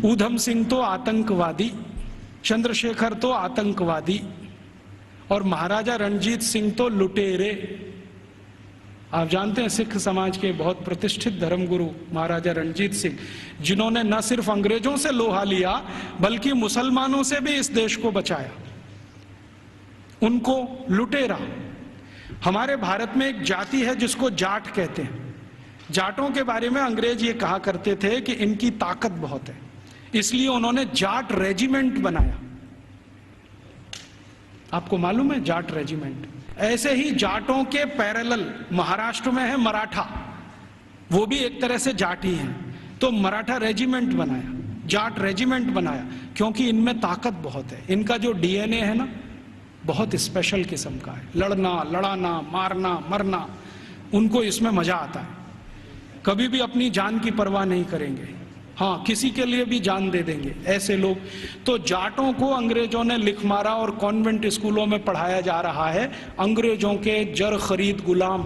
ऊधम सिंह तो आतंकवादी, चंद्रशेखर तो आतंकवादी, और महाराजा रणजीत सिंह तो लुटेरे। आप जानते हैं सिख समाज के बहुत प्रतिष्ठित धर्मगुरु महाराजा रणजीत सिंह, जिन्होंने न सिर्फ अंग्रेजों से लोहा लिया बल्कि मुसलमानों से भी इस देश को बचाया, उनको लुटेरा। हमारे भारत में एक जाति है जिसको जाट कहते हैं। जाटों के बारे में अंग्रेज ये कहा करते थे कि इनकी ताकत बहुत है, इसलिए उन्होंने जाट रेजिमेंट बनाया। आपको मालूम है जाट रेजिमेंट? ऐसे ही जाटों के पैरेलल महाराष्ट्र में है मराठा, वो भी एक तरह से जाट ही हैं। तो मराठा रेजिमेंट बनाया, जाट रेजिमेंट बनाया, क्योंकि इनमें ताकत बहुत है। इनका जो डीएनए है ना, बहुत स्पेशल किस्म का है। लड़ना, लड़ाना, मारना, मरना, उनको इसमें मजा आता है। कभी भी अपनी जान की परवाह नहीं करेंगे, हाँ किसी के लिए भी जान दे देंगे, ऐसे लोग। तो जाटों को अंग्रेजों ने लिख मारा और कॉन्वेंट स्कूलों में पढ़ाया जा रहा है अंग्रेजों के जर खरीद गुलाम।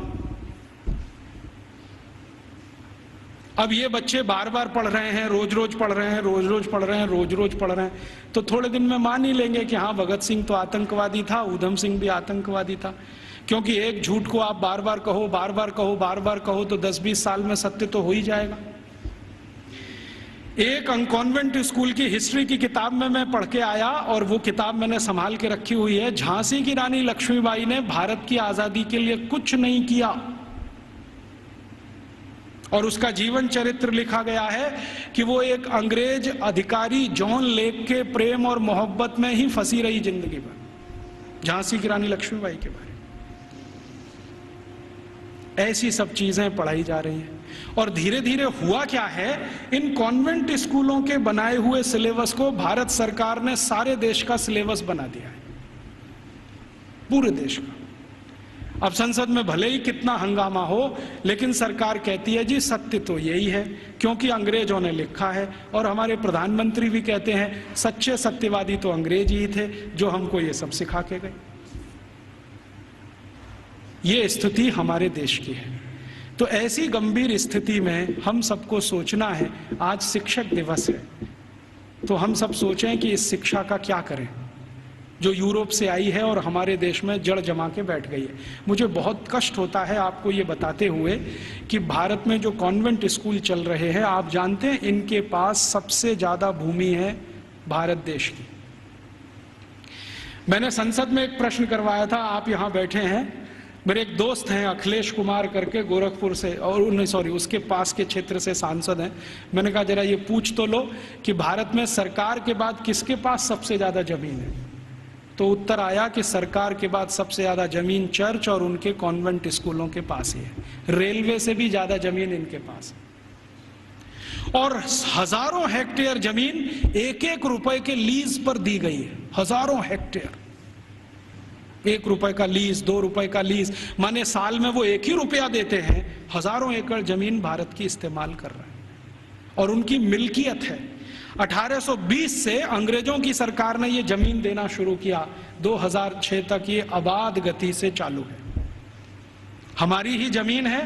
अब ये बच्चे बार बार पढ़ रहे हैं, रोज रोज पढ़ रहे हैं, रोज रोज पढ़ रहे हैं, रोज रोज पढ़ रहे हैं, तो थोड़े दिन में मान ही लेंगे कि हाँ भगत सिंह तो आतंकवादी था, ऊधम सिंह भी आतंकवादी था। क्योंकि एक झूठ को आप बार बार कहो, बार बार कहो, बार बार कहो, तो 10-20 साल में सत्य तो हो ही जाएगा। एक कॉन्वेंट स्कूल की हिस्ट्री की किताब में मैं पढ़ के आया, और वो किताब मैंने संभाल के रखी हुई है। झांसी की रानी लक्ष्मीबाई ने भारत की आजादी के लिए कुछ नहीं किया, और उसका जीवन चरित्र लिखा गया है कि वो एक अंग्रेज अधिकारी जॉन लेक के प्रेम और मोहब्बत में ही फंसी रही जिंदगी भर। झांसी की रानी लक्ष्मीबाई के बारे में ऐसी सब चीजें पढ़ाई जा रही हैं। और धीरे धीरे हुआ क्या है, इन कॉन्वेंट स्कूलों के बनाए हुए सिलेबस को भारत सरकार ने सारे देश का सिलेबस बना दिया है, पूरे देश का। अब संसद में भले ही कितना हंगामा हो, लेकिन सरकार कहती है जी सत्य तो यही है, क्योंकि अंग्रेजों ने लिखा है। और हमारे प्रधानमंत्री भी कहते हैं सच्चे सत्यवादी तो अंग्रेज ही थे जो हमको ये सब सिखा के गए। ये स्थिति हमारे देश की है। तो ऐसी गंभीर स्थिति में हम सबको सोचना है, आज शिक्षक दिवस है, तो हम सब सोचें कि इस शिक्षा का क्या करें जो यूरोप से आई है और हमारे देश में जड़ जमा के बैठ गई है। मुझे बहुत कष्ट होता है आपको ये बताते हुए कि भारत में जो कॉन्वेंट स्कूल चल रहे हैं, आप जानते हैं इनके पास सबसे ज्यादा भूमि है भारत देश की। मैंने संसद में एक प्रश्न करवाया था, आप यहां बैठे हैं, मेरे एक दोस्त हैं अखिलेश कुमार करके गोरखपुर से, और उसके पास के क्षेत्र से सांसद हैं। मैंने कहा जरा ये पूछ तो लो कि भारत में सरकार के बाद किसके पास सबसे ज्यादा जमीन है। तो उत्तर आया कि सरकार के बाद सबसे ज्यादा जमीन चर्च और उनके कॉन्वेंट स्कूलों के पास ही है। रेलवे से भी ज्यादा जमीन इनके पास है। और हजारों हेक्टेयर जमीन एक एक रुपए के लीज पर दी गई है। हजारों हेक्टेयर, 1 रुपए का लीज, 2 रुपए का लीज, माने साल में वो 1 ही रुपया देते हैं, हजारों एकड़ जमीन भारत की इस्तेमाल कर रहे हैं और उनकी मिल्कियत है। 1820 से अंग्रेजों की सरकार ने ये जमीन देना शुरू किया, 2006 तक ये आबाद गति से चालू है। हमारी ही जमीन है,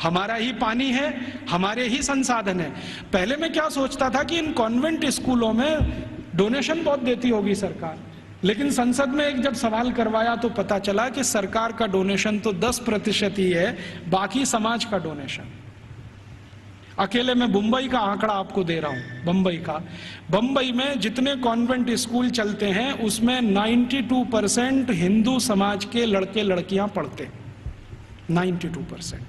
हमारा ही पानी है, हमारे ही संसाधन है। पहले मैं क्या सोचता था कि इन कॉन्वेंट स्कूलों में डोनेशन बहुत देती होगी सरकार, लेकिन संसद में एक जब सवाल करवाया तो पता चला कि सरकार का डोनेशन तो 10% ही है, बाकी समाज का डोनेशन। अकेले मैं मुंबई का आंकड़ा आपको दे रहा हूं। बंबई में जितने कॉन्वेंट स्कूल चलते हैं उसमें 92% हिंदू समाज के लड़के लड़कियां पढ़ते हैं, 92%।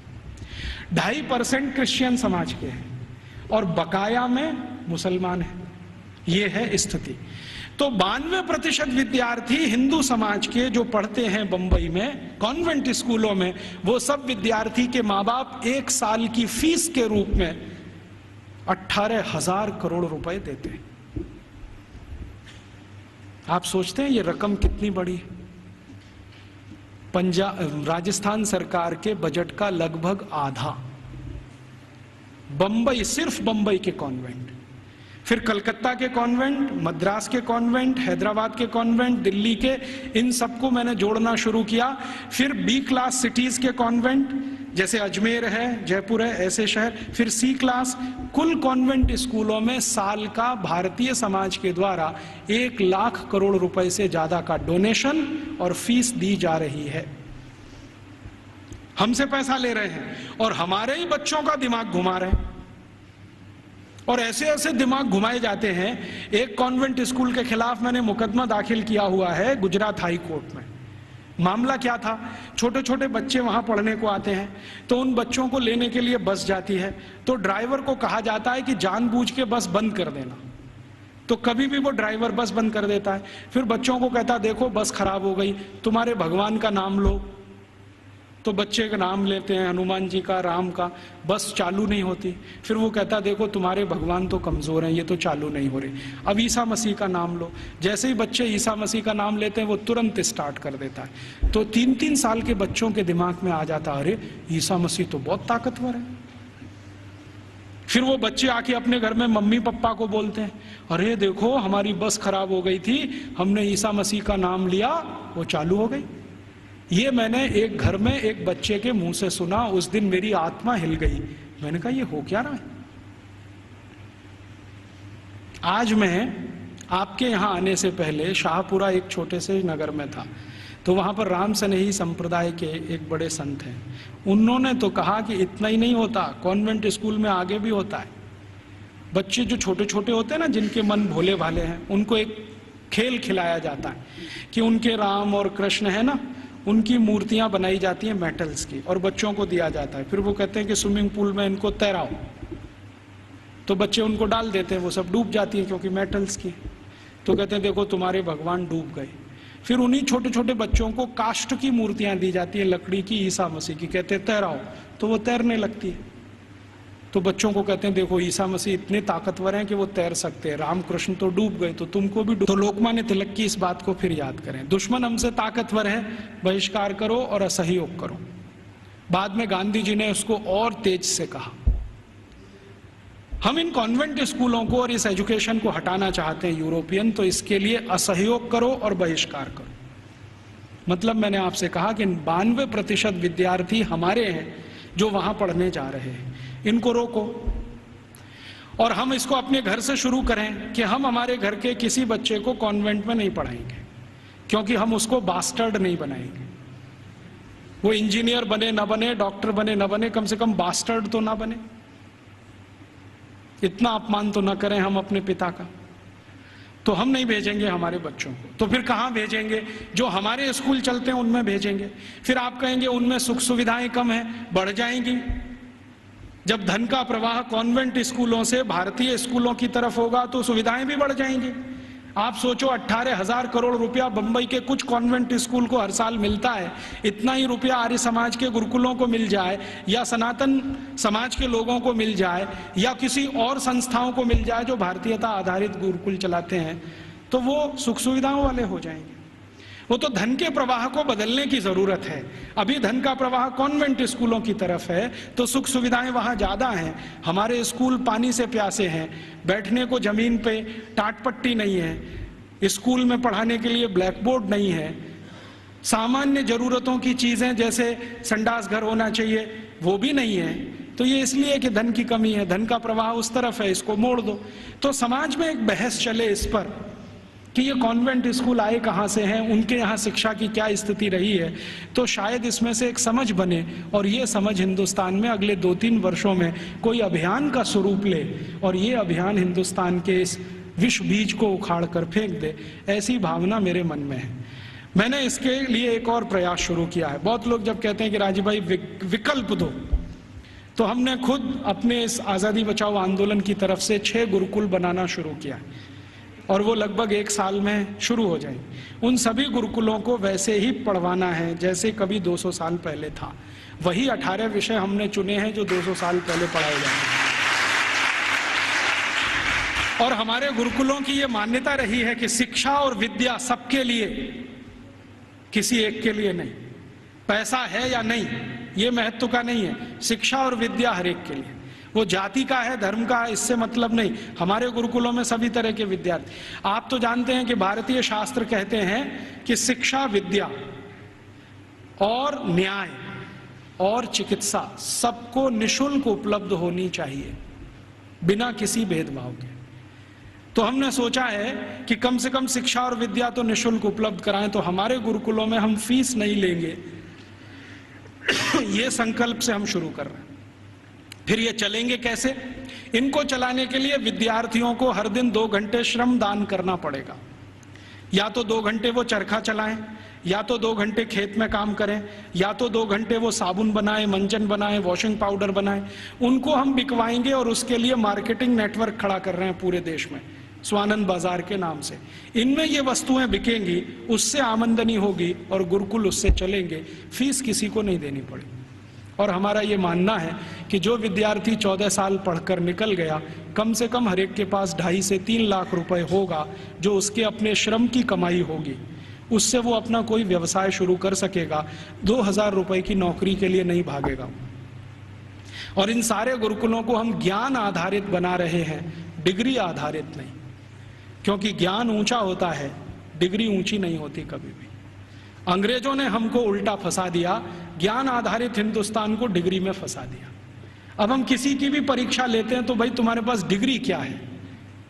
2.5% क्रिश्चियन समाज के हैं और बकाया में मुसलमान हैं। ये है स्थिति। तो 92% विद्यार्थी हिंदू समाज के जो पढ़ते हैं बंबई में कॉन्वेंट स्कूलों में, वो सब विद्यार्थी के माँ बाप 1 साल की फीस के रूप में 18,000 करोड़ रुपए देते हैं। आप सोचते हैं ये रकम कितनी बड़ी है? राजस्थान सरकार के बजट का लगभग आधा बंबई, सिर्फ बंबई के कॉन्वेंट, फिर कलकत्ता के कॉन्वेंट, मद्रास के कॉन्वेंट, हैदराबाद के कॉन्वेंट, दिल्ली के, इन सबको मैंने जोड़ना शुरू किया। फिर B क्लास सिटीज के कॉन्वेंट, जैसे अजमेर है, जयपुर है, ऐसे शहर। फिर C क्लास। कुल कॉन्वेंट स्कूलों में साल का भारतीय समाज के द्वारा 1 लाख करोड़ रुपए से ज्यादा का डोनेशन और फीस दी जा रही है। हमसे पैसा ले रहे हैं और हमारे ही बच्चों का दिमाग घुमा रहे हैं। और ऐसे ऐसे दिमाग घुमाए जाते हैं। एक कॉन्वेंट स्कूल के खिलाफ मैंने मुकदमा दाखिल किया हुआ है गुजरात हाई कोर्ट में। मामला क्या था, छोटे छोटे बच्चे वहां पढ़ने को आते हैं, तो उन बच्चों को लेने के लिए बस जाती है, तो ड्राइवर को कहा जाता है कि जानबूझ के बस बंद कर देना। तो कभी भी वो ड्राइवर बस बंद कर देता है। फिर बच्चों को कहता देखो बस खराब हो गई, तुम्हारे भगवान का नाम लो। तो बच्चे का नाम लेते हैं, हनुमान जी का, राम का, बस चालू नहीं होती। फिर वो कहता देखो तुम्हारे भगवान तो कमजोर हैं, ये तो चालू नहीं हो रही। अब ईसा मसीह का नाम लो। जैसे ही बच्चे ईसा मसीह का नाम लेते हैं वो तुरंत स्टार्ट कर देता है। तो 3-3 साल के बच्चों के दिमाग में आ जाता अरे ईसा मसीह तो बहुत ताकतवर है। फिर वो बच्चे आके अपने घर में मम्मी पापा को बोलते हैं अरे देखो हमारी बस खराब हो गई थी, हमने ईसा मसीह का नाम लिया, वो चालू हो गई। ये मैंने एक घर में एक बच्चे के मुंह से सुना। उस दिन मेरी आत्मा हिल गई। मैंने कहा ये हो क्या रहा है। आज मैं आपके यहां आने से पहले शाहपुरा एक छोटे से नगर में था, तो वहां पर राम सनेही संप्रदाय के एक बड़े संत हैं। उन्होंने तो कहा कि इतना ही नहीं होता, कॉन्वेंट स्कूल में आगे भी होता है। बच्चे जो छोटे छोटे होते हैं ना, जिनके मन भोले भाले हैं, उनको एक खेल खिलाया जाता है कि उनके राम और कृष्ण है ना, उनकी मूर्तियां बनाई जाती हैं मेटल्स की और बच्चों को दिया जाता है। फिर वो कहते हैं कि स्विमिंग पूल में इनको तैराओ, तो बच्चे उनको डाल देते हैं, वो सब डूब जाती हैं क्योंकि मेटल्स की। तो कहते हैं देखो तुम्हारे भगवान डूब गए। फिर उन्हीं छोटे छोटे बच्चों को काष्ठ की मूर्तियां दी जाती है, लकड़ी की, ईसा मसीह की, कहते हैं तैराओ, तो वो तैरने लगती है। तो बच्चों को कहते हैं देखो ईसा मसीह इतने ताकतवर हैं कि वो तैर सकते हैं, रामकृष्ण तो डूब गए तो तुमको भी डूब। तो लोकमान्य तिलक की इस बात को फिर याद करें, दुश्मन हमसे ताकतवर है, बहिष्कार करो और असहयोग करो। बाद में गांधी जी ने उसको और तेज से कहा। हम इन कॉन्वेंट स्कूलों को और इस एजुकेशन को हटाना चाहते हैं यूरोपियन, तो इसके लिए असहयोग करो और बहिष्कार करो। मतलब मैंने आपसे कहा कि 92% विद्यार्थी हमारे हैं जो वहां पढ़ने जा रहे हैं, इनको रोको। और हम इसको अपने घर से शुरू करें कि हम हमारे घर के किसी बच्चे को कॉन्वेंट में नहीं पढ़ाएंगे, क्योंकि हम उसको बास्टर्ड नहीं बनाएंगे। वो इंजीनियर बने ना बने, डॉक्टर बने ना बने, कम से कम बास्टर्ड तो ना बने। इतना अपमान तो ना करें हम अपने पिता का। तो हम नहीं भेजेंगे हमारे बच्चों को, तो फिर कहां भेजेंगे? जो हमारे स्कूल चलते हैं उनमें भेजेंगे। फिर आप कहेंगे उनमें सुख सुविधाएं कम हैं, बढ़ जाएंगी। जब धन का प्रवाह कॉन्वेंट स्कूलों से भारतीय स्कूलों की तरफ होगा तो सुविधाएं भी बढ़ जाएंगी। आप सोचो 18,000 करोड़ रुपया बंबई के कुछ कॉन्वेंट स्कूल को हर साल मिलता है, इतना ही रुपया आर्य समाज के गुरुकुलों को मिल जाए, या सनातन समाज के लोगों को मिल जाए, या किसी और संस्थाओं को मिल जाए जो भारतीयता आधारित गुरुकुल चलाते हैं, तो वो सुख सुविधाओं वाले हो जाएंगे। वो तो धन के प्रवाह को बदलने की जरूरत है। अभी धन का प्रवाह कॉन्वेंट स्कूलों की तरफ है, तो सुख सुविधाएं वहां ज्यादा हैं। हमारे स्कूल पानी से प्यासे हैं, बैठने को जमीन पे टाट पट्टी नहीं है, स्कूल में पढ़ाने के लिए ब्लैक बोर्ड नहीं है, सामान्य जरूरतों की चीजें जैसे संडास घर होना चाहिए वो भी नहीं है। तो ये इसलिए कि धन की कमी है, धन का प्रवाह उस तरफ है, इसको मोड़ दो। तो समाज में एक बहस चले इस पर कि ये कॉन्वेंट स्कूल आए कहाँ से हैं, उनके यहाँ शिक्षा की क्या स्थिति रही है, तो शायद इसमें से एक समझ बने और ये समझ हिंदुस्तान में अगले 2-3 वर्षों में कोई अभियान का स्वरूप ले और ये अभियान हिंदुस्तान के इस विष बीज को उखाड़ कर फेंक दे, ऐसी भावना मेरे मन में है। मैंने इसके लिए एक और प्रयास शुरू किया है। बहुत लोग जब कहते हैं कि राजीव भाई विकल्प दो, तो हमने खुद अपने इस आज़ादी बचाओ आंदोलन की तरफ से 6 गुरुकुल बनाना शुरू किया और वो लगभग 1 साल में शुरू हो जाएंगे। उन सभी गुरुकुलों को वैसे ही पढ़वाना है जैसे कभी 200 साल पहले था। वही 18 विषय हमने चुने हैं जो 200 साल पहले पढ़ाए जाएंगे। और हमारे गुरुकुलों की ये मान्यता रही है कि शिक्षा और विद्या सबके लिए, किसी एक के लिए नहीं। पैसा है या नहीं ये महत्व का नहीं है, शिक्षा और विद्या हर एक के लिए। वो जाति का है, धर्म का है, इससे मतलब नहीं। हमारे गुरुकुलों में सभी तरह के विद्यार्थी। आप तो जानते हैं कि भारतीय शास्त्र कहते हैं कि शिक्षा, विद्या और न्याय और चिकित्सा सबको निःशुल्क उपलब्ध होनी चाहिए, बिना किसी भेदभाव के। तो हमने सोचा है कि कम से कम शिक्षा और विद्या तो निःशुल्क उपलब्ध कराएं। तो हमारे गुरुकुलों में हम फीस नहीं लेंगे, ये संकल्प से हम शुरू कर रहे हैं। फिर ये चलेंगे कैसे? इनको चलाने के लिए विद्यार्थियों को हर दिन 2 घंटे श्रम दान करना पड़ेगा। या तो 2 घंटे वो चरखा चलाएं, या तो 2 घंटे खेत में काम करें, या तो 2 घंटे वो साबुन बनाएं, मंजन बनाएं, वॉशिंग पाउडर बनाएं। उनको हम बिकवाएंगे और उसके लिए मार्केटिंग नेटवर्क खड़ा कर रहे हैं पूरे देश में, स्वानंद बाजार के नाम से। इनमें ये वस्तुएं बिकेंगी, उससे आमदनी होगी और गुरुकुल उससे चलेंगे, फीस किसी को नहीं देनी पड़ेगी। और हमारा ये मानना है कि जो विद्यार्थी 14 साल पढ़कर निकल गया, कम से कम हर एक के पास 2.5 से 3 लाख रुपए होगा, जो उसके अपने श्रम की कमाई होगी। उससे वो अपना कोई व्यवसाय शुरू कर सकेगा, 2,000 रुपए की नौकरी के लिए नहीं भागेगा। और इन सारे गुरुकुलों को हम ज्ञान आधारित बना रहे हैं, डिग्री आधारित नहीं, क्योंकि ज्ञान ऊंचा होता है, डिग्री ऊंची नहीं होती कभी भी। अंग्रेजों ने हमको उल्टा फंसा दिया, ज्ञान आधारित हिंदुस्तान को डिग्री में फंसा दिया। अब हम किसी की भी परीक्षा लेते हैं तो भाई तुम्हारे पास डिग्री क्या है?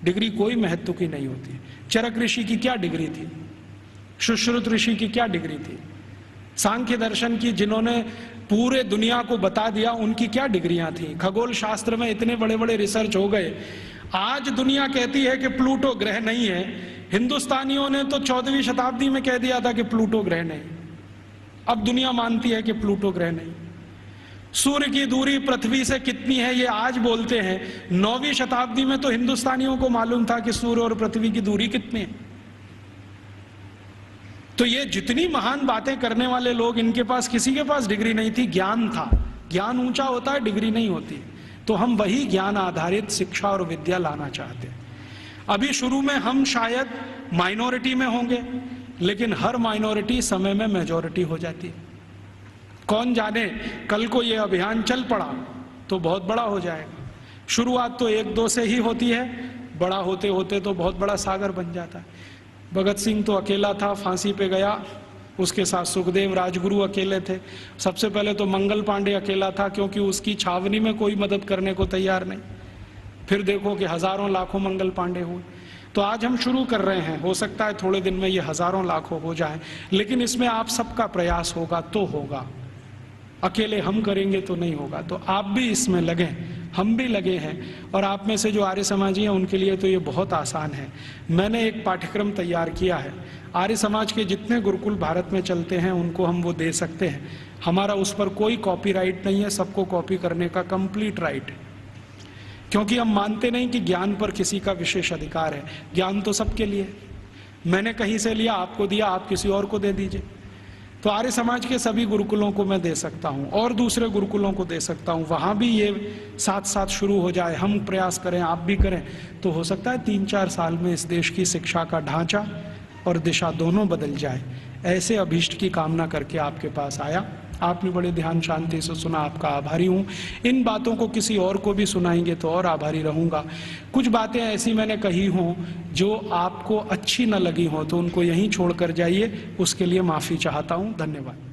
डिग्री कोई महत्व की नहीं होती है। चरक ऋषि की क्या डिग्री थी? सुश्रुत ऋषि की क्या डिग्री थी? सांख्य दर्शन की जिन्होंने पूरे दुनिया को बता दिया, उनकी क्या डिग्रियां थी? खगोल शास्त्र में इतने बड़े बड़े रिसर्च हो गए। आज दुनिया कहती है कि प्लूटो ग्रह नहीं है, हिंदुस्तानियों ने तो 14वीं शताब्दी में कह दिया था कि प्लूटो ग्रह नहीं। अब दुनिया मानती है कि प्लूटो ग्रह नहीं। सूर्य की दूरी पृथ्वी से कितनी है ये आज बोलते हैं, 9वीं शताब्दी में तो हिंदुस्तानियों को मालूम था कि सूर्य और पृथ्वी की दूरी कितनी है। तो ये जितनी महान बातें करने वाले लोग, इनके पास किसी के पास डिग्री नहीं थी, ज्ञान था। ज्ञान ऊंचा होता है, डिग्री नहीं होती। तो हम वही ज्ञान आधारित शिक्षा और विद्या लाना चाहते हैं। अभी शुरू में हम शायद माइनॉरिटी में होंगे, लेकिन हर माइनॉरिटी समय में मेजॉरिटी हो जाती है। कौन जाने कल को ये अभियान चल पड़ा तो बहुत बड़ा हो जाएगा। शुरुआत तो 1-2 से ही होती है, बड़ा होते होते तो बहुत बड़ा सागर बन जाता है। भगत सिंह तो अकेला था, फांसी पे गया, उसके साथ सुखदेव राजगुरु अकेले थे। सबसे पहले तो मंगल पांडे अकेला था, क्योंकि उसकी छावनी में कोई मदद करने को तैयार नहीं। फिर देखो कि हजारों लाखों मंगल पांडे हुए। तो आज हम शुरू कर रहे हैं, हो सकता है थोड़े दिन में ये हजारों लाखों हो जाए, लेकिन इसमें आप सबका प्रयास होगा तो होगा। अकेले हम करेंगे तो नहीं होगा। तो आप भी इसमें लगें, हम भी लगे हैं। और आप में से जो आर्य समाजी हैं उनके लिए तो ये बहुत आसान है। मैंने एक पाठ्यक्रम तैयार किया है, आर्य समाज के जितने गुरुकुल भारत में चलते हैं उनको हम वो दे सकते हैं। हमारा उस पर कोई कॉपीराइट नहीं है, सबको कॉपी करने का कंप्लीट राइट है। क्योंकि हम मानते नहीं कि ज्ञान पर किसी का विशेष अधिकार है। ज्ञान तो सबके लिए। मैंने कहीं से लिया, आपको दिया, आप किसी और को दे दीजिए। तो आर्य समाज के सभी गुरुकुलों को मैं दे सकता हूं और दूसरे गुरुकुलों को दे सकता हूं। वहां भी ये साथ साथ शुरू हो जाए, हम प्रयास करें, आप भी करें, तो हो सकता है 3-4 साल में इस देश की शिक्षा का ढांचा और दिशा दोनों बदल जाए। ऐसे अभीष्ट की कामना करके आपके पास आया। आपने बड़े ध्यान शांति से सुना, आपका आभारी हूँ। इन बातों को किसी और को भी सुनाएंगे तो और आभारी रहूँगा। कुछ बातें ऐसी मैंने कही हों जो आपको अच्छी न लगी हो तो उनको यहीं छोड़ कर जाइए, उसके लिए माफ़ी चाहता हूँ। धन्यवाद।